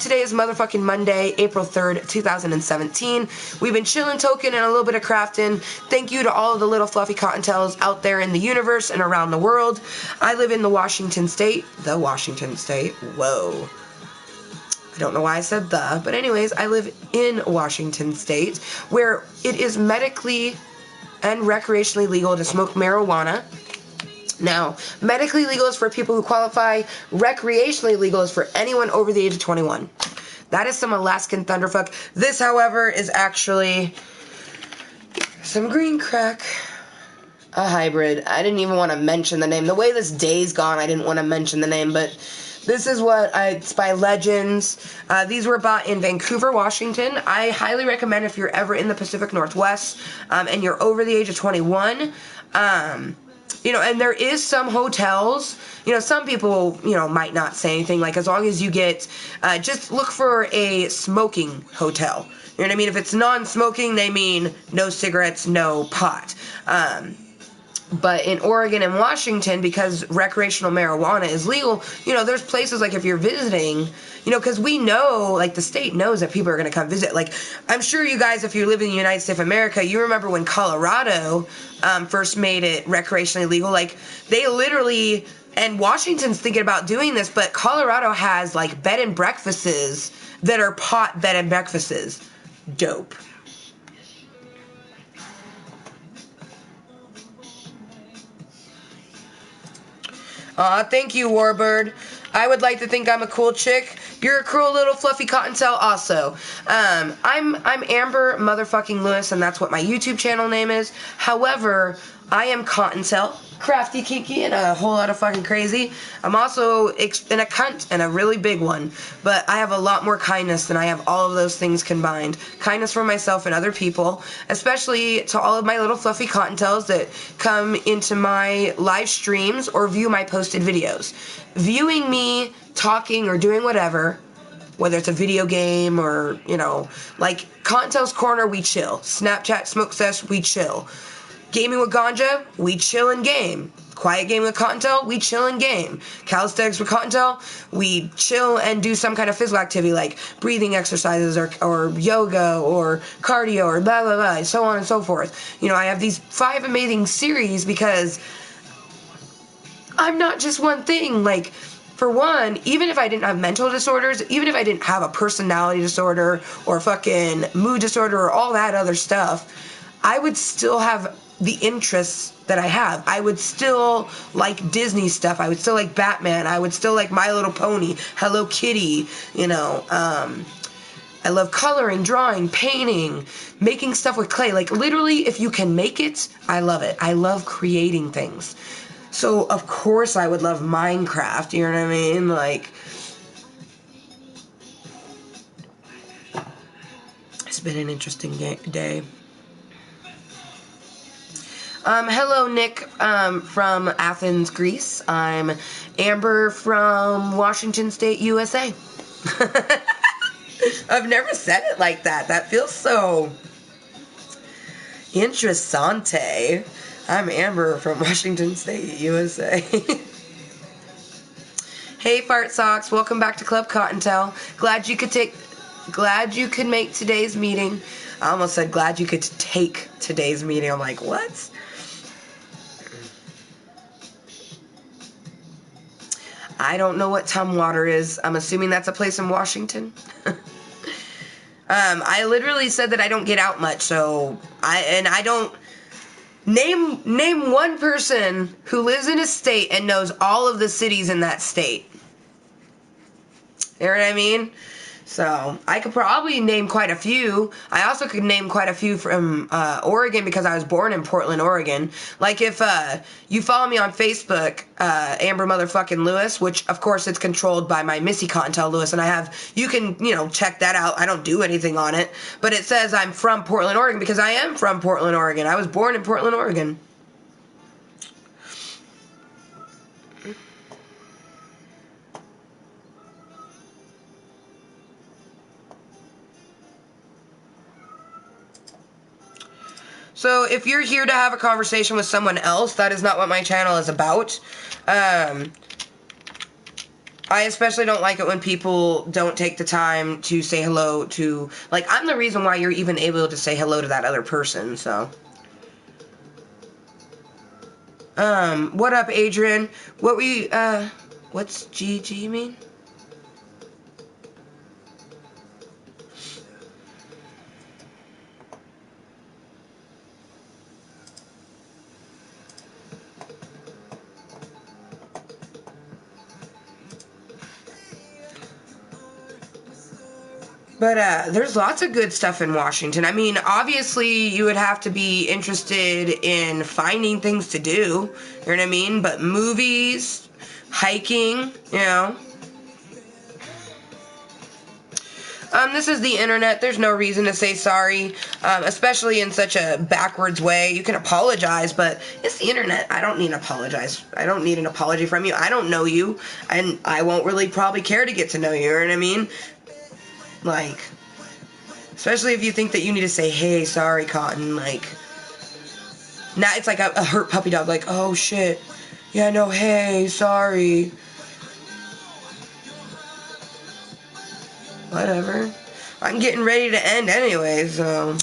Today is motherfucking Monday, April 3rd, 2017. We've been chilling, toking, and a little bit of crafting. Thank you to all of the Lil Fluffi Kottontales out there in the universe and around the world. I live in the Washington State. Whoa. I don't know why I said the, but anyways, I live in Washington State, where it is medically and recreationally legal to smoke marijuana. Now, medically legal is for people who qualify. Recreationally legal is for anyone over the age of 21. That is some Alaskan thunderfuck. This, however, is actually some green crack. A hybrid. I didn't even want to mention the name. The way this day's gone, I didn't want to mention the name, but this is it's by Legends. These were bought in Vancouver, Washington. I highly recommend if you're ever in the Pacific Northwest and you're over the age of 21. You know, and there is some hotels, you know, some people, you know, might not say anything, like, as long as you get, just look for a smoking hotel. You know what I mean? If it's non-smoking, they mean no cigarettes, no pot. But in Oregon and Washington, because recreational marijuana is legal, you know, there's places like if you're visiting, you know, because we know, like, the state knows that people are going to come visit. Like, I'm sure you guys, if you live in the United States of America, you remember when Colorado first made it recreationally legal. Like, they literally, and Washington's thinking about doing this, but Colorado has, like, bed and breakfasts that are pot bed and breakfasts. Dope. Thank you, Warbird. I would like to think I'm a cool chick. You're a cool little fluffy cottontail also. I'm Amber Motherfucking Lewis, and that's what my YouTube channel name is. However, I am Cottontail, crafty, kinky, and a whole lot of fucking crazy. I'm also in a cunt, and a really big one. But I have a lot more kindness than I have all of those things combined. Kindness for myself and other people, especially to all of my little fluffy cottontails that come into my live streams or view my posted videos. Viewing me talking or doing whatever, whether it's a video game or, you know, like Kottontale's Korner, we chill. Snapchat Smoke Sesh, we chill. Gaming with Ganja, we chill in game. Quiet Game with Kottontale, we chill in game. Calisthenics with Kottontale, we chill and do some kind of physical activity like breathing exercises or yoga or cardio or blah, blah, blah, so on and so forth. You know, I have these 5 amazing series because I'm not just one thing. Like, for one, even if I didn't have mental disorders, even if I didn't have a personality disorder or fucking mood disorder or all that other stuff, I would still have the interests that I have. I would still like Disney stuff. I would still like Batman. I would still like My Little Pony, Hello Kitty, you know. I love coloring, drawing, painting, making stuff with clay. Like, literally, if you can make it, I love it. I love creating things. So, of course, I would love Minecraft, you know what I mean? Like, it's been an interesting day. Hello, Nick, from Athens, Greece. I'm Amber from Washington State, USA. I've never said it like that. That feels so interessante. I'm Amber from Washington State, USA. Hey, Fart Socks. Welcome back to Klub Kottontale. Glad you could make today's meeting. I almost said glad you could take today's meeting. I'm like, what? I don't know what Tumwater is. I'm assuming that's a place in Washington. I literally said that I don't get out much, so I don't name one person who lives in a state and knows all of the cities in that state. You know what I mean? So, I could probably name quite a few. I also could name quite a few from Oregon because I was born in Portland, Oregon. Like, if you follow me on Facebook, Amber Motherfucking Lewis, which, of course, it's controlled by my Missy Kottontale Lewis, and you can, you know, check that out. I don't do anything on it. But it says I'm from Portland, Oregon because I am from Portland, Oregon. I was born in Portland, Oregon. So if you're here to have a conversation with someone else, that is not what my channel is about. I especially don't like it when people don't take the time to say hello to, like, I'm the reason why you're even able to say hello to that other person, so. What up, Adrian? What's GG mean? But there's lots of good stuff in Washington. I mean, obviously, you would have to be interested in finding things to do. You know what I mean? But movies, hiking, you know. This is the internet. There's no reason to say sorry, especially in such a backwards way. You can apologize, but it's the internet. I don't need to apologize. I don't need an apology from you. I don't know you, and I won't really probably care to get to know you. You know what I mean? Like, especially if you think that you need to say, hey, sorry, Cotton. Like, now it's like a hurt puppy dog. Like, oh, shit. Yeah, no, hey, sorry. Whatever. I'm getting ready to end anyway, so...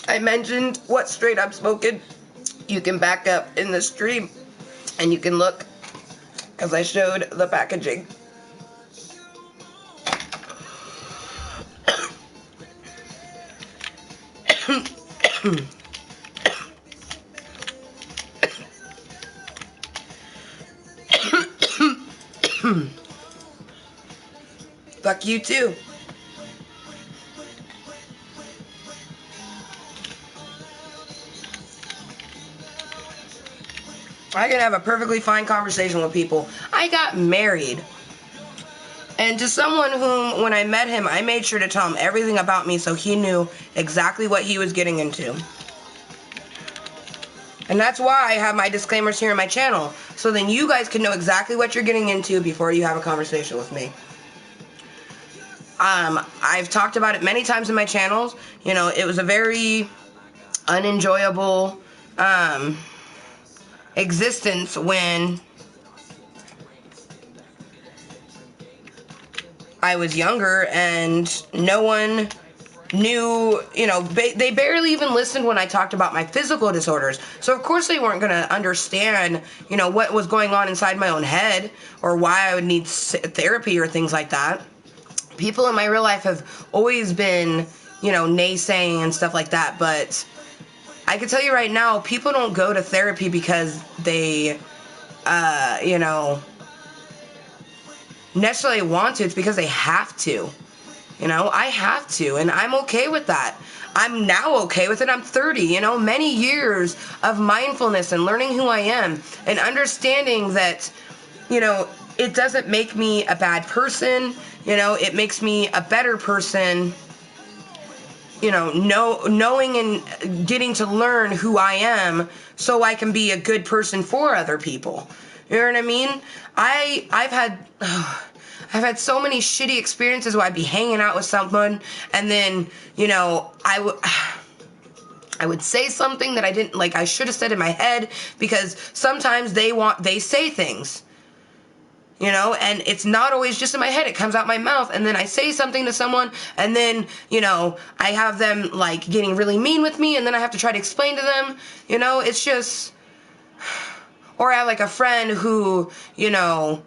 I mentioned what straight I'm smoking. You can back up in the stream, and you can look, because I showed the packaging. Fuck you too. I can have a perfectly fine conversation with people. I got married. And to someone whom, when I met him, I made sure to tell him everything about me so he knew exactly what he was getting into. And that's why I have my disclaimers here on my channel. So then you guys can know exactly what you're getting into before you have a conversation with me. I've talked about it many times in my channels. You know, it was a very unenjoyable existence when I was younger and no one knew, you know, they barely even listened when I talked about my physical disorders. So of course they weren't going to understand, you know, what was going on inside my own head or why I would need therapy or things like that. People in my real life have always been, you know, naysaying and stuff like that, but I can tell you right now, people don't go to therapy because they, you know, necessarily want to. It's because they have to. You know, I have to, and I'm okay with that. I'm now okay with it. I'm 30, you know, many years of mindfulness and learning who I am and understanding that, you know, it doesn't make me a bad person. You know, it makes me a better person. You know, knowing and getting to learn who I am so I can be a good person for other people. You know what I mean? I've had so many shitty experiences where I'd be hanging out with someone and then, you know, I would say something that I didn't, like, I should have said in my head, because sometimes they say things. You know, and it's not always just in my head. It comes out my mouth, and then I say something to someone, and then, you know, I have them, like, getting really mean with me, and then I have to try to explain to them. You know, it's just... Or I have, like, a friend who, you know,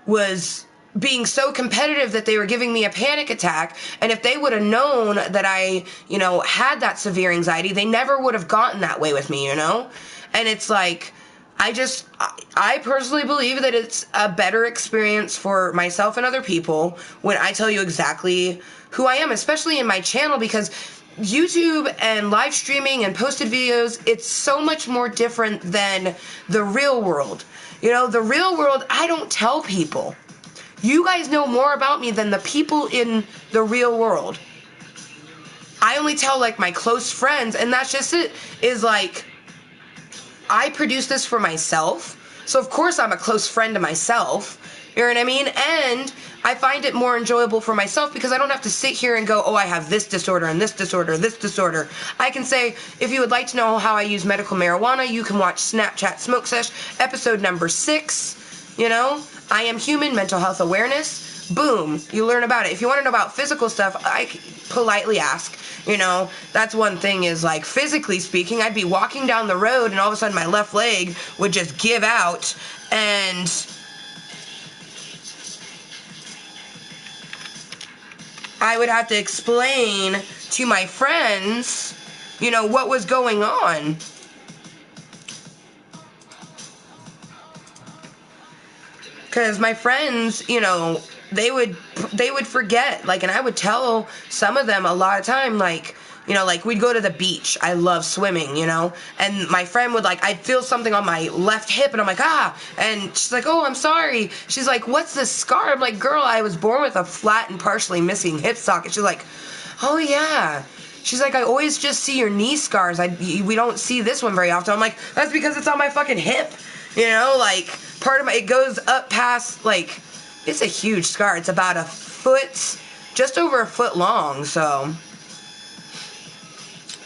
was being so competitive that they were giving me a panic attack, and if they would have known that I, you know, had that severe anxiety, they never would have gotten that way with me, you know? And it's like... I personally believe that it's a better experience for myself and other people when I tell you exactly who I am, especially in my channel, because YouTube and live streaming and posted videos, it's so much more different than the real world. You know, the real world, I don't tell people. You guys know more about me than the people in the real world. I only tell, like, my close friends, and that's just it, is like... I produce this for myself, so of course I'm a close friend to myself, you know what I mean? And I find it more enjoyable for myself because I don't have to sit here and go, oh, I have this disorder and this disorder, this disorder. I can say, if you would like to know how I use medical marijuana, you can watch Snapchat Smoke Sesh, episode number 6, you know? I am human, mental health awareness, boom, you learn about it. If you want to know about physical stuff, I politely ask. You know, that's one thing is, like, physically speaking, I'd be walking down the road and all of a sudden my left leg would just give out, and I would have to explain to my friends, what was going on. Because my friends, they would forget, and I would tell some of them a lot of time, we'd go to the beach. I love swimming, and my friend would, I'd feel something on my left hip, and I'm like, and she's like, oh, I'm sorry. She's like, what's this scar? I'm like, girl, I was born with a flat and partially missing hip socket. She's like, oh, yeah. She's like, I always just see your knee scars. We don't see this one very often. I'm like, that's because it's on my fucking hip. Part of it goes up past, it's a huge scar. It's about a foot, just over a foot long, so.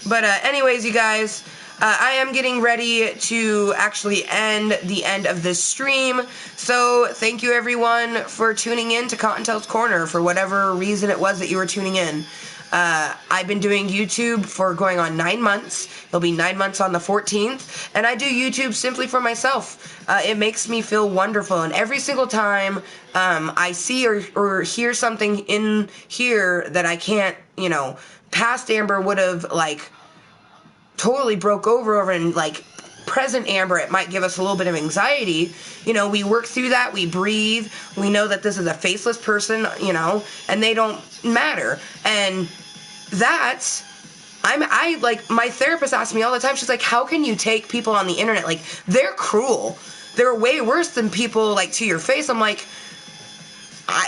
But anyways, you guys, I am getting ready to actually end the end of this stream. So thank you, everyone, for tuning in to Kottontale's Corner for whatever reason it was that you were tuning in. I've been doing YouTube for going on 9 months. It'll be 9 months on the 14th. And I do YouTube simply for myself. It makes me feel wonderful. And every single time I see or hear something in here that I can't, past Amber would have, totally broke over and, present Amber, it might give us a little bit of anxiety. We work through that. We breathe. We know that this is a faceless person, and they don't matter. And that's, my therapist asks me all the time, she's like, how can you take people on the internet? They're cruel. They're way worse than people, to your face. I'm like,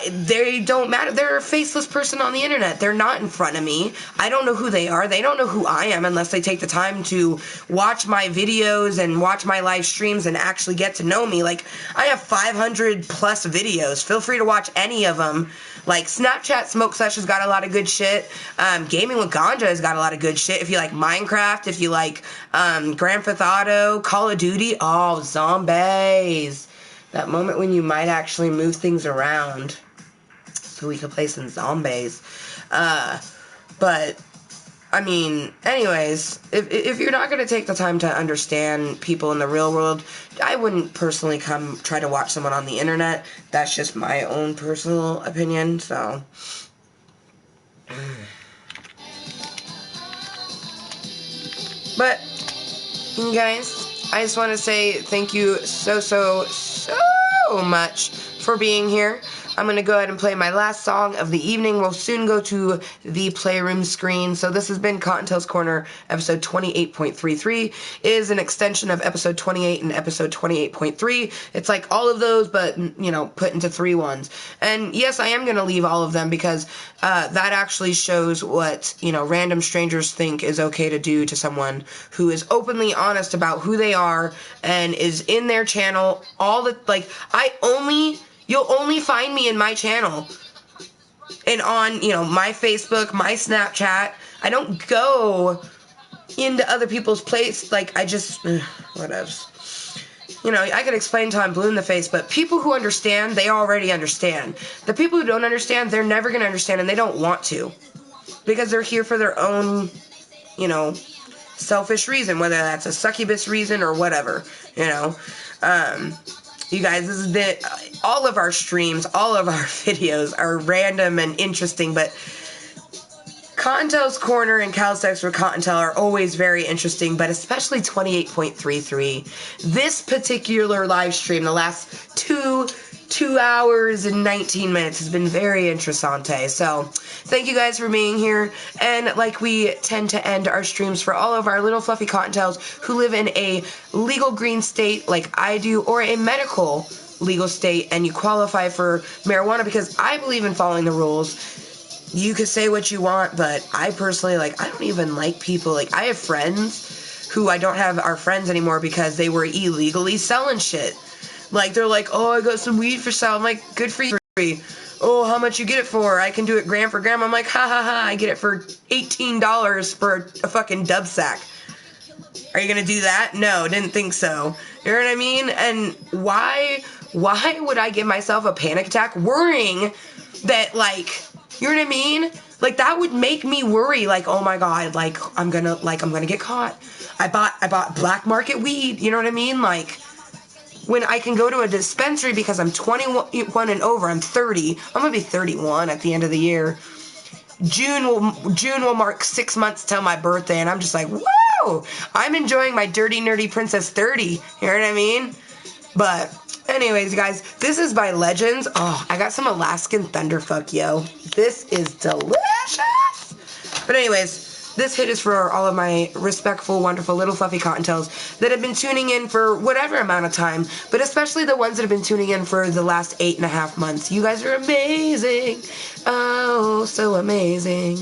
they don't matter. They're a faceless person on the internet. They're not in front of me. I don't know who they are. They don't know who I am unless they take the time to watch my videos and watch my live streams and actually get to know me. I have 500 plus videos. Feel free to watch any of them. Snapchat Smoke Session's got a lot of good shit. Gaming with Ganja has got a lot of good shit. If you like Minecraft, if you like Grand Theft Auto, Call of Duty, zombies. That moment when you might actually move things around so we could play some zombies. But, anyways, if you're not going to take the time to understand people in the real world, I wouldn't personally come try to watch someone on the internet. That's just my own personal opinion, so. But, you guys, I just want to say thank you so much for being here. I'm going to go ahead and play my last song of the evening. We'll soon go to the playroom screen. So this has been Kottontale's Corner, episode 28.33. It is an extension of episode 28 and episode 28.3. It's like all of those, but, put into 3 ones. And yes, I am going to leave all of them because that actually shows what, random strangers think is okay to do to someone who is openly honest about who they are and is in their channel all the, you'll only find me in my channel and on, my Facebook, my Snapchat. I don't go into other people's place. I just, whatevs. I could explain until I'm blue in the face, but people who understand, they already understand. The people who don't understand, they're never going to understand, and they don't want to. Because they're here for their own, selfish reason, whether that's a succubus reason or whatever, You guys, this has been, all of our streams, all of our videos are random and interesting, but Kottontale's Corner and Calisthenics with Kottontale are always very interesting, but especially 28.33. This particular live stream, the last 2 hours and 19 minutes has been very interessante. So thank you guys for being here. And like we tend to end our streams for all of our little fluffy Kottontales who live in a legal green state like I do, or a medical legal state, and you qualify for marijuana, because I believe in following the rules. You can say what you want, but I personally, I don't even like people. I have friends who I don't have are friends anymore because they were illegally selling shit. They're like, oh, I got some weed for sale. I'm like, good for you. Oh, how much you get it for? I can do it gram for gram. I'm like, ha ha ha, I get it for $18 for a fucking dub sack. Are you gonna do that? No, didn't think so. You know what I mean? And why would I give myself a panic attack worrying that, you know what I mean? That would make me worry, oh my god, I'm gonna get caught. I bought black market weed, you know what I mean? When I can go to a dispensary because I'm 21 and over, I'm 30, I'm gonna be 31 at the end of the year. June will mark 6 months till my birthday, and I'm just like, whoa! I'm enjoying my dirty, nerdy Princess 30. You know what I mean? But anyways, guys, this is by Legends. Oh, I got some Alaskan Thunderfuck, yo. This is delicious. But anyways, this hit is for all of my respectful, wonderful little fluffy cottontails that have been tuning in for whatever amount of time, but especially the ones that have been tuning in for the last 8.5 months. You guys are amazing. Oh, so amazing.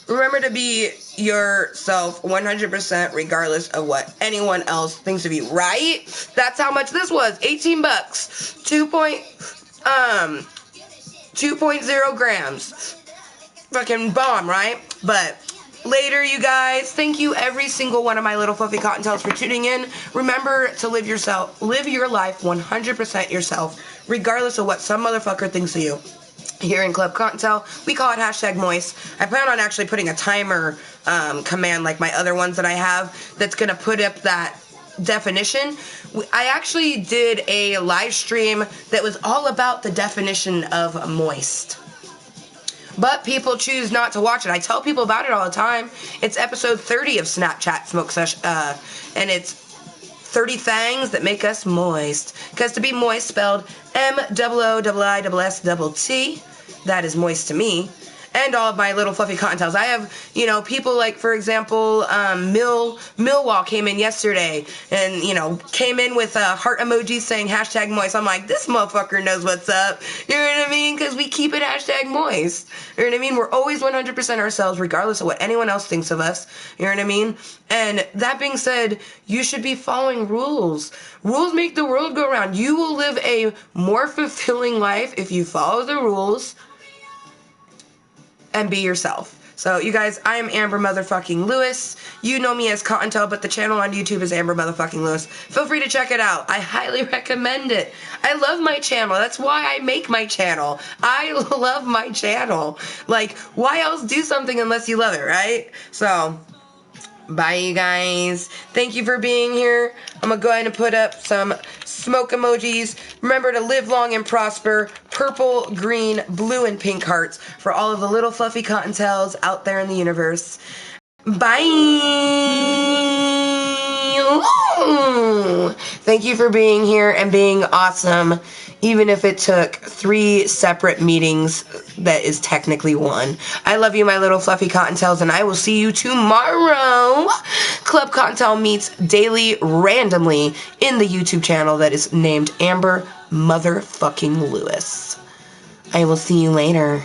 Remember to be yourself 100% regardless of what anyone else thinks of you, right? That's how much this was. 18 bucks. 2.0 grams. Fucking bomb, right? But later, you guys. Thank you every single one of my little fluffy cottontails for tuning in. Remember to live your life 100% yourself, regardless of what some motherfucker thinks of you. Here in Klub Kottontale, we call it #Mooiisstt. I plan on actually putting a timer command like my other ones that I have that's going to put up that definition. I actually did a live stream that was all about the definition of moist. But people choose not to watch it. I tell people about it all the time. It's episode 30 of Snapchat Smoke Session, and it's 30 things that make us moist. Because to be moist spelled MOOISST, that is moist to me. And all of my little fluffy cottontails. I have, people like, for example, Millwall came in yesterday and, came in with heart emojis saying #moist. I'm like, this motherfucker knows what's up. You know what I mean? Because we keep it #moist. You know what I mean? We're always 100% ourselves, regardless of what anyone else thinks of us. You know what I mean? And that being said, you should be following rules. Rules make the world go round. You will live a more fulfilling life if you follow the rules and be yourself. So, you guys, I am Amber motherfucking Lewis. You know me as Kottontale, but the channel on YouTube is Amber motherfucking Lewis. Feel free to check it out. I highly recommend it. I love my channel. That's why I make my channel. I love my channel. Like, why else do something unless you love it, right? So, bye, you guys. Thank you for being here. I'm going to go ahead and put up some smoke emojis. Remember to live long and prosper. Purple, green, blue, and pink hearts for all of the little fluffy cottontails out there in the universe. Bye. Thank you for being here and being awesome, even if it took 3 separate meetings that is technically 1. I love you, my little fluffy cottontails, and I will see you tomorrow. Klub Kottontale meets daily randomly in the YouTube channel that is named Amber motherfucking Lewis. I will see you later.